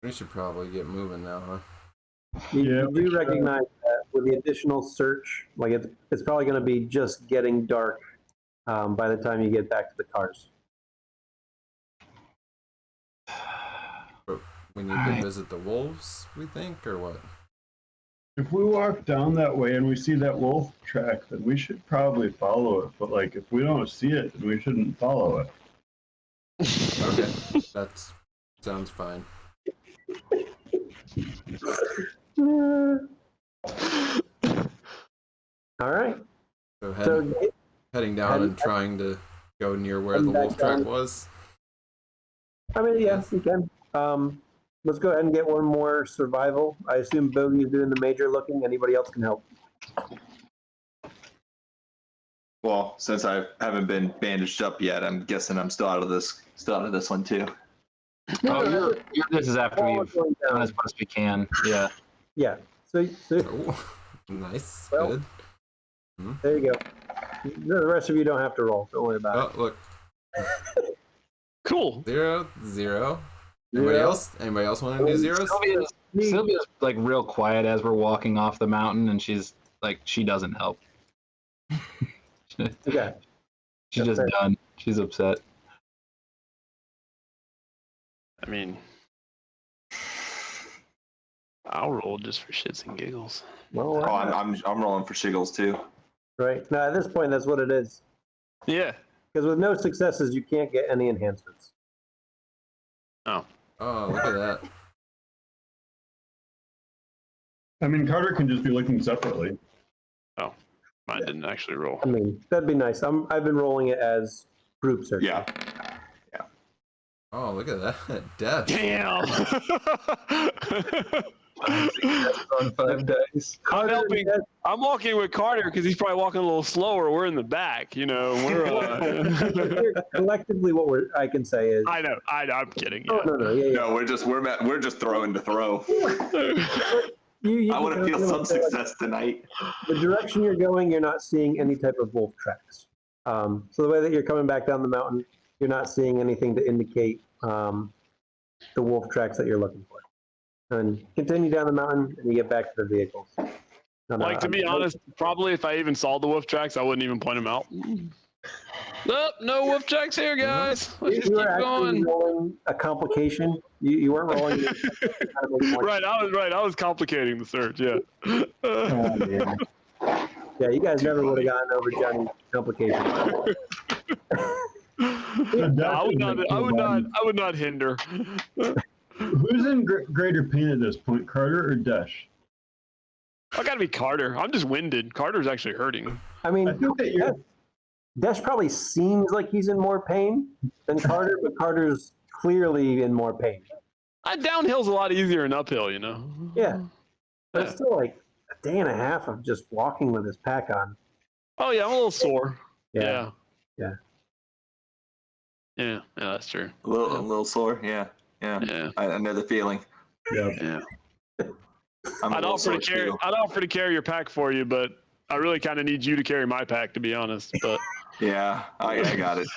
We should probably get moving now, huh? You Yeah, do recognize that with the additional search, like, it's probably going to be just getting dark by the time you get back to the cars. We need to visit the wolves, we think, or what? If we walk down that way and we see that wolf track, then we should probably follow it. But like, if we don't see it, then we shouldn't follow it. Okay, that sounds fine. All right. So, So, heading down and trying to go near where the heading back wolf track down. was. I mean, yes, you can. Let's go ahead and get one more survival. I assume Bogey's doing the major looking. Anybody else can help. Well, since I haven't been bandaged up yet, I'm guessing I'm still out of this one too. Oh, this is after All we've going done down. as best we can. Yeah. Yeah. So Oh, nice. Well, Good. there you go. The rest of you don't have to roll. Don't worry about Oh, it. look. Cool. 0, 0. Anybody Zero. else? Anybody else want to do zeros? Sylvia's like real quiet as we're walking off the mountain, and she's like, she doesn't help. Okay. She's just fair. done. She's upset. I mean, I'll roll just for shits and giggles. Well, Oh, I'm rolling for shiggles too. right. Now, at this point, that's what it is. Yeah. Because with no successes, you can't get any enhancements. Oh. Oh, look at that. I mean, Carter can just be looking separately. Oh. Mine didn't actually roll. I mean, that'd be nice. I've been rolling it as group search. Yeah. Oh, look at that. Death. Damn. On 5 dice. I'm helping. I'm walking with Carter because he's probably walking a little slower. We're in the back, you know. We're. Collectively, what I can say is. I know. I'm kidding. Oh, Yeah. no. Yeah. No, we're just throwing to throw. You I want to feel some success tonight. The direction you're going, you're not seeing any type of wolf tracks. So the way that you're coming back down the mountain, you're not seeing anything to indicate the wolf tracks that you're looking for. And continue down the mountain, and you get back to the vehicles. Like, to be honest, probably if I even saw the wolf tracks, I wouldn't even point them out. Nope, no wolf tracks here, guys. Let's just you keep were actually going. rolling a complication. You weren't rolling. Right, I was complicating the search. Yeah. Oh, man. Yeah, you guys never would have gotten over Johnny's complication. I would not hinder. Who's in greater pain at this point, Carter or Desh? I gotta be Carter. I'm just winded. Carter's actually hurting. I mean, I think that you're. Dash probably seems like he's in more pain than Carter, but Carter's clearly in more pain. Downhill's a lot easier than uphill, you know. Yeah. But Yeah. it's still like a day and a half of just walking with his pack on. Oh yeah, I'm a little sore. Yeah. Yeah, that's true. A little sore. Yeah. I know the feeling. Yeah. I'm a I'd little offer sore to carry. too. I'd offer to carry your pack for you, but I really kind of need you to carry my pack, to be honest. But Yeah, I got it.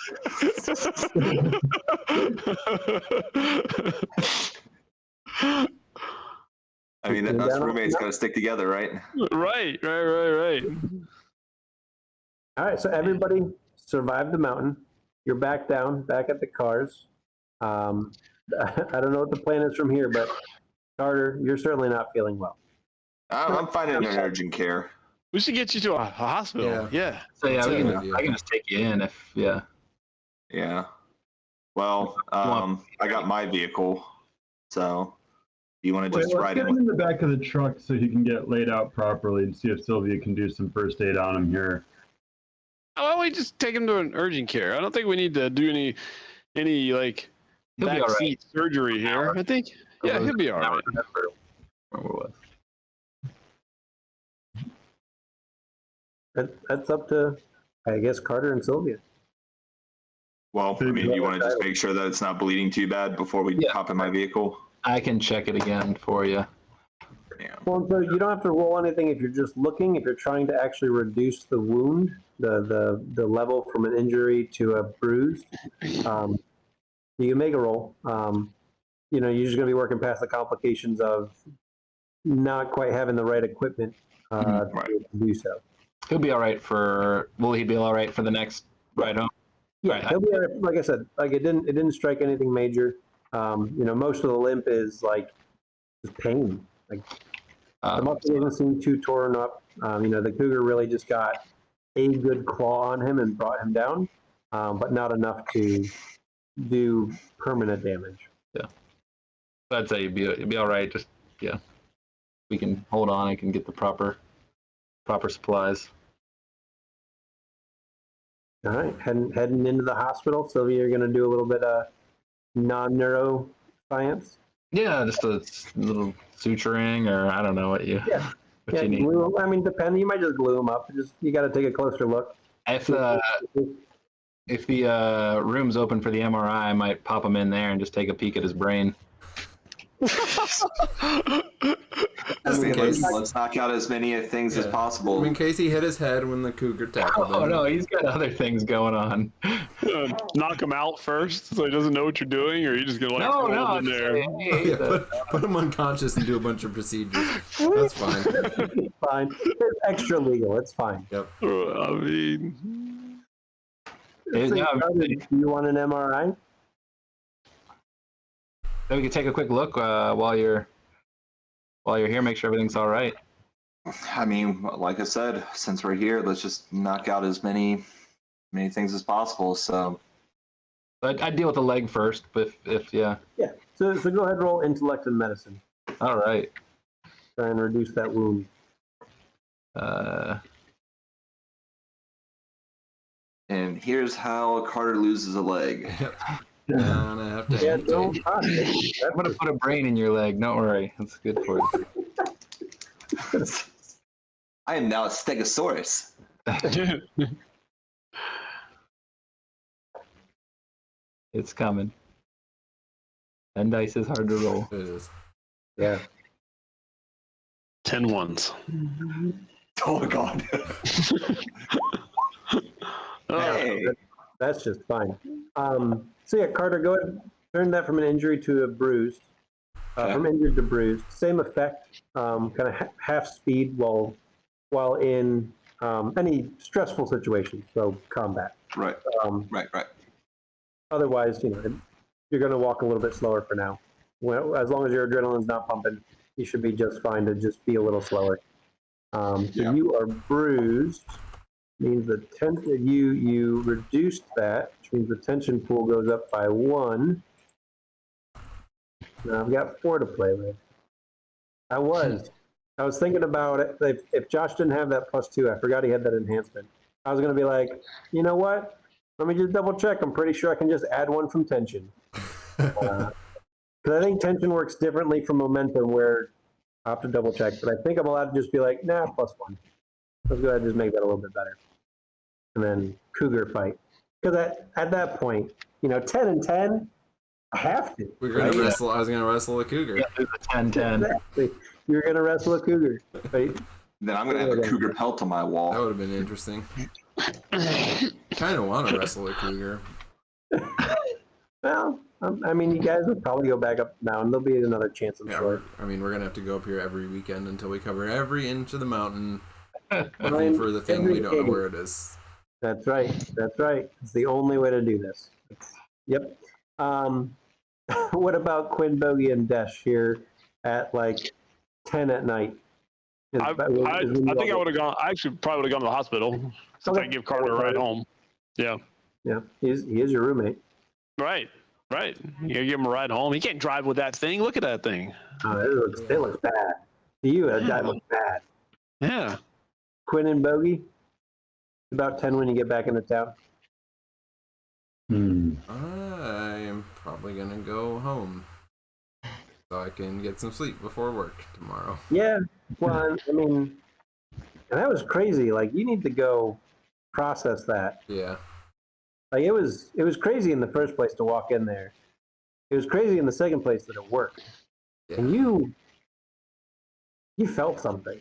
I mean, us roommates got to stick together, right? Right. All right, so everybody survived the mountain. You're back down, back at the cars. I don't know what the plan is from here, but Carter, you're certainly not feeling well. I'm finding an urgent care. We should get you to a hospital. Yeah. So yeah, That's we a can good just, idea. I can just take you in if yeah. Yeah. Well, I got my vehicle, so you want to just Let's ride get in him with? in the back of the truck so he can get laid out properly and see if Sylvia can do some first aid on him here. Why don't we just take him to an urgent care? I don't think we need to do any like He'll be all right. backseat surgery here. I think. Yeah, he'll be all right. That's up to, I guess, Carter and Sylvia. Well, I mean, you want to just make sure that it's not bleeding too bad before we hop in my vehicle. I can check it again for you. Yeah. Well, so you don't have to roll anything if you're just looking. If you're trying to actually reduce the wound, the level from an injury to a bruise, you can make a roll. You're just going to be working past the complications of not quite having the right equipment to do so. He'll be all right will he be all right for the next ride home? Yeah, Right. he'll be all right. Like I said, like it didn't strike anything major. Most of the limp is like just pain. Like the muscle doesn't seem too torn up. The cougar really just got a good claw on him and brought him down, but not enough to do permanent damage. Yeah. I'd say you'd be all right. Just we can hold on. I can get the proper supplies. All right, heading into the hospital. Sylvia, you're going to do a little bit of non-neuro science. Yeah, just a little suturing, or I don't know what you need. Glue, I mean, depending. You might just glue them up. You got to take a closer look. If the room's open for the MRI, I might pop him in there and just take a peek at his brain. Let's knock out as many things as possible. I mean, Casey hit his head when the cougar tackled him. Oh no, he's got other things going on. Knock him out first, so he doesn't know what you're doing, or are you just gonna No, hold him there? Put him unconscious and do a bunch of procedures. That's fine. Fine. It's extra legal. It's fine. Yep. I mean, Do you want an MRI? So we can take a quick look while you're here. Make sure everything's all right. I mean, like I said, since we're here, let's just knock out as many things as possible. So I'd deal with the leg first, but if Yeah. So go ahead, roll intellect and medicine. all right. Try and reduce that wound. and here's how Carter loses a leg. And I have to don't touch it. I'm gonna put a brain in your leg. Don't worry, that's good for you. I am now a Stegosaurus. It's coming. 10 dice is hard to roll. It is. Yeah. 10 ones. Oh God. Hey. That's just fine. So yeah, Carter, go ahead. Turn that from an injury to a bruise. From injured to bruised. Same effect. Kind of half speed while in any stressful situation. So combat. Right. Right. Otherwise, you're going to walk a little bit slower for now. Well, as long as your adrenaline's not pumping, you should be just fine to just be a little slower. So you are bruised. Means the you reduced that, which means the tension pool goes up by 1. Now I've got 4 to play with. I was thinking about it. If Josh didn't have that +2, I forgot he had that enhancement. I was gonna be like, you know what? Let me just double check. I'm pretty sure I can just add one from tension. Because I think tension works differently from momentum, where I have to double check. But I think I'm allowed to just be like, nah, +1. Let's go ahead and just make that a little bit better. And then cougar fight. Because at that point, 10 and 10, I have to. We're gonna wrestle. I was gonna wrestle a cougar. Yeah, do the 10-10. Exactly. You're gonna wrestle a cougar. Right? Then I'm gonna have a cougar pelt on my That wall. would have been interesting. Kind of want to wrestle a cougar. Well, I mean, you guys will probably go back up now, and there'll be another chance, I'm Yeah, sure. I mean, we're gonna have to go up here every weekend until we cover every inch of the mountain, Ryan, looking for the thing every we don't know day. where it is. That's right. That's right. It's the only way to do this. Yep. What about Quinn, Bogey, and Desh here at like 10 at night? I think I would have gone. I actually probably would have gone to the hospital since I give Carter a ride home. Yeah. Yeah, he is your roommate. Right. You give him a ride home. He can't drive with that thing. Look at that thing. It looks bad. To you, that guy looks bad. Yeah. Quinn and Bogey, about 10 when you get back into town. I'm probably gonna go home so I can get some sleep before work tomorrow. Yeah, well, I mean, and that was crazy. Like, you need to go process that. Yeah. Like, it was crazy in the first place to walk in there. It was crazy in the second place that it worked. Yeah. And you felt something.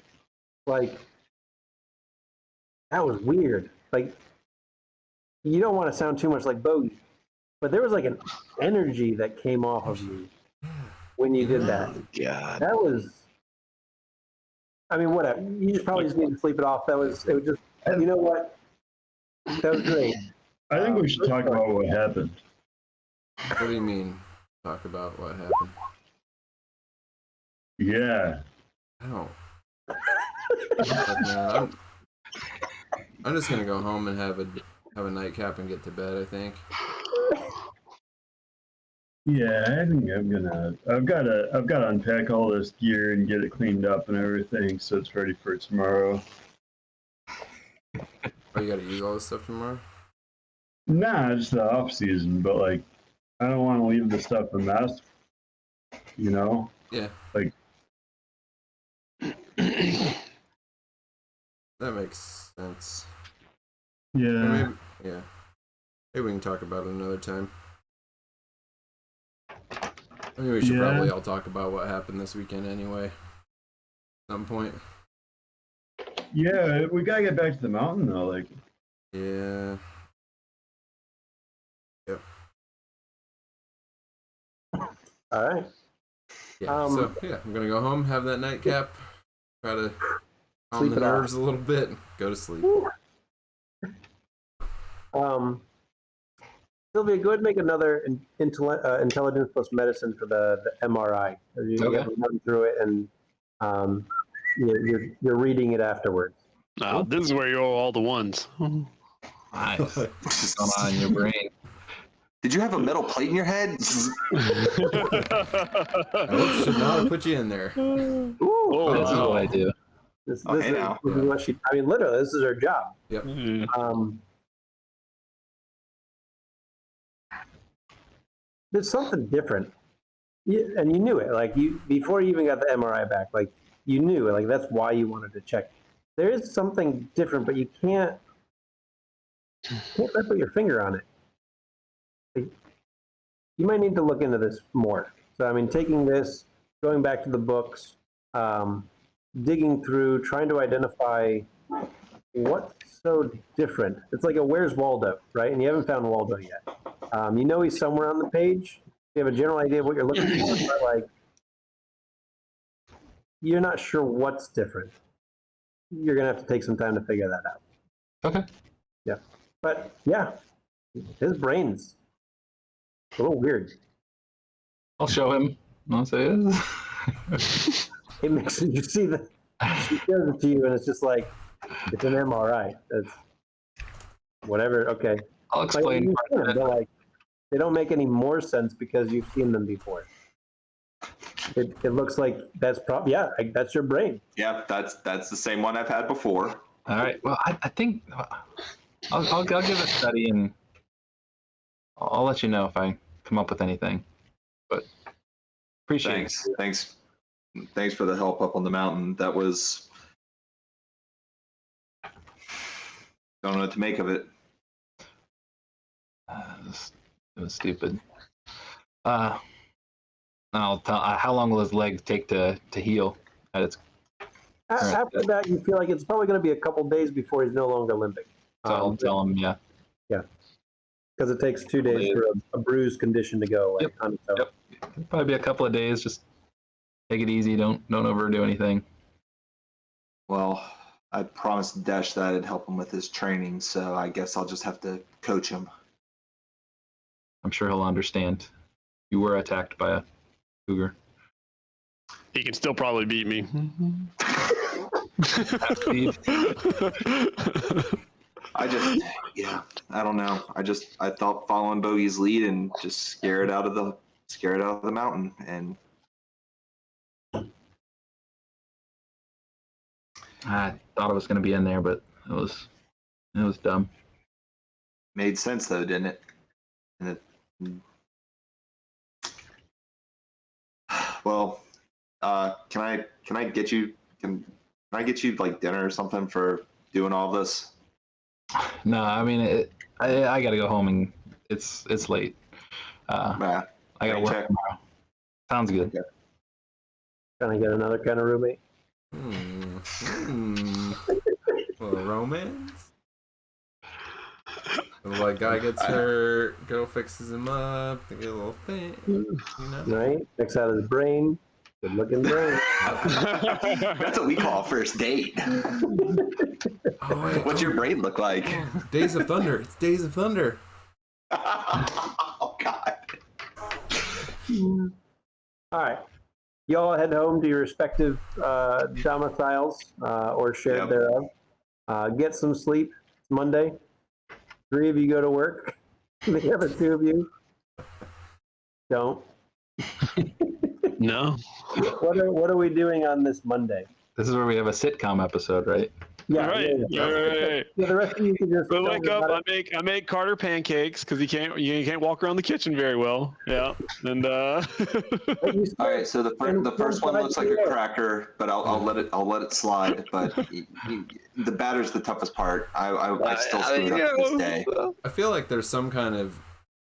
Like, that was weird. Like, you don't want to sound too much like Bogey, but there was like an energy that came off of you when you did that. God. That was, I mean, whatever. You probably just need to sleep it off. It was just, you know what? That was great. I think we should talk about what happened. What do you mean? Talk about what happened? Yeah. I don't. Look, man, I'm just gonna go home and have a nightcap and get to bed, I think. Yeah, I think I've got to unpack all this gear and get it cleaned up and everything so it's ready for tomorrow. Oh, you gotta use all this stuff tomorrow? Nah, just the off season, but like, I don't want to leave the stuff a mess. Yeah. Like, That makes sense. yeah. Maybe we can talk about it another time. I mean, we should probably all talk about what happened this weekend anyway. At some point. Yeah, we gotta get back to the mountain though. Like, Yeah. Yep. All right. Yeah. So yeah, I'm gonna go home, have that nightcap, try to calm Sleep the it off. nerves a little bit, and go to sleep. Sylvia, go ahead and make another intelligence plus medicine for the MRI. You Okay. get run through it, and you're reading it afterwards. This is where you owe all the ones. Nice. What's going on in your brain? Did you have a metal plate in your head? I should not have put you in there. Oh, This is what I do. This Okay, is now. what she. I mean, literally, this is her job. Yep. There's something different, and you knew it. Like before you even got the MRI back, like you knew, like that's why you wanted to check. There is something different, but you can't quite put your finger on it. Like, you might need to look into this more. So I mean, taking this, going back to the books, digging through, trying to identify what's so different. It's like a Where's Waldo, right? And you haven't found Waldo yet. You know he's somewhere on the page. You have a general idea of what you're looking for, but like you're not sure what's different. You're gonna have to take some time to figure that out. Okay. Yeah, but yeah, his brain's a little weird. I'll show him. I'll say it. It makes you see the she shows it to you, and it's just like it's an MRI. It's whatever. Okay. I'll explain. Like, they're like they don't make any more sense because you've seen them before. It looks like that's probably that's your brain. Yep, that's the same one I've had before. All right. Well, I think I'll give it a study and I'll let you know if I come up with anything. But appreciate it. Thanks for the help up on the mountain. That was, don't know what to make of it. It was stupid. I'll tell. How long will his legs take to heal? At its After that, you feel like it's probably going to be a couple days before he's no longer limping. So I'll tell him, yeah. Yeah. Because it takes 2 days for a bruised condition to go away. Yep. Yep. Probably be a couple of days. Just take it easy. Don't overdo anything. Well, I promised Dash that I'd help him with his training, so I guess I'll just have to coach him. I'm sure he'll understand. You were attacked by a cougar. He can still probably beat me. I don't know. I thought following Bogey's lead and just scare it out of the mountain, and I thought it was going to be in there, but it was dumb. made sense though, didn't it? And well, can I get you like dinner or something for doing all this? No, I mean, I got to go home and it's late. I got to work tomorrow. Sounds good. Okay. Trying to get another kind of roommate. A little romance. Like guy gets hurt, girl fixes him up, they get a little thing, you know? Right? Takes out his brain. Good looking brain. That's what we call a first date. What's your brain look like? Days of Thunder. It's Days of Thunder. Oh God. All right. Y'all head home to your respective domiciles or shared thereof. Get some sleep. It's Monday. 3 of you go to work. The other 2 of you don't. No. What are we doing on this Monday? This is where we have a sitcom episode, right? Yeah, Right. Yeah, the rest of you can just I wake up. I make I pancakes because you can't walk around the kitchen very well. Yeah, and All right, so the first one looks like a cracker, but I'll let it slide. But the batter's the toughest part. I still screw it up to this day. I feel like there's some kind of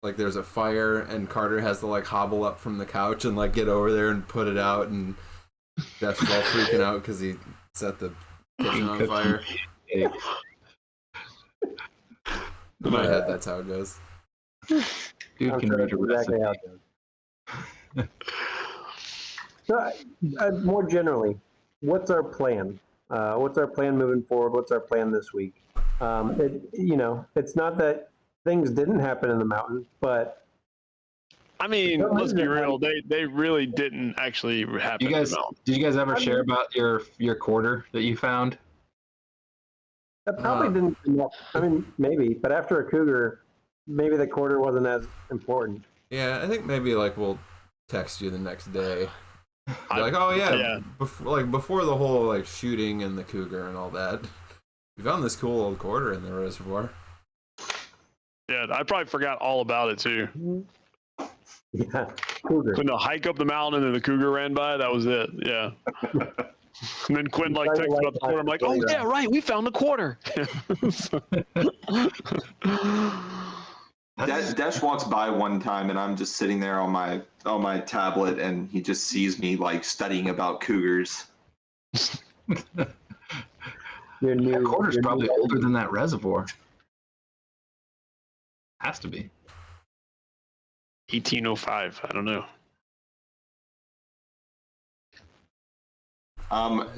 like there's a fire and Carter has to like hobble up from the couch and like get over there and put it out, and Dash is all freaking out because he set the kitchen on fire. In my head, that's how it goes. Dude can read a exactly how it goes. So, more generally, what's our plan? What's our plan moving forward? What's our plan this week? It's not that things didn't happen in the mountain, but I mean, let's be real. They really didn't actually happen. Did you guys ever share about your quarter that you found? That probably didn't. I mean, maybe, but after a cougar, maybe the quarter wasn't as important. Yeah, I think maybe like we'll text you the next day. Like, oh yeah. Before the whole like shooting and the cougar and all that, we found this cool old quarter in the reservoir. Yeah, I probably forgot all about it too. Yeah, cougar. When the hike up the mountain and then the cougar ran by, that was it. Yeah. And then Quinn like texted about the quarter. I'm like, oh yeah, right, we found the quarter. Dash walks by one time and I'm just sitting there on my tablet and he just sees me like studying about cougars. That quarter's probably older than that reservoir. Has to be. 1805. I don't know.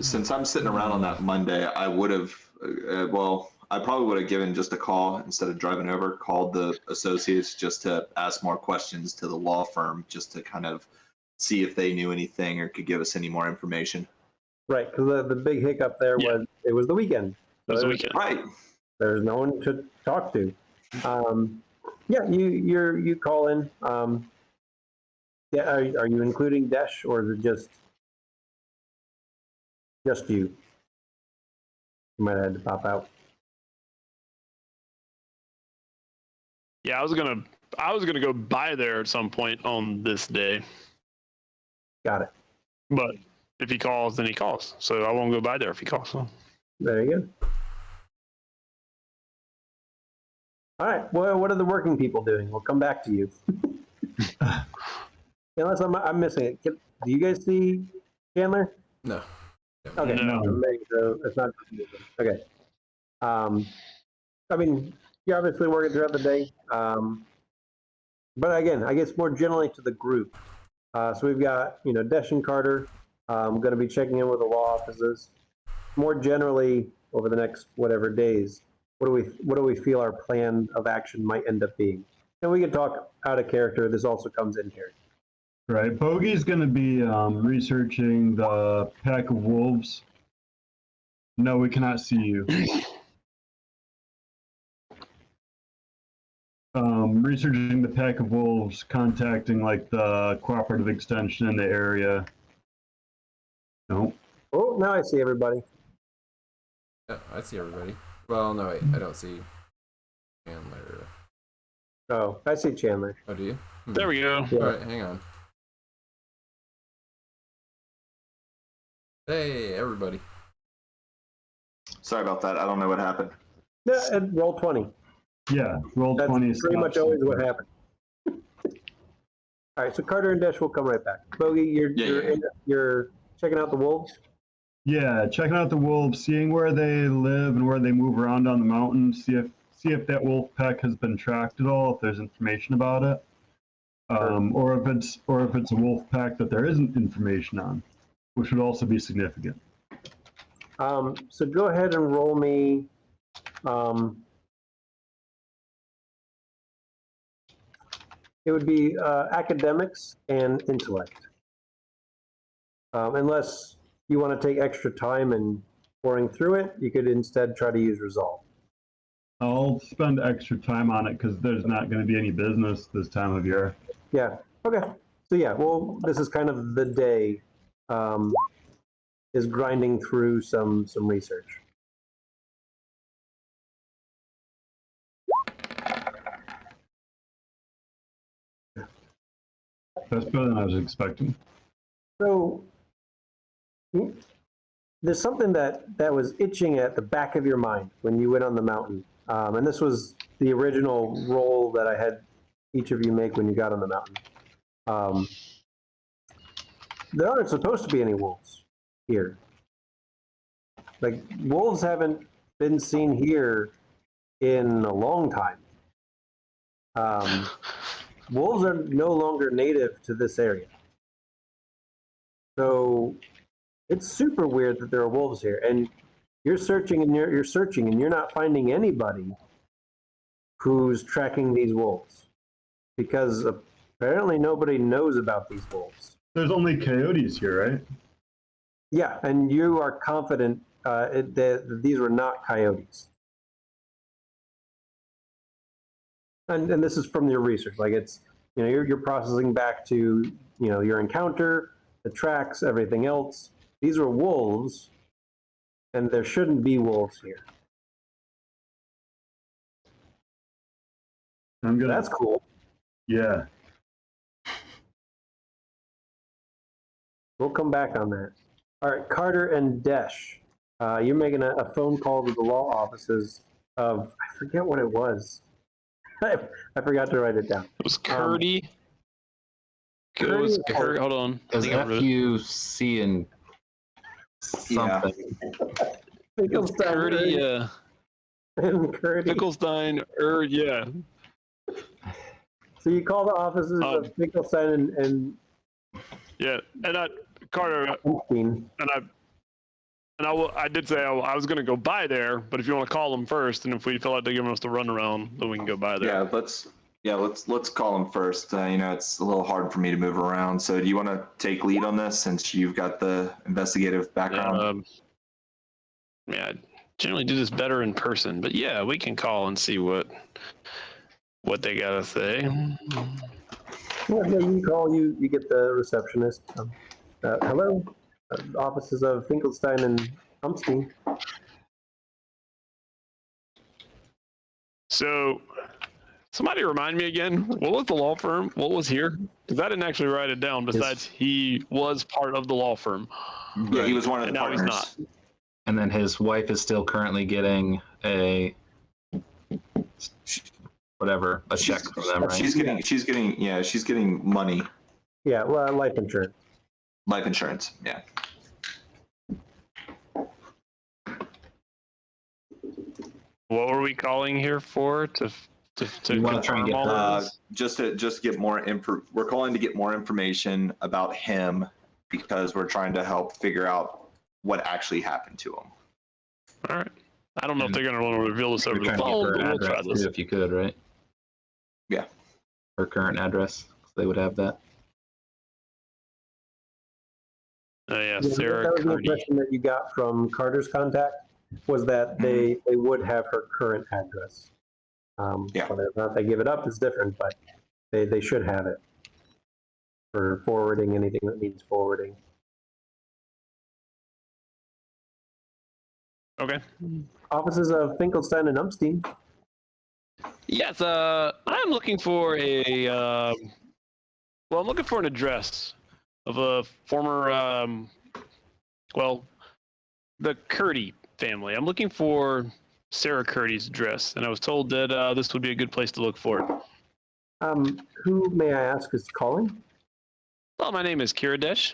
Since I'm sitting around on that Monday, I would have, I probably would have given just a call instead of driving over, called the associates just to ask more questions to the law firm, just to kind of see if they knew anything or could give us any more information. Right, because the big hiccup there was it was the weekend. It was the weekend. Right. There's no one to talk to. You call in. Are you including Desh or is it just you? You might have had to pop out. Yeah, I was gonna go by there at some point on this day, Got it. but if he calls, then he calls. So I won't go by there if he calls. So. There you go. All right. Well, what are the working people doing? We'll come back to you. Unless I'm missing it. Do you guys see Chandler? No. Okay. No. So it's not. Okay. I mean, you're obviously working throughout the day. But again, I guess more generally to the group. So we've got, Desh and Carter. I'm going to be checking in with the law offices. More generally, over the next whatever days, what do we feel our plan of action might end up being? And we can talk out of character. This also comes in here. Right. Bogey's going to be researching the pack of wolves. No, we cannot see you. Researching the pack of wolves, contacting like the cooperative extension in the area. No. Oh, now I see everybody. Yeah, I see everybody. Well, no, wait, I don't see Chandler. Oh, I see Chandler. Oh, do you? There we go. All right, hang on. Hey, everybody. Sorry about that. I don't know what happened. Yeah, and roll 20. Yeah, roll That's 20. pretty much always what happened. All right, so Carter and Desh will come right back. Bogey, you're checking out the wolves? Yeah, checking out the wolves, seeing where they live and where they move around on the mountain, see if that wolf pack has been tracked at all, if there's information about it. Or if it's a wolf pack that there isn't information on, which would also be significant. So go ahead and roll me. It would be academics and intellect. Unless you want to take extra time and pouring through it, you could instead try to use resolve. I'll spend extra time on it because there's not going to be any business this time of year. Yeah. Okay. So yeah, well, this is kind of the day is grinding through some research. That's better than I was expecting. So there's something that was itching at the back of your mind when you went on the mountain. And this was the original roll that I had each of you make when you got on the mountain. There aren't supposed to be any wolves here. Like, wolves haven't been seen here in a long time. Wolves are no longer native to this area. So it's super weird that there are wolves here. And you're searching and you're searching and you're not finding anybody who's tracking these wolves. Because apparently nobody knows about these wolves. There's only coyotes here, right? Yeah, and you are confident that these were not coyotes. And this is from your research. Like, it's, you're processing back to, your encounter, the tracks, everything else. These were wolves, and there shouldn't be wolves here. That's cool. Yeah. We'll come back on that. All right, Carter and Desh, you're making a phone call to the law offices of, I forget what it was. I forgot to write it down. It was Curdy. Hold on. Because FUC and something. Curdy, yeah. Curdy. Finkelstein, yeah. So you call the offices of Finkelstein and yeah, and Carter, I did say I was going to go by there, but if you want to call them first, and if we feel like they're giving us the runaround, then we can go by there. Let's call them first. It's a little hard for me to move around. So do you want to take lead on this since you've got the investigative background? I generally do this better in person, but yeah, we can call and see what they got to say. Well, you call, you get the receptionist. Hello, offices of Finkelstein and Umstein. So, somebody remind me again, what was the law firm? What was here? Because I didn't actually write it down, besides he was part of the law firm. Yeah, he was one of And the now he's partners. not. And then his wife is still currently getting a check from them, right? She's getting money, Yeah, well, life insurance. life insurance. Yeah. What were we calling here for? To You wanna try and confirm get all her- of this? Just to get more info. We're calling to get more information about him because we're trying to help figure out what actually happened to him. All right. I don't know if they're going to want to reveal this You're over the trying to get phone, her but we'll try address this. too, if you could, right? Yeah. Her current address, so they would have that. Oh, yeah, Yeah, Sarah that was the Curdy. impression that you got from Carter's contact, was that they would have her current address. Yeah. Whether or not they give it up is different, but they should have it for forwarding anything that needs forwarding. Okay. Offices of Finkelstein and Umstein. Yes, I'm looking for I'm looking for an address of a former, the Curdy family. I'm looking for Sarah Curdy's address, and I was told that this would be a good place to look for it. Who, may I ask, is calling? Well, my name is Kiradesh.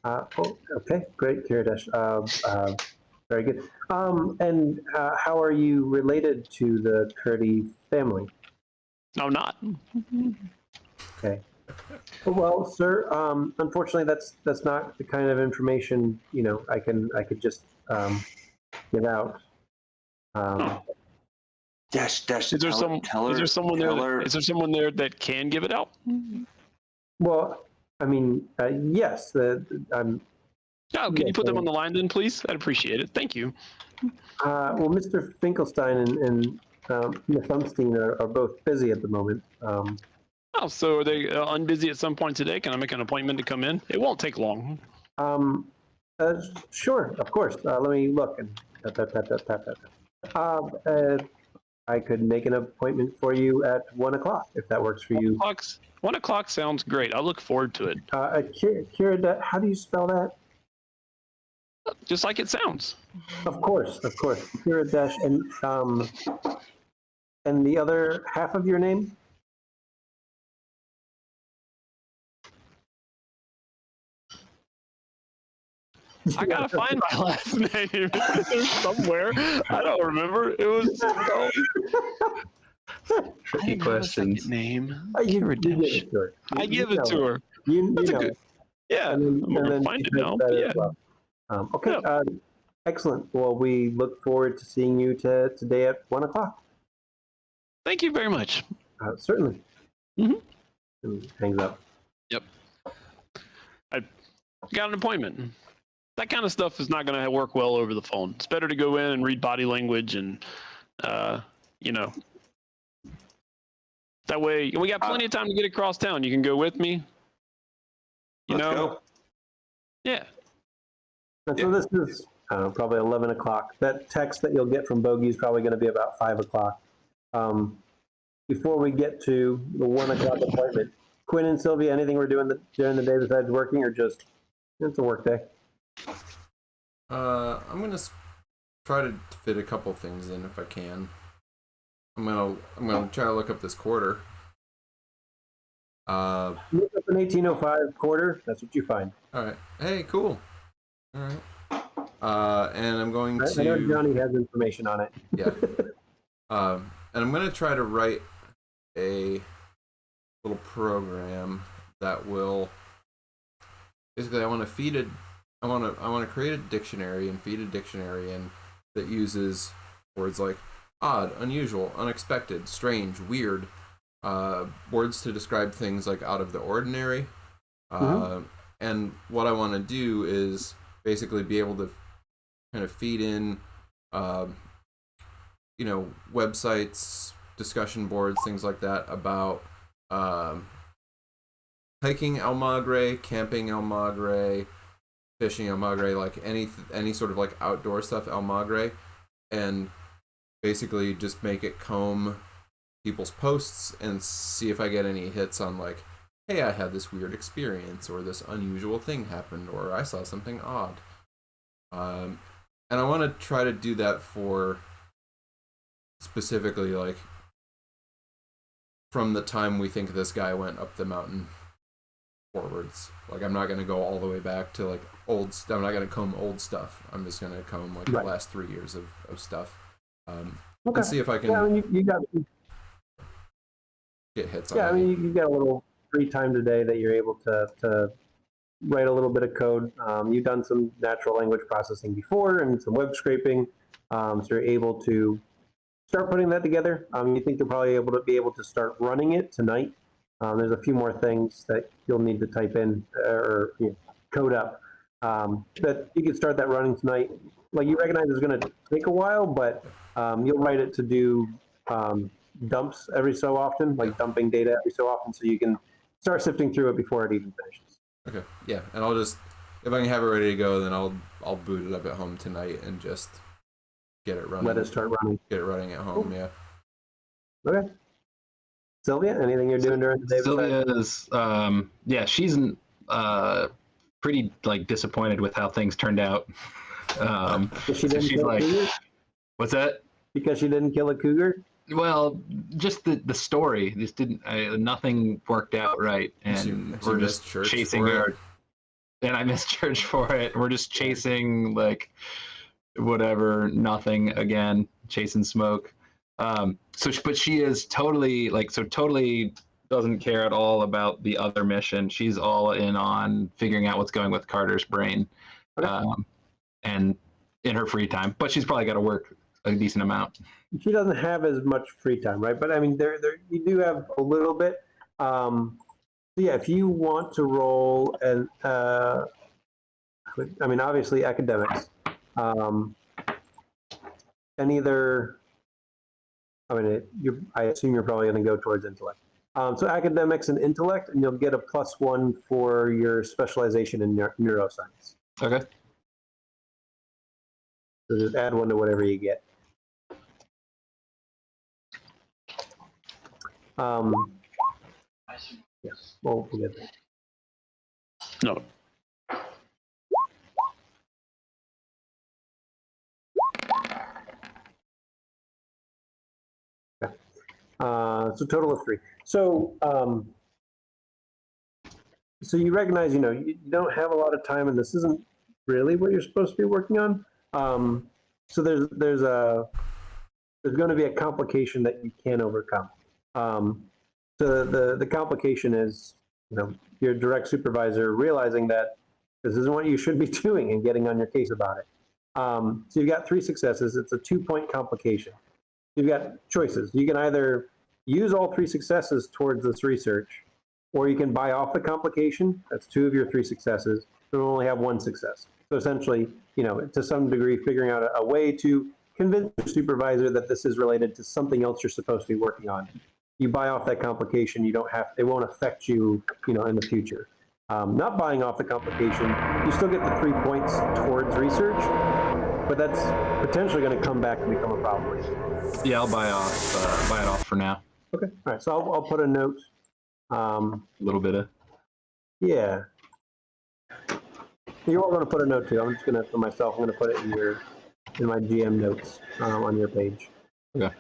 Okay, great, Kiradesh. Very good. And how are you related to the Curdy family? No, not. Okay. Well, sir, unfortunately, that's not the kind of information I could just give out. Dash. Is there someone there that can give it out? Well, I mean, yes. Oh, can you put them on the line then, please? I'd appreciate it. Thank you. Well, Mr. Finkelstein and Miss Umstein are both busy at the moment. Oh, so are they unbusy at some point today? Can I make an appointment to come in? It won't take long. Sure, of course. Let me look. And I could make an appointment for you at 1 o'clock if that works for you. 1 o'clock sounds great. I look forward to it. Kira, how do you spell that? Just like it sounds. Of course. Kira Dash and the other half of your name? I gotta find my last name. It's there somewhere. I don't remember. It was. Tricky questions. Name. You give it to her. I give it to her. That's a good. Yeah, I'm gonna find it now. Yeah. Well. Okay. Yeah. Excellent. Well, we look forward to seeing you today at 1 o'clock. Thank you very much. Certainly. Mhm. And hangs up. Yep. I got an appointment. That kind of stuff is not going to work well over the phone. It's better to go in and read body language and, that way we got plenty of time to get across town. You can go with me. Let's go. Yeah. And so this is probably 11 o'clock. That text that you'll get from Bogey is probably going to be about 5 o'clock. Before we get to the 1 o'clock appointment, Quinn and Sylvia, anything we're doing during the day besides working, or just it's a work day? I'm gonna try to fit a couple things in if I can. I'm gonna try to look up this quarter. Look up an 1805 quarter. That's what you find. All right. Hey, cool. All right. And I'm going to. I know Johnny has information on it. Yeah. And I'm gonna try to write a little program that will. Basically, I want to feed it. I want to create a dictionary and feed a dictionary in that uses words like odd, unusual, unexpected, strange, weird, words to describe things like out of the ordinary. And what I want to do is basically be able to kind of feed in, websites, discussion boards, things like that about hiking El Magre, camping El Magre, fishing El Magre, like any sort of like outdoor stuff El Magre, and basically just make it comb people's posts and see if I get any hits on like, hey, I had this weird experience, or this unusual thing happened, or I saw something odd. And I want to try to do that for specifically like from the time we think this guy went up the mountain forwards. Like I'm not going to go all the way back to like I'm not going to comb old stuff. I'm just going to comb like the last 3 years of stuff. Okay. And see if I can you got get hits on I mean, you got a little free time today that you're able to write a little bit of code. You've done some natural language processing before and some web scraping, so you're able to start putting that together. You think you'll probably be able to start running it tonight. There's a few more things that you'll need to type in or code up. That you can start that running tonight. Like you recognize it's going to take a while, but you'll write it to do dumps every so often, like dumping data every so often, so you can start sifting through it before it even finishes. Okay, yeah, and I'll just, if I can have it ready to go, then I'll boot it up at home tonight and just get it running. Let it start running. Get it running at home, yeah. Okay. Sylvia, anything you're doing during the day? Sylvia's, she's pretty like disappointed with how things turned out. She's like, what's that? Because she didn't kill a cougar? Well, just the story. This didn't. Nothing worked out right, and we're just chasing her. And I missed church for it. We're just chasing like whatever, nothing again, chasing smoke. But she is totally doesn't care at all about the other mission. She's all in on figuring out what's going with Carter's brain, and in her free time. But she's probably got to work a decent amount. She doesn't have as much free time, right? But I mean, there you do have a little bit. If you want to roll and obviously academics, and either, I assume you're probably going to go towards intellect. So academics and intellect, and you'll get a +1 for your specialization in neuroscience. Okay. So just add 1 to whatever you get. Yes, we'll get there. No. So total of 3. So you recognize, you don't have a lot of time, and this isn't really what you're supposed to be working on. So there's going to be a complication that you can overcome. So the complication is, your direct supervisor realizing that this isn't what you should be doing and getting on your case about it. So you've got 3 successes. It's a 2-point complication. You've got choices. You can either use all 3 successes towards this research, or you can buy off the complication. That's 2 of your 3 successes. You'll only have 1 success. So essentially, to some degree, figuring out a way to convince your supervisor that this is related to something else you're supposed to be working on. You buy off that complication. It won't affect you, in the future. Not buying off the complication, you still get the 3 points towards research, but that's potentially going to come back and become a problem. Yeah, I'll buy it off for now. Okay. All right. So I'll put a note. A little bit of. Yeah. You're all going to put a note too. I'm just going to, for myself, I'm going to put it in my GM notes on your page. Okay.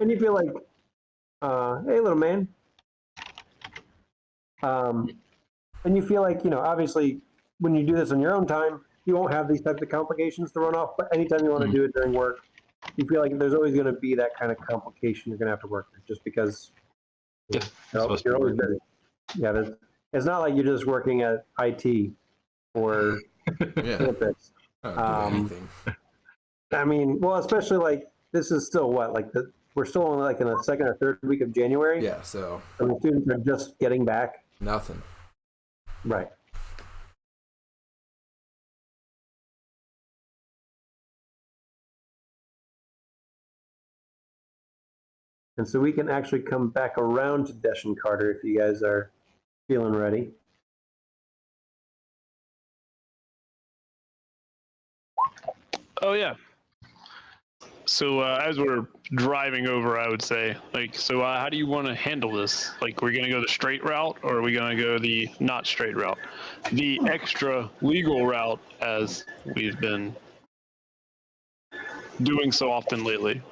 And you feel like, hey, little man. And you feel like, obviously, when you do this on your own time, you won't have these types of complications to run off. But anytime you want to do it during work, you feel like there's always going to be that kind of complication you're going to have to work through, just because you're always busy. Yeah, it's not like you're just working at IT or campus. I mean, well, especially like this is still we're still only like in the 2nd or 3rd week of January. Yeah, so the students are just getting back. Nothing. Right. And so we can actually come back around to Desh and Carter if you guys are feeling ready. Oh yeah. So as we're driving over, I would say, like, so how do you want to handle this? Like, we're gonna go the straight route, or are we gonna go the not straight route, the extra legal route, as we've been doing so often lately?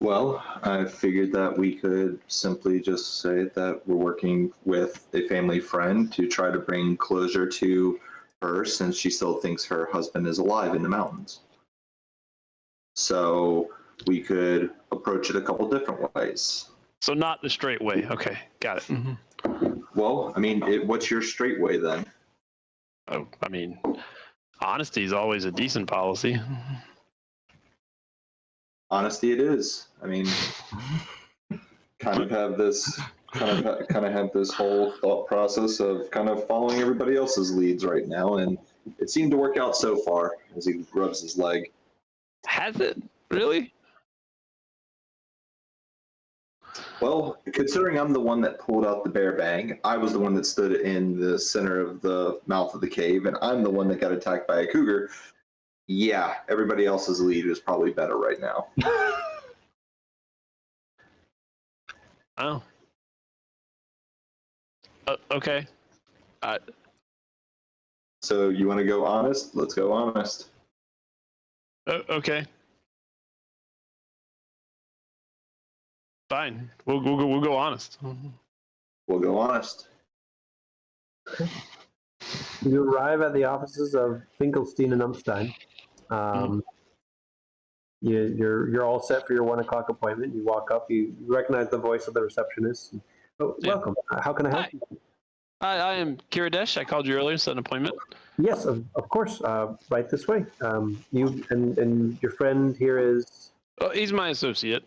Well, I figured that we could simply just say that we're working with a family friend to try to bring closure to her since she still thinks her husband is alive in the mountains. So we could approach it a couple different ways. So not the straight way. Okay, got it. Well, I mean, what's your straight way then? Oh, I mean, honesty is always a decent policy. Honesty, it is. I mean, kind of have this whole thought process of kind of following everybody else's leads right now, and it seemed to work out so far. As he rubs his leg. Has it really? Well, considering I'm the one that pulled out the bear bang, I was the one that stood in the center of the mouth of the cave, and I'm the one that got attacked by a cougar. Yeah, everybody else's lead is probably better right now. Oh. Okay. So you want to go honest? Let's go honest. Okay. Fine. We'll go honest. We'll go honest. You arrive at the offices of Finkelstein and Umstein. You're all set for your 1 o'clock appointment. You walk up. You recognize the voice of the receptionist. Oh, Yeah. welcome. How can I help Hi. you? I am Kiradesh. I called you earlier, set an appointment. Yes, of course. Right this way. You and your friend here is. Oh, he's my associate.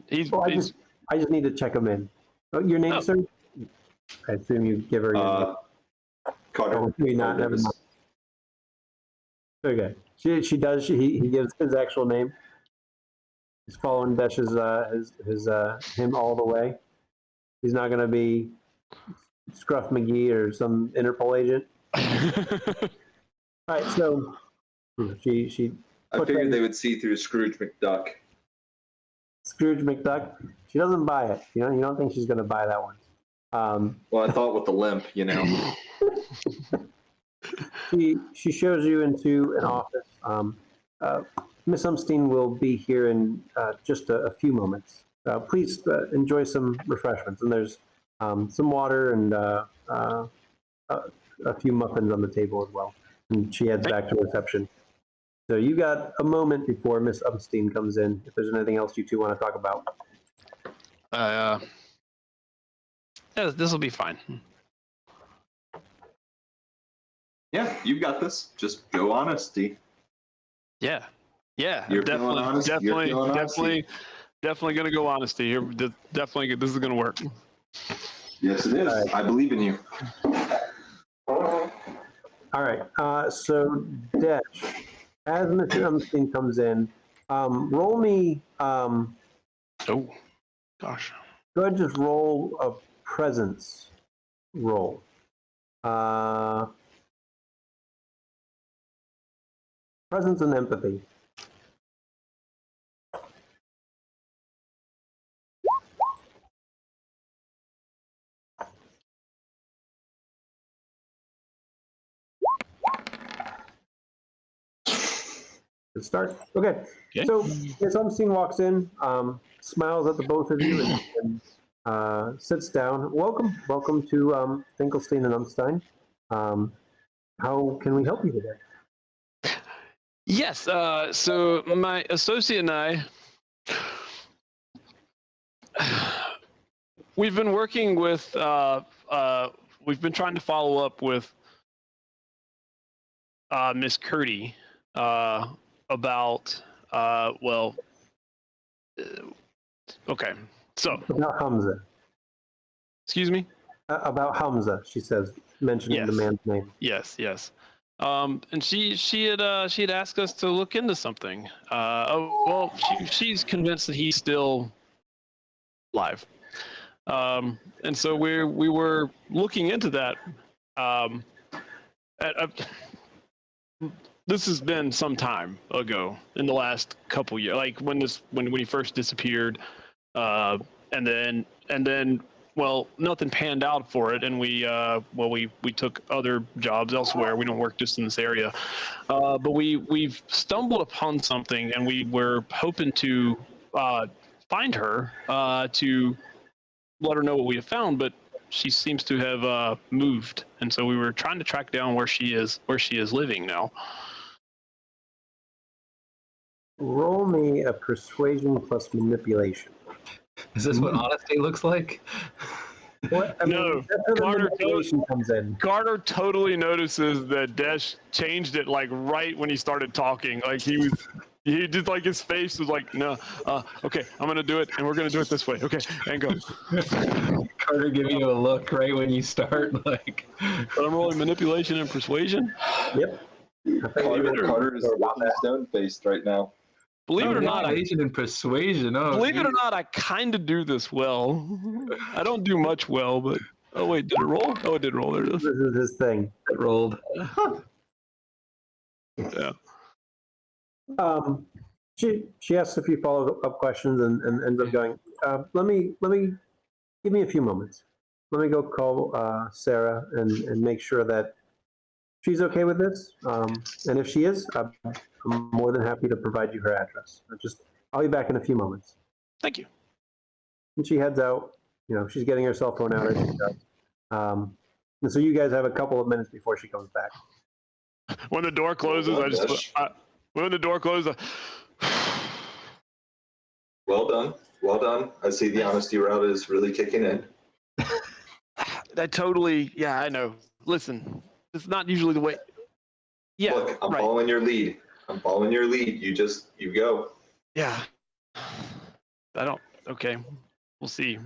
He's, Oh, he's I just need to check him in. Oh, your name, Oh. sir? I assume you give her your name. Carter. Oh, maybe not. Never mind. Okay. She does. He gives his actual name. He's following Desh's him all the way. He's not going to be Scruff McGee or some Interpol agent. All right. So she. I figured they would see through Scrooge McDuck. Scrooge McDuck. She doesn't buy it. You don't think she's going to buy that one. Well, I thought with the limp, She shows you into an office. Miss Umstein will be here in just a few moments. Please enjoy some refreshments. And there's some water and a few muffins on the table as well. And she heads back to reception. So you got a moment before Miss Umstein comes in. If there's anything else you two want to talk about. Yeah, this will be fine. Yeah, you've got this. Just go honesty. Yeah. You're feeling honest? You're feeling honesty? Definitely gonna go honesty. You're definitely this is gonna work. Yes, it is. I believe in you. All right. So Desh, as Mr. Umstein comes in, roll me. Oh, gosh. Go ahead and just roll a presence roll. Presence and empathy. Good start. Okay. So Miss Umstein walks in, smiles at the both of you, and sits down. Welcome to Finkelstein and Umstein. How can we help you today? Yes. So my associate and I, we've been working with. We've been trying to follow up with Miss Curdy about. Okay. So. About Hamza. Excuse me. About Hamza, she says, mentioning the man's name. Yes. And she had asked us to look into something. She's convinced that he's still alive. And so we were looking into that. Um, this has been some time ago, in the last couple years, like when he first disappeared, and then well, nothing panned out for it, and we took other jobs elsewhere. We don't work just in this area, but we've stumbled upon something, and we were hoping to find her, to let her know what we have found, but she seems to have moved, and so we were trying to track down where she is living now. Roll me a persuasion plus manipulation. Is this what honesty looks like? What? I mean, No, that's where the Carter manipulation comes in. Carter totally notices that Desh changed it like right when he started talking. Like he did, like his face was like, no, okay, I'm gonna do it, and we're gonna do it this way. Okay, and go. Carter giving you a look right when you start, like. But I'm rolling manipulation and persuasion. Yep. Carter is looking stone-faced right now. Believe it or not, manipulation and persuasion. Oh, believe it or not, I kind of do this well. I don't do much well, but oh wait, did it roll? Oh, it did roll. There it is. This is his thing. it rolled. Yeah. She asks a few follow-up questions and ends up going, let me give me a few moments. Let me go call Sarah and make sure that she's okay with this. And if she is, I'm more than happy to provide you her address. I'll be back in a few moments. Thank you. And she heads out. You know, she's getting her cell phone out as she does. And so you guys have a couple of minutes before she comes back. When the door closes, when the door closes. Well done. I see the honesty route is really kicking in. Yeah, I know. Listen, it's not usually the way. Yeah, Look, I'm right. following your lead. You go. Yeah. Okay, we'll see.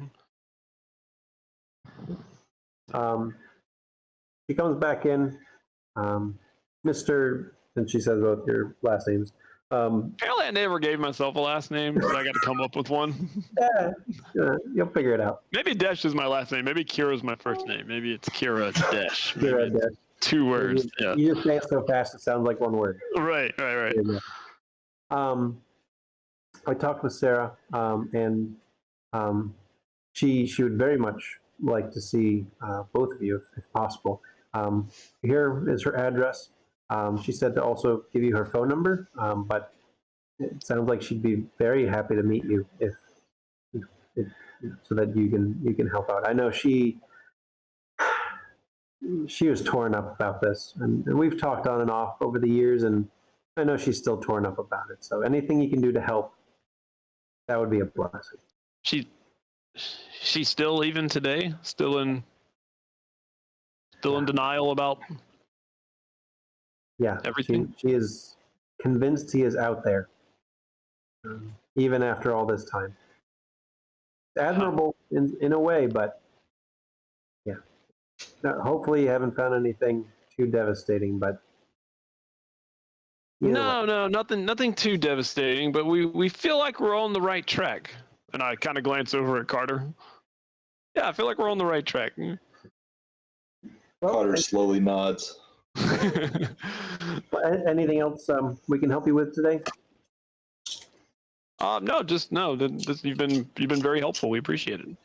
She comes back in, Mr. and she says both your last names. Apparently, I never gave myself a last name, so I got to come up with one. Yeah, you'll figure it out. Maybe Desh is my last name. Maybe Kira's my first name. Maybe it's Kira Desh. Kira Desh. 2 words. Yeah. You just say it so fast it sounds like one word. Right. I talked with Sarah, and she would very much like to see both of you if possible. Here is her address. She said to also give you her phone number, but it sounds like she'd be very happy to meet you if so that you can help out. I know she was torn up about this, and we've talked on and off over the years, and I know she's still torn up about it. So anything you can do to help, that would be a blessing. She's still, even today, still in denial about everything. She is convinced he is out there, even after all this time. Admirable in a way, but yeah. Hopefully you haven't found anything too devastating, but no, nothing too devastating, but we feel like we're on the right track. And I kind of glance over at Carter. Yeah, I feel like we're on the right track. Well, Carter slowly nods. anything else we can help you with today? No. You've been very helpful. We appreciate it. If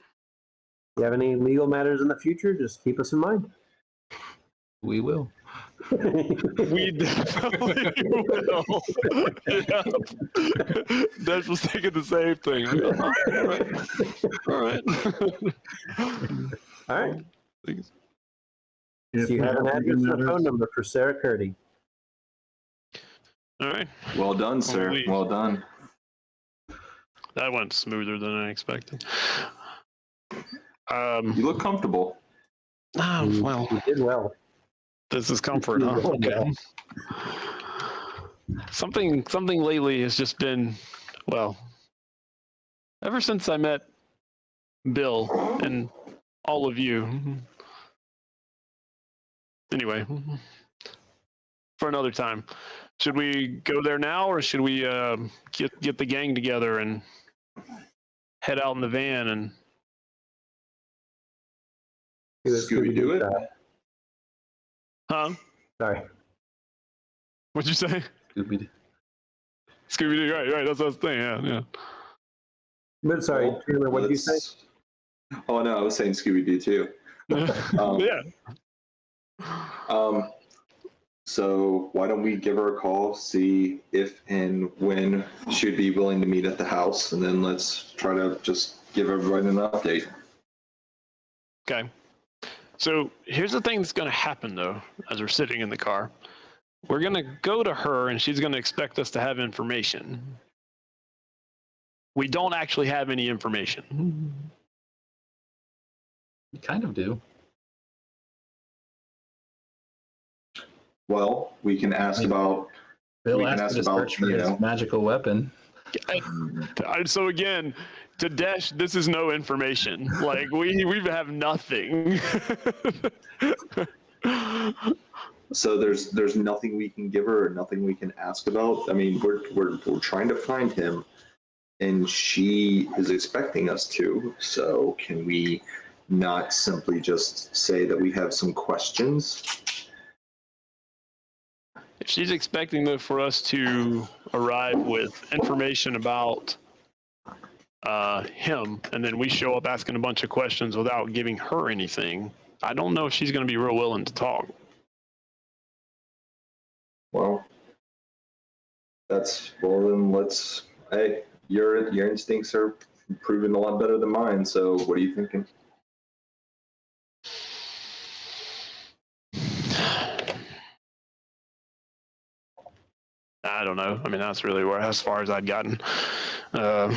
you have any legal matters in the future, just keep us in mind. We will. We definitely will. Yeah. Desh was thinking the same thing. All right. Thanks. So you have an address and a phone number for Sarah Curdy. All right. Well done, sir. Please. Well done. That went smoother than I expected. You look comfortable. Oh, well. You did well. This is comfort, huh? Okay. Something lately has just been, well, ever since I met Bill and all of you. Anyway, for another time. Should we go there now, or should we get the gang together and head out in the van and Scooby do it? Huh? Sorry. What'd you say? Scooby-Doo. Scooby-Doo, right. That's what I was saying. Yeah. But sorry, Well, Taylor, what did you say? Oh no, I was saying Scooby Doo too. Yeah. So why don't we give her a call, see if and when she'd be willing to meet at the house, and then let's try to just give everybody an update. Okay. So here's the thing that's going to happen, though, as we're sitting in the car. We're going to go to her, and she's going to expect us to have information. We don't actually have any information. You kind of do. Well, we can ask about. Bill We can asked ask you to about, search for you his know. magical weapon. So again, to Dash, this is no information. Like we have nothing. So there's nothing we can give her or nothing we can ask about. I mean, we're trying to find him, and she is expecting us to. So can we not simply just say that we have some questions? If she's expecting for us to arrive with information about him, and then we show up asking a bunch of questions without giving her anything, I don't know if she's going to be real willing to talk. Well, then let's. Hey, your instincts are proving a lot better than mine. So what are you thinking? I don't know. I mean, that's really as far as I'd gotten. Why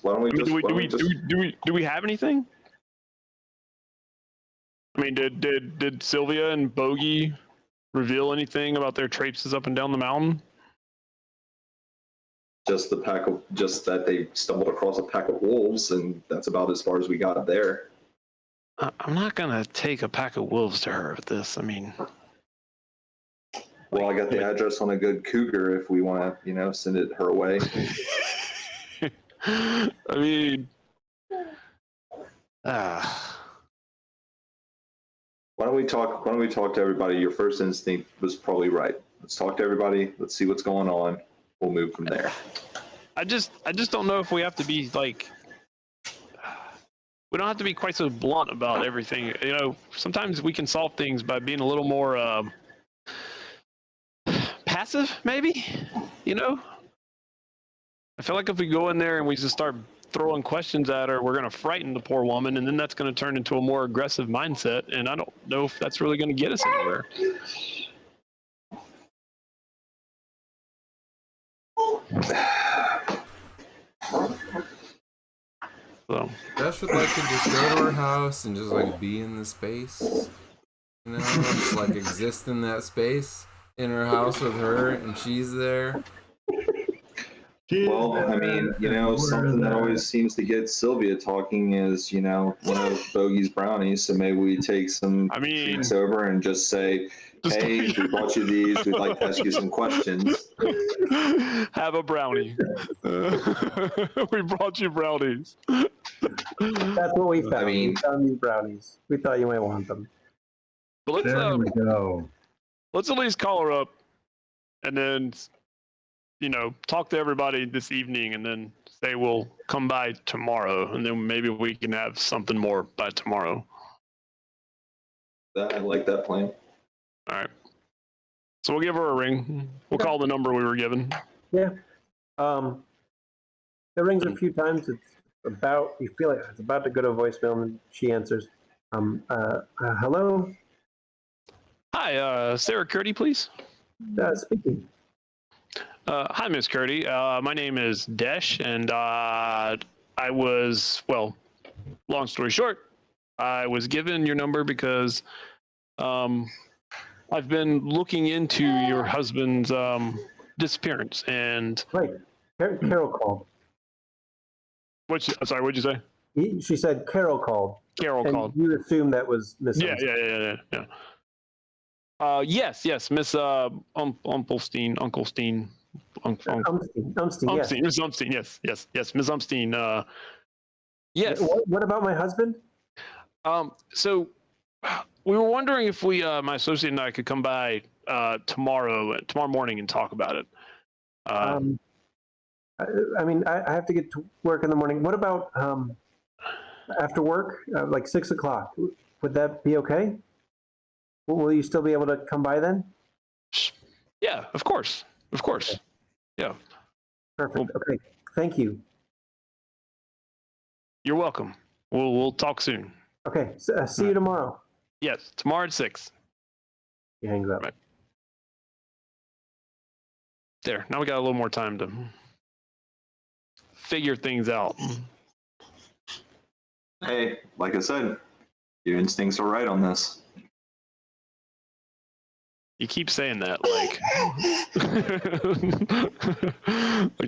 don't we Do we have anything? I mean, did Sylvia and Bogey reveal anything about their traipses up and down the mountain? just that they stumbled across a pack of wolves, and that's about as far as we got there. I'm not gonna take a pack of wolves to her with this. I mean, Well, I got the address on a good cougar if we want to, send it her way. I mean, Why don't we talk to everybody? Your first instinct was probably right. Let's talk to everybody. Let's see what's going on. We'll move from there. I just don't know if we have to be like, we don't have to be quite so blunt about everything. Sometimes we can solve things by being a little more passive, maybe. I feel like if we go in there and we just start throwing questions at her, we're going to frighten the poor woman, and then that's going to turn into a more aggressive mindset, and I don't know if that's really going to get us anywhere. So Dash would like to just go to her house and just like be in the space, just like exist in that space in her house with her, and she's there. Well, I mean, something that always seems to get Sylvia talking is, one of Bogey's brownies. So maybe we take some treats over and just say, hey, we brought you these. We'd like to ask you some questions. Have a brownie. We brought you brownies. That's what we found. We found these brownies. We thought you might want them. But There we go. Let's at least call her up and then, talk to everybody this evening and then say we'll come by tomorrow, and then maybe we can have something more by tomorrow. I like that plan. All right. So we'll give her a ring. We'll call the number we were given. Yeah. It rings a few times. You feel like it's about to go to voicemail, and she answers. Hello? Hi, Sarah Curdy, please. Speaking. Hi, Miss Curdy. My name is Desh, and I was, long story short, I was given your number because I've been looking into your husband's disappearance, and... Right. Carol called. Sorry, what'd you say? She said Carol called. Carol called. You assumed that was Miss. Yeah. Yes, Miss Umplestein, Unklestein, Umstein, yes. Miss Umstein, yes, Miss Umstein. Yes. What about my husband? So we were wondering if my associate and I could come by tomorrow morning and talk about it. I mean, I have to get to work in the morning. What about after work, like 6 o'clock? Would that be okay? Will you still be able to come by then? Yeah, of course. Okay. Yeah. Perfect. Okay. Thank you. You're welcome. We'll talk soon. Okay. See you tomorrow. Yes, tomorrow at 6. He hangs up. Right. There. Now we got a little more time to figure things out. Hey, like I said, your instincts are right on this. You keep saying that like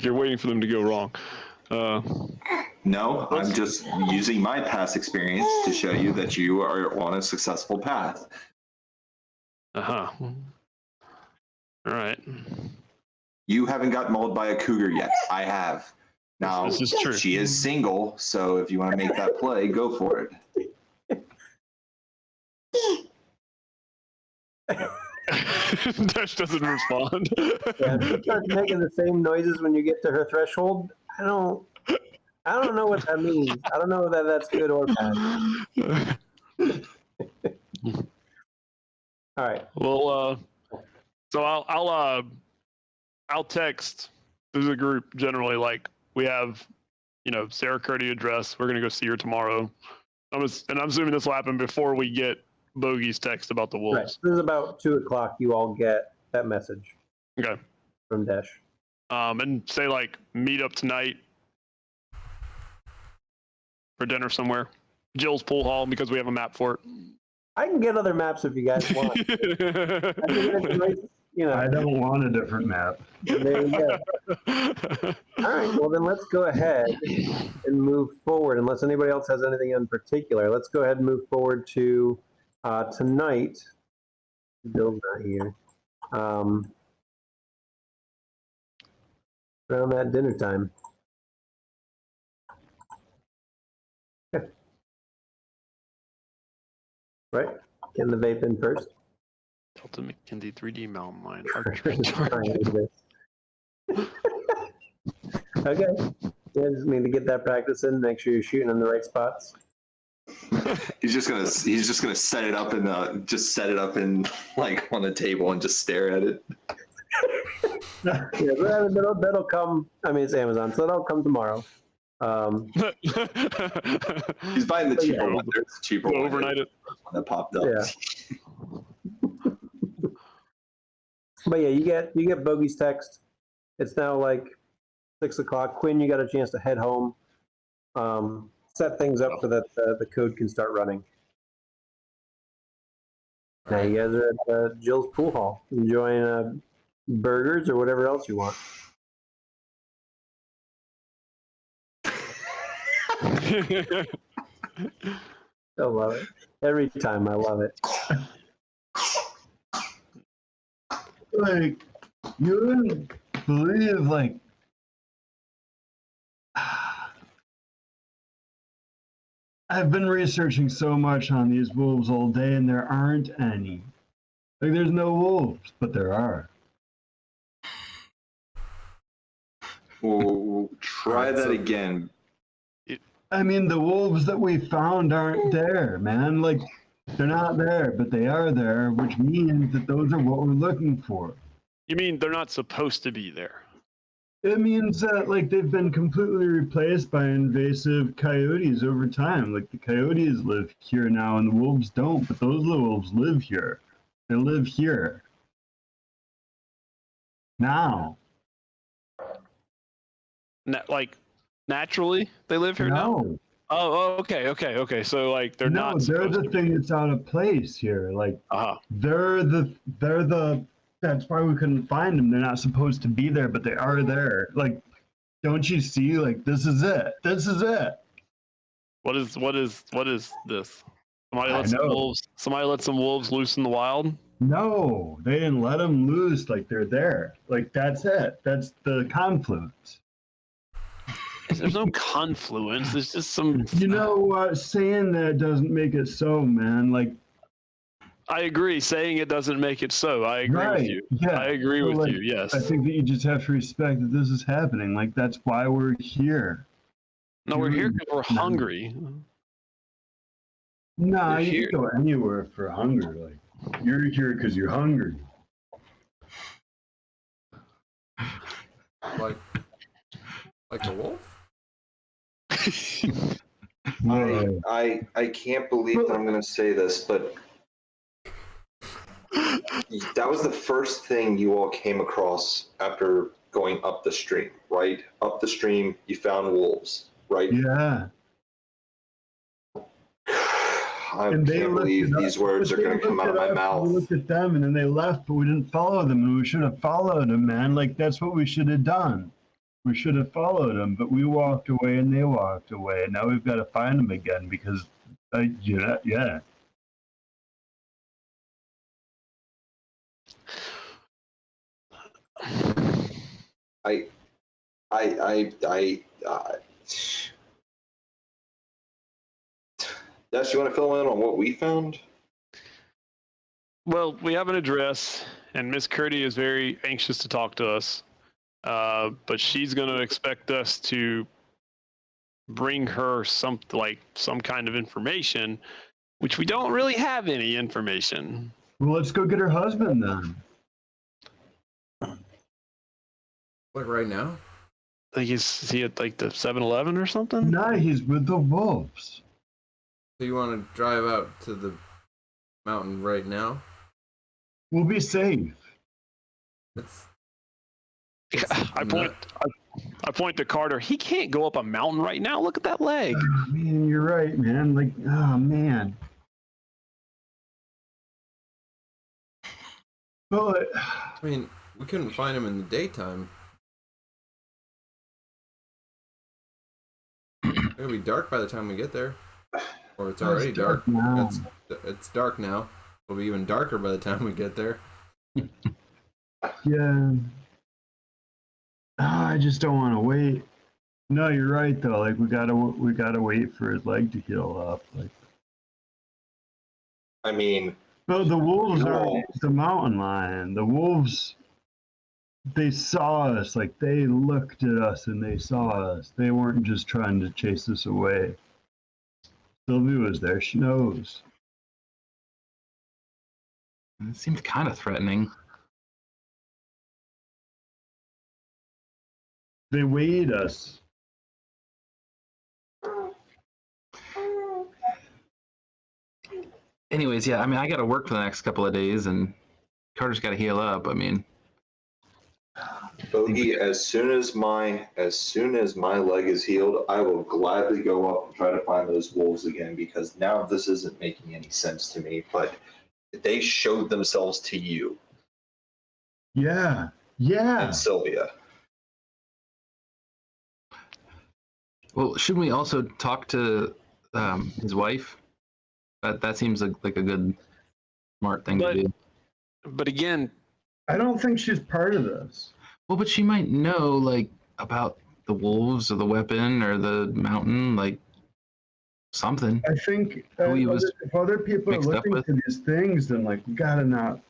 you're waiting for them to go wrong. No, I'm just using my past experience to show you that you are on a successful path. Uh-huh. All right. You haven't got mauled by a cougar yet. I have. Now, this is true. She is single, so if you want to make that play, go for it. Dash doesn't respond. Yeah, she starts making the same noises when you get to her threshold. I don't know what that means. I don't know that that's good or bad. All right. Well, so I'll text through the group generally, like, we have, Sarah Curdy address. We're gonna go see her tomorrow. I'm assuming this will happen before we get Bogey's text about the wolves. Right. This is about 2 o'clock. You all get that message. Okay. From Dash. And say, like, meet up tonight for dinner somewhere. Jill's pool hall, because we have a map for it. I can get other maps if you guys want. I don't want a different map. There you go. All right, well then let's go ahead and move forward. Unless anybody else has anything in particular, let's go ahead and move forward to tonight. Bill's not here. Around that dinner time. Okay. Right, getting the vape in first. Delta McKinsey 3D mountain line. Okay. Yeah, just need to get that practice in. Make sure you're shooting in the right spots. He's just gonna set it up like on the table and just stare at it. Yeah, that'll come. I mean, it's Amazon, so that'll come tomorrow. He's buying the cheaper one. There's a cheaper one. Overnight it. That popped up. Yeah. But yeah, you get Bogey's text. It's now like 6 o'clock. Quinn, you got a chance to head home. Set things up so that the code can start running. Now you guys are at Jill's pool hall, enjoying burgers or whatever else you want. I love it. Every time I love it. Like, you wouldn't believe, like, I've been researching so much on these wolves all day, and there aren't any. Like, there's no wolves, but there are. We'll try that again. I mean, the wolves that we found aren't there, man. Like, they're not there, but they are there, which means that those are what we're looking for. You mean they're not supposed to be there? It means that, like, they've been completely replaced by invasive coyotes over time. Like, the coyotes live here now and the wolves don't, but those wolves live here. They live here. Now. Like, naturally they live here now? Oh, okay. So, like, they're not. They're the thing that's out of place here. Like, they're the. That's why we couldn't find them. They're not supposed to be there, but they are there. Like, don't you see? Like, this is it. This is it. What is this? Somebody let some wolves loose in the wild? No, they didn't let them loose. Like they're there. Like that's it. That's the confluence. There's no confluence. There's just some. You know what? Saying that doesn't make it so, man. Like, I agree. Saying it doesn't make it so. I agree with right? you. Yeah. I agree So, with like, you. Yes. I think that you just have to respect that this is happening. Like that's why we're here. No, we're here because we're hungry. Nah, We're you here. can go anywhere for hunger. Like you're here because you're hungry. Like a wolf? I can't believe that I'm going to say this, but that was the first thing you all came across after going up the stream, right? Up the stream, you found wolves, right? Yeah. I And they can't believe lifted these up- words are but they going to come looked out of at my us, mouth. We looked at them and then they left, but we didn't follow them. And we should have followed them, man. Like that's what we should have done. We should have followed them, but we walked away and they walked away. And now we've got to find them again because, yeah. I, Des, you want to fill in on what we found? Well, we have an address, and Miss Curdy is very anxious to talk to us. But she's going to expect us to bring her some kind of information, which we don't really have any information. Well, let's go get her husband then. Like right now? Like is he at like the 7-Eleven or something? No, he's with the wolves. So you want to drive out to the mountain right now? We'll be safe. It's I point to Carter. He can't go up a mountain right now. Look at that leg. Oh, man, you're right, man. Like, oh man. But I mean, we couldn't find him in the daytime. It'll be dark by the time we get there. Or it's already dark. now. It's dark now. It'll be even darker by the time we get there. Yeah. I just don't want to wait. No, you're right though. Like we gotta wait for his leg to heal up. Like, I mean, no, the wolves No. are the mountain lion. The wolves, they saw us. Like they looked at us and they saw us. They weren't just trying to chase us away. Sylvia was there. She knows. It seems kind of threatening. They weighed us. Anyways, yeah, I mean, I got to work for the next couple of days, and Carter's got to heal up. I mean, Bogey, as soon as my leg is healed, I will gladly go up and try to find those wolves again, because now this isn't making any sense to me. But they showed themselves to you Yeah. Yeah. and Sylvia. well, shouldn't we also talk to his wife? That seems like a good, smart thing to do. But again, I don't think she's part of this. Well, but she might know like about the wolves or the weapon or the mountain, like something. I think Who he was if other people are mixed up looking with. for these things, then like we gotta not.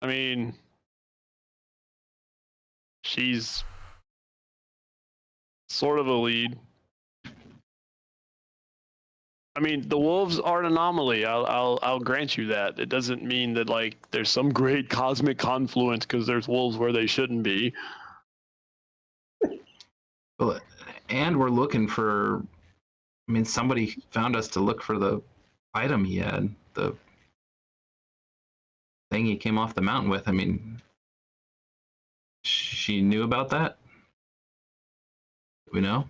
I mean, she's sort of a lead. I mean, the wolves are an anomaly. I'll grant you that. It doesn't mean that like there's some great cosmic confluence because there's wolves where they shouldn't be. Well, and we're looking for. I mean, somebody found us to look for the item he had, the thing he came off the mountain with. I mean, she knew about that. We know.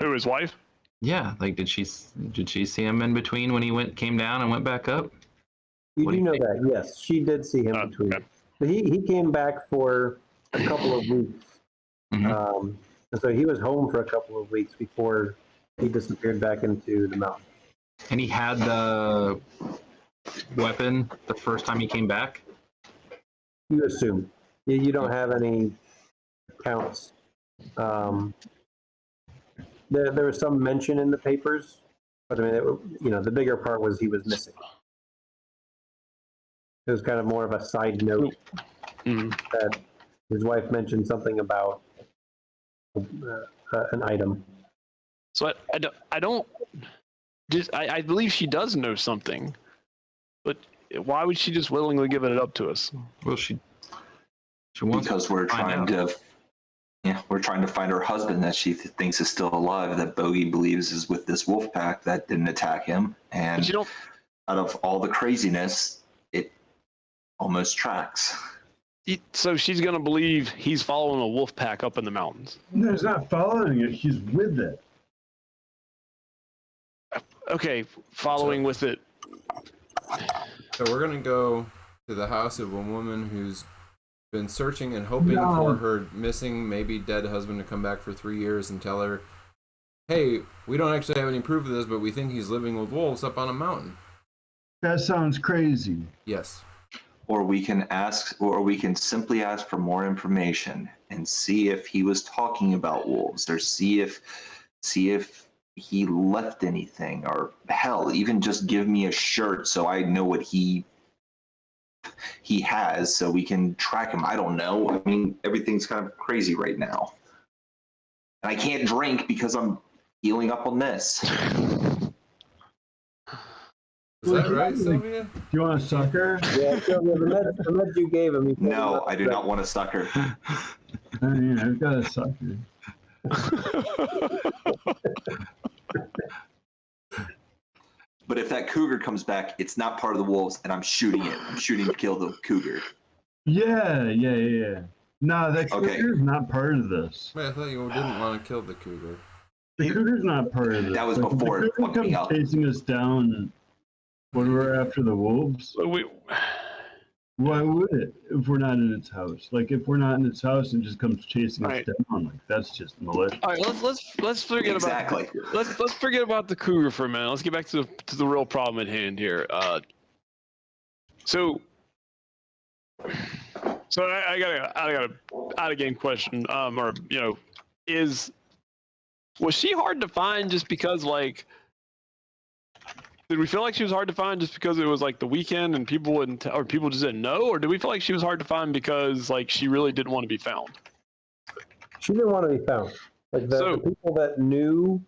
Who, his wife? Yeah, like did she see him in between when he came down and went back up? You What do do you know think? that, yes. She did see him Oh, between. okay. But he came back for a couple of weeks. Mhm. And so he was home for a couple of weeks before he disappeared back into the mountain. And he had the weapon the first time he came back? You assume. You don't have any accounts. There was some mention in the papers, but I mean, the bigger part was he was missing. It was kind of more of a side note that his wife mentioned something about an item. So I believe she does know something, but why would she just willingly give it up to us? Well, she wants Because we're to find trying out. we're trying to find her husband that she thinks is still alive, that Bogey believes is with this wolf pack that didn't attack him. But And you don't. out of all the craziness, it almost tracks. So she's gonna believe he's following a wolf pack up in the mountains. No, he's not following it. He's with it. Okay, following with it. So we're gonna go to the house of a woman who's been searching and hoping for her missing, maybe dead husband to come back for 3 years and tell her, hey, we don't actually have any proof of this, but we think he's living with wolves up on a mountain. That sounds crazy. Yes. Or we can simply ask for more information and see if he was talking about wolves, or see if he left anything, or hell, even just give me a shirt so I know what he has, so we can track him. I don't know. I mean, everything's kind of crazy right now. And I can't drink because I'm healing up on this. Is that right, Sylvia? Do you want a sucker? Yeah, Sylvia, the meds you gave him. No, I do not want a sucker. I mean, I've got a sucker. But if that cougar comes back, it's not part of the wolves, and I'm shooting it. I'm shooting to kill the cougar. Yeah. No, that Okay. cougar's not part of this. Wait, I thought you didn't want to kill the cougar. The cougar's not part of this. That was Like, if before the it cougar fucked me comes up. chasing us down when we're after the wolves. Why would it if we're not in its house? Like, if we're not in its house and just comes chasing us down, like, that's just malicious. All right, let's forget Exactly. about let's forget about the cougar for a minute. Let's get back to the real problem at hand here. So I got a out of game question. Was she hard to find just because, like, did we feel like she was hard to find just because it was like the weekend and people wouldn't, or people just didn't know, or did we feel like she was hard to find because, like, she really didn't want to be found? She didn't want to be found. Like the people that knew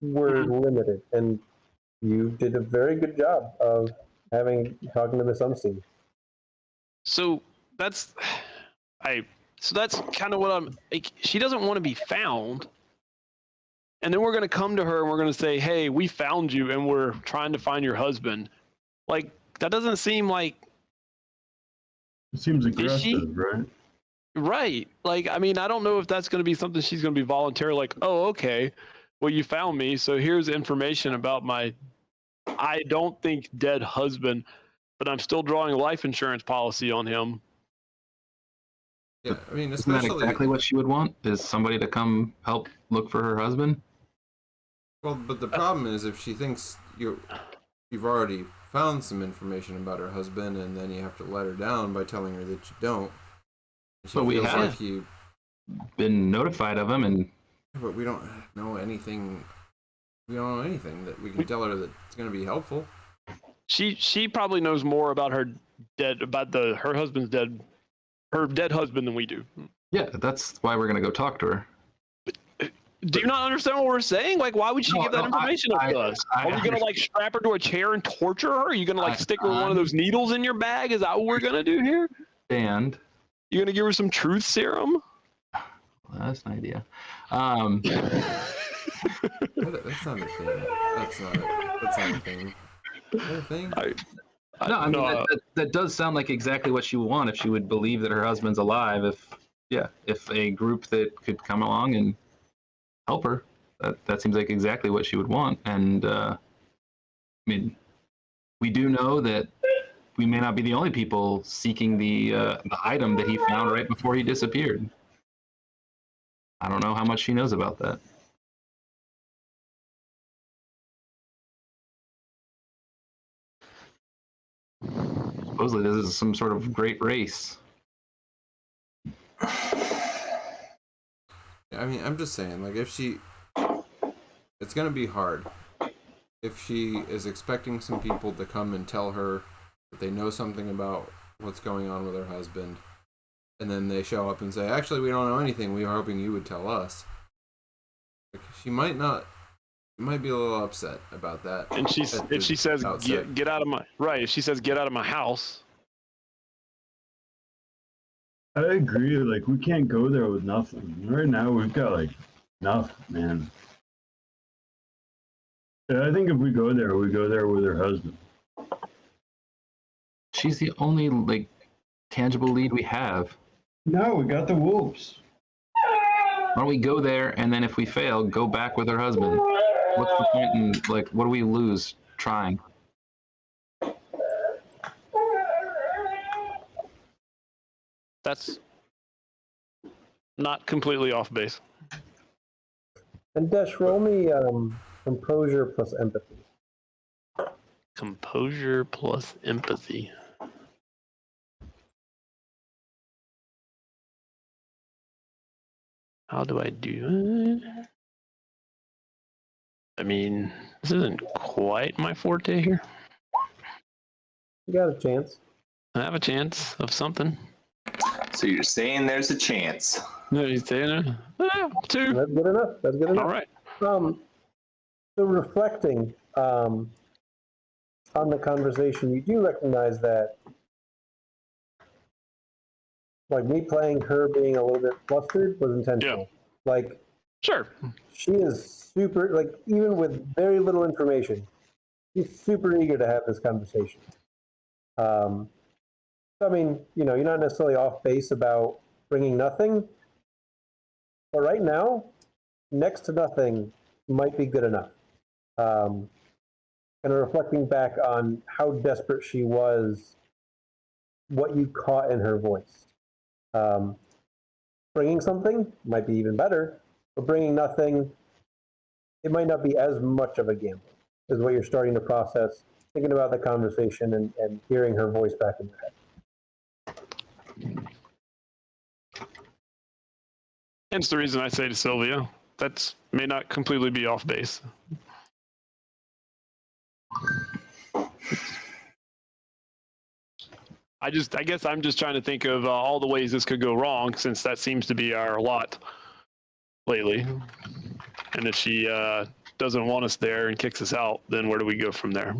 were limited, and you did a very good job of talking to Miss Umstein. So that's kind of what I'm like. She doesn't want to be found, and then we're going to come to her and we're going to say, hey, we found you and we're trying to find your husband. Like, that doesn't seem like... It seems aggressive, right? Right. Like, I mean, I don't know if that's going to be something she's going to be voluntary, like, oh, okay, well, you found me, so here's information about my, I don't think, dead husband, but I'm still drawing a life insurance policy on him. Yeah, I mean, Isn't that especially... exactly what she would want? Is somebody to come help look for her husband? Well, but the problem is if she thinks you've already found some information about her husband, and then you have to let her down by telling her that you don't. But we have been notified of him, and but we don't know anything. We don't know anything that we can tell her that's going to be helpful. She probably knows more about her dead husband than we do. Yeah, that's why we're gonna go talk to her. Do you not understand what we're saying? Like, why would she give that information to us? Are we gonna, like, strap her to a chair and torture her? Are you gonna, like, stick her with one of those needles in your bag? Is that what we're gonna do here? And you gonna give her some truth serum? Well, that's an idea. That's not a thing. That's not a thing. Is that a thing? No, I mean that does sound like exactly what she would want if she would believe that her husband's alive. If a group that could come along and help her, That seems like exactly what she would want. And I mean, we do know that we may not be the only people seeking the item that he found right before he disappeared. I don't know how much she knows about that. Supposedly, this is some sort of great race. I mean, I'm just saying, like, it's gonna be hard if she is expecting some people to come and tell her that they know something about what's going on with her husband, and then they show up and say, actually, we don't know anything, we were hoping you would tell us. Like, she might be a little upset about that. And if she says get out of my if she says get out of my house. I agree. Like, we can't go there with nothing. Right now, we've got, like, nothing, man. And I think if we go there with her husband. She's the only, like, tangible lead we have. No, we got the wolves. Why don't we go there, and then if we fail, go back with her husband? What's the point in, like, what do we lose trying? That's not completely off base. And Desh, roll me composure plus empathy. Composure plus empathy. How do I do it? I mean, this isn't quite my forte here. You got a chance. I have a chance of something. So you're saying there's a chance? No, he's saying it. 2. That's good enough. That's good enough. All right. So reflecting on the conversation, you do recognize that, like, me playing her being a little bit flustered was intentional. Yeah. Like, sure, she is super, like, even with very little information, she's super eager to have this conversation. So, I mean, you know, you're not necessarily off base about bringing nothing, but right now, next to nothing might be good enough. Kind of reflecting back on how desperate she was, what you caught in her voice. Bringing something might be even better, but bringing nothing, it might not be as much of a gamble, is what you're starting to process, thinking about the conversation and hearing her voice back in your head. Hence the reason I say to Sylvia, that may not completely be off base. I guess I'm just trying to think of all the ways this could go wrong, since that seems to be our lot lately. And if she doesn't want us there and kicks us out, then where do we go from there?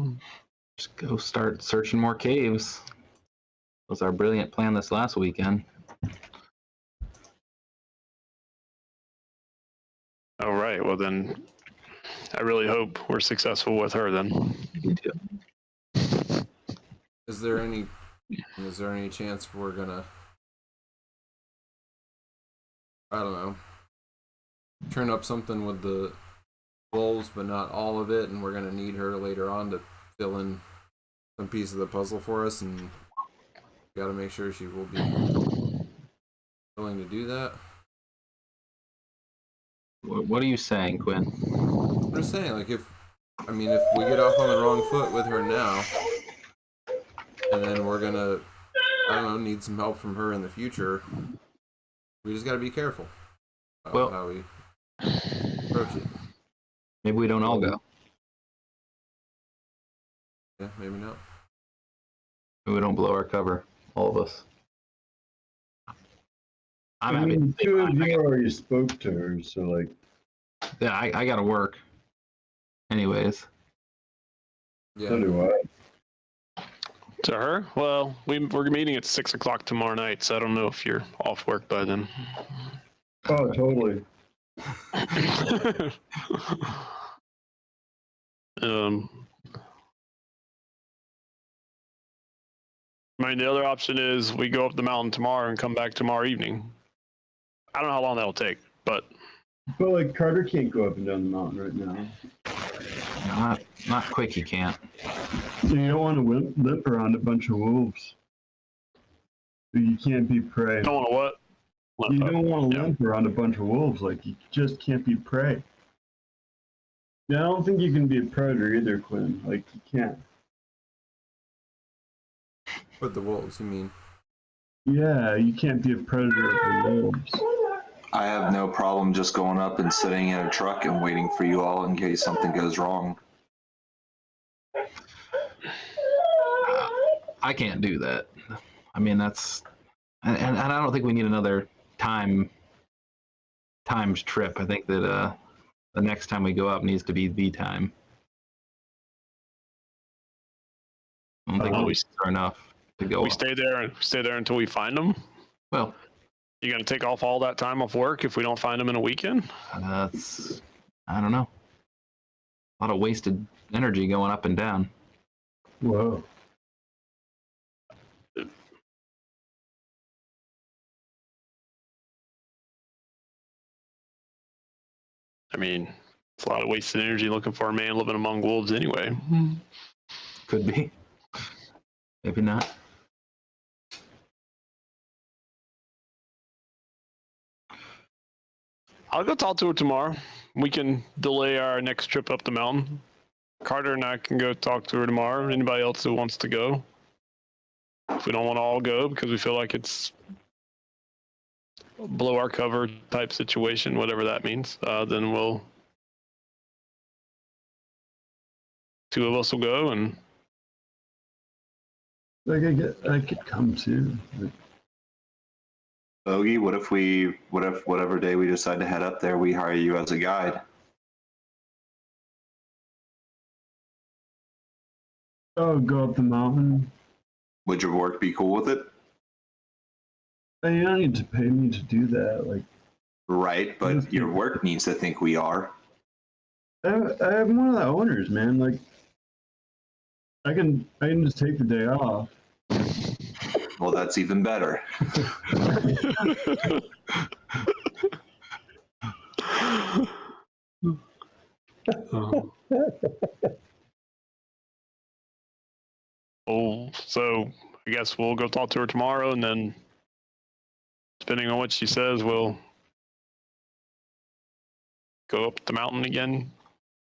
Just go start searching more caves. That was our brilliant plan this last weekend. All right, well then, I really hope we're successful with her then. Me too. Is there any chance we're gonna, I don't know, turn up something with the wolves, but not all of it, and we're gonna need her later on to fill in some piece of the puzzle for us, and we gotta make sure she will be willing to do that? What are you saying, Quinn? I'm just saying, like, if we get off on the wrong foot with her now, and then we're gonna, I don't know, need some help from her in the future, we just gotta be careful about how we approach it. Maybe we don't all go. Yeah, maybe not. Maybe we don't blow our cover, all of us. I mean, two of you already spoke to her, so, like... Yeah, I gotta work. Anyways. Yeah. So do I. To her? Well, we're meeting at 6 o'clock tomorrow night, so I don't know if you're off work by then. Oh, totally. I mean, the other option is we go up the mountain tomorrow and come back tomorrow evening. I don't know how long that'll take, but But like Carter can't go up and down the mountain right now. Not quick. You can't. So you don't want to limp around a bunch of wolves. You can't be prey. You don't want to what? You don't want to Yeah. limp around a bunch of wolves. Like you just can't be prey. Yeah, I don't think you can be a predator either, Quinn. Like you can't. With the wolves, you mean? Yeah, you can't be a predator of the wolves. I have no problem just going up and sitting in a truck and waiting for you all in case something goes wrong. I can't do that. I mean, that's, and I don't think we need another times trip. I think that the next time we go up needs to be the time. I don't think weeks are enough to go. We up. stay there until we find them. Well, You gonna take off all that time off work if we don't find them in a weekend? that's, I don't know. A lot of wasted energy going up and down. Whoa. I mean, it's a lot of wasted energy looking for a man living among wolves anyway. Could be. Maybe not. I'll go talk to her tomorrow. We can delay our next trip up the mountain. Carter and I can go talk to her tomorrow. Anybody else who wants to go? If we don't want to all go because we feel like it's below our cover type situation, whatever that means, then we'll. Two of us will go, and Like I could come too. Like, Bogey, what if whatever day we decide to head up there, we hire you as a guide? oh, go up the mountain. Would your work be cool with it? Hey, you don't need to pay me to do that. Like Right, but your work needs to think we are. I'm one of the owners, man. Like I can just take the day off. Well, that's even better. Oh, so I guess we'll go talk to her tomorrow, and then depending on what she says, we'll go up the mountain again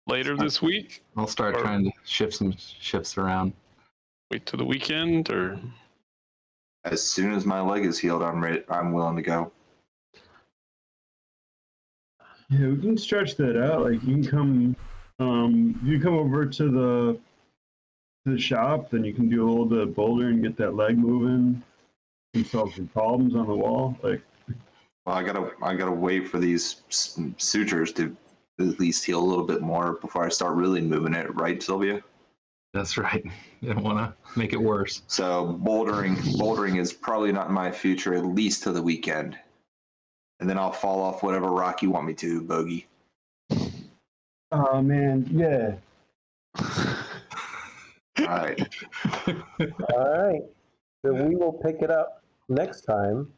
later this week. I'll start trying to shift some shifts around. Wait till the weekend, or As soon as my leg is healed, I'm willing to go. Yeah, we can stretch that out. Like you can come over to the shop, then you can do a little bit of boulder and get that leg moving and solve some problems on the wall. Like Well, I gotta wait for these sutures to at least heal a little bit more before I start really moving it, right, Sylvia? That's right. You don't want to make it worse. So bouldering is probably not in my future, at least till the weekend. And then I'll fall off whatever rock you want me to, Bogey. oh man, yeah. All right. All right. So we will pick it up next time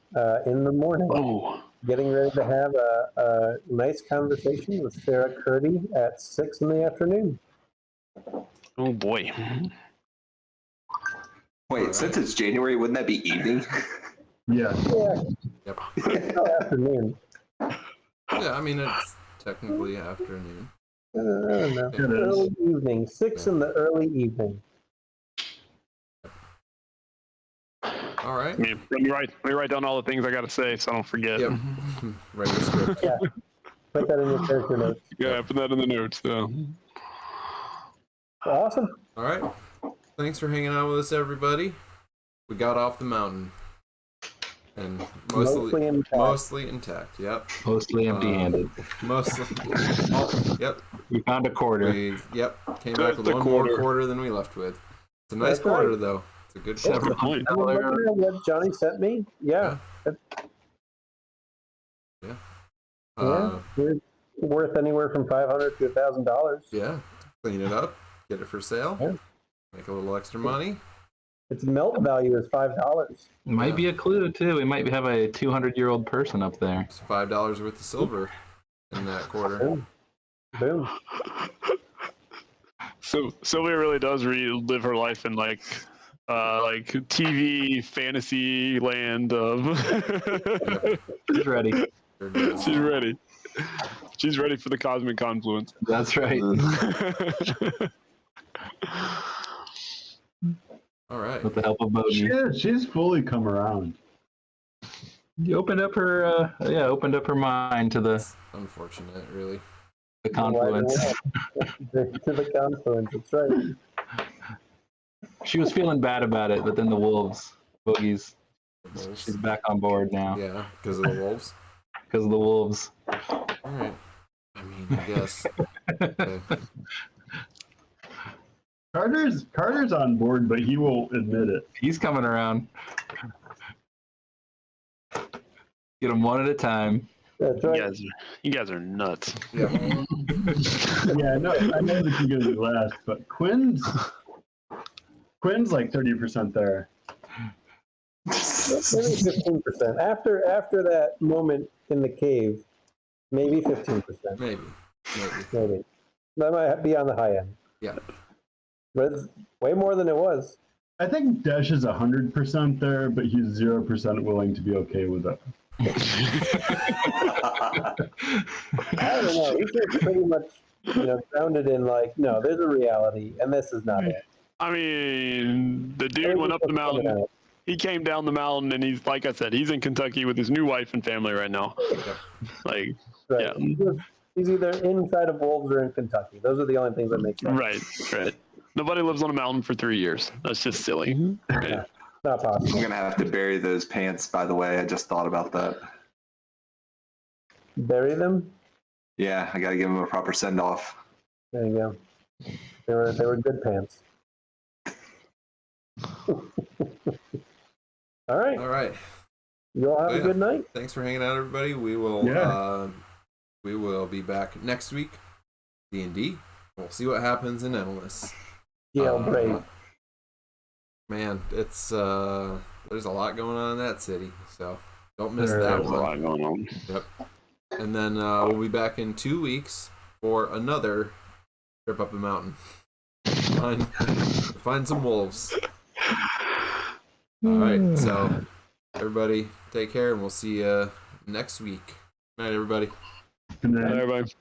in the morning. oh, Getting ready to have a nice conversation with Sarah Curdy at 6 in the afternoon. oh boy. Wait, since it's January, wouldn't that be evening? Yeah. Yeah, Yep. afternoon. Yeah, I mean, it's technically afternoon. No. It is. Early evening. 6 in the early evening. All right. Let me write down all the things I got to say so I don't forget. Yep. Write the script. Yeah. Put that in your character notes. Yeah, put that in the notes. Yeah. Awesome. All right. Thanks for hanging out with us, everybody. We got off the mountain. And mostly intact. Yep. Mostly empty-handed. Mostly. Yep. We found a quarter. Came Good, back with the one more quarter. quarter than we left with. It's a nice That's quarter, right. though. It's a good Several quarter. $100. I'm looking at what Johnny sent me. Yeah. We're worth anywhere from $500 to $1,000. Yeah. Clean it up. Get it for sale. Yeah. Make a little extra money. Its melt value is $5. Might be a clue too. We might have a 200-year-old person up there. It's $5 worth of silver. in that quarter. Boom. Boom. So Sylvia really does relive her life in like TV fantasy land of. She's ready. Sure does. She's ready. She's ready for the cosmic confluence. That's right. All right. With the help of Bogey. She's fully come around. You opened up her mind to the Unfortunate, really. confluence. To the confluence. That's right. She was feeling bad about it, but then the wolves, Boogie's, Wolves. she's back on board now Yeah, because of the wolves. because of the wolves. All right. I mean, I guess. Okay. Carter's on board, but he won't admit it. He's coming around. Get them one at a time. That's You right. guys are nuts. Yeah. Yeah, no, I know that you're gonna be last, but Quinn's like 30% there. Maybe 15%. After that moment in the cave, maybe 15%. Maybe. Maybe. That might be on the high end. Yeah. But it's way more than it was. I think Dash is 100% there, but he's 0% willing to be okay with it. I don't know. He's just pretty much, grounded in like, no, there's a reality, and this is not it. I mean, the dude went up the mountain. He came down the mountain, and he's like I said, he's in Kentucky with his new wife and family right now. Like, Right. yeah. He's either inside of wolves or in Kentucky. Those are the only things that make sense. Right. Nobody lives on a mountain for 3 years. That's just silly. Right. Not possible. I'm gonna have to bury those pants. By the way, I just thought about that. Bury them. Yeah, I gotta give them a proper send off. There you go. They were good pants. All right. All right. You all have a good night. Thanks for hanging out, everybody. We will be back next week. D&D. We'll see what happens in Endless. Jailbreak. Man, it's there's a lot going on in that city, so don't miss There's that There's a one. lot going on. Yep. And then we'll be back in 2 weeks for another trip up a mountain. Find some wolves. All right, so everybody take care, and we'll see you next week. Good night, everybody. Good night. Bye, everybody.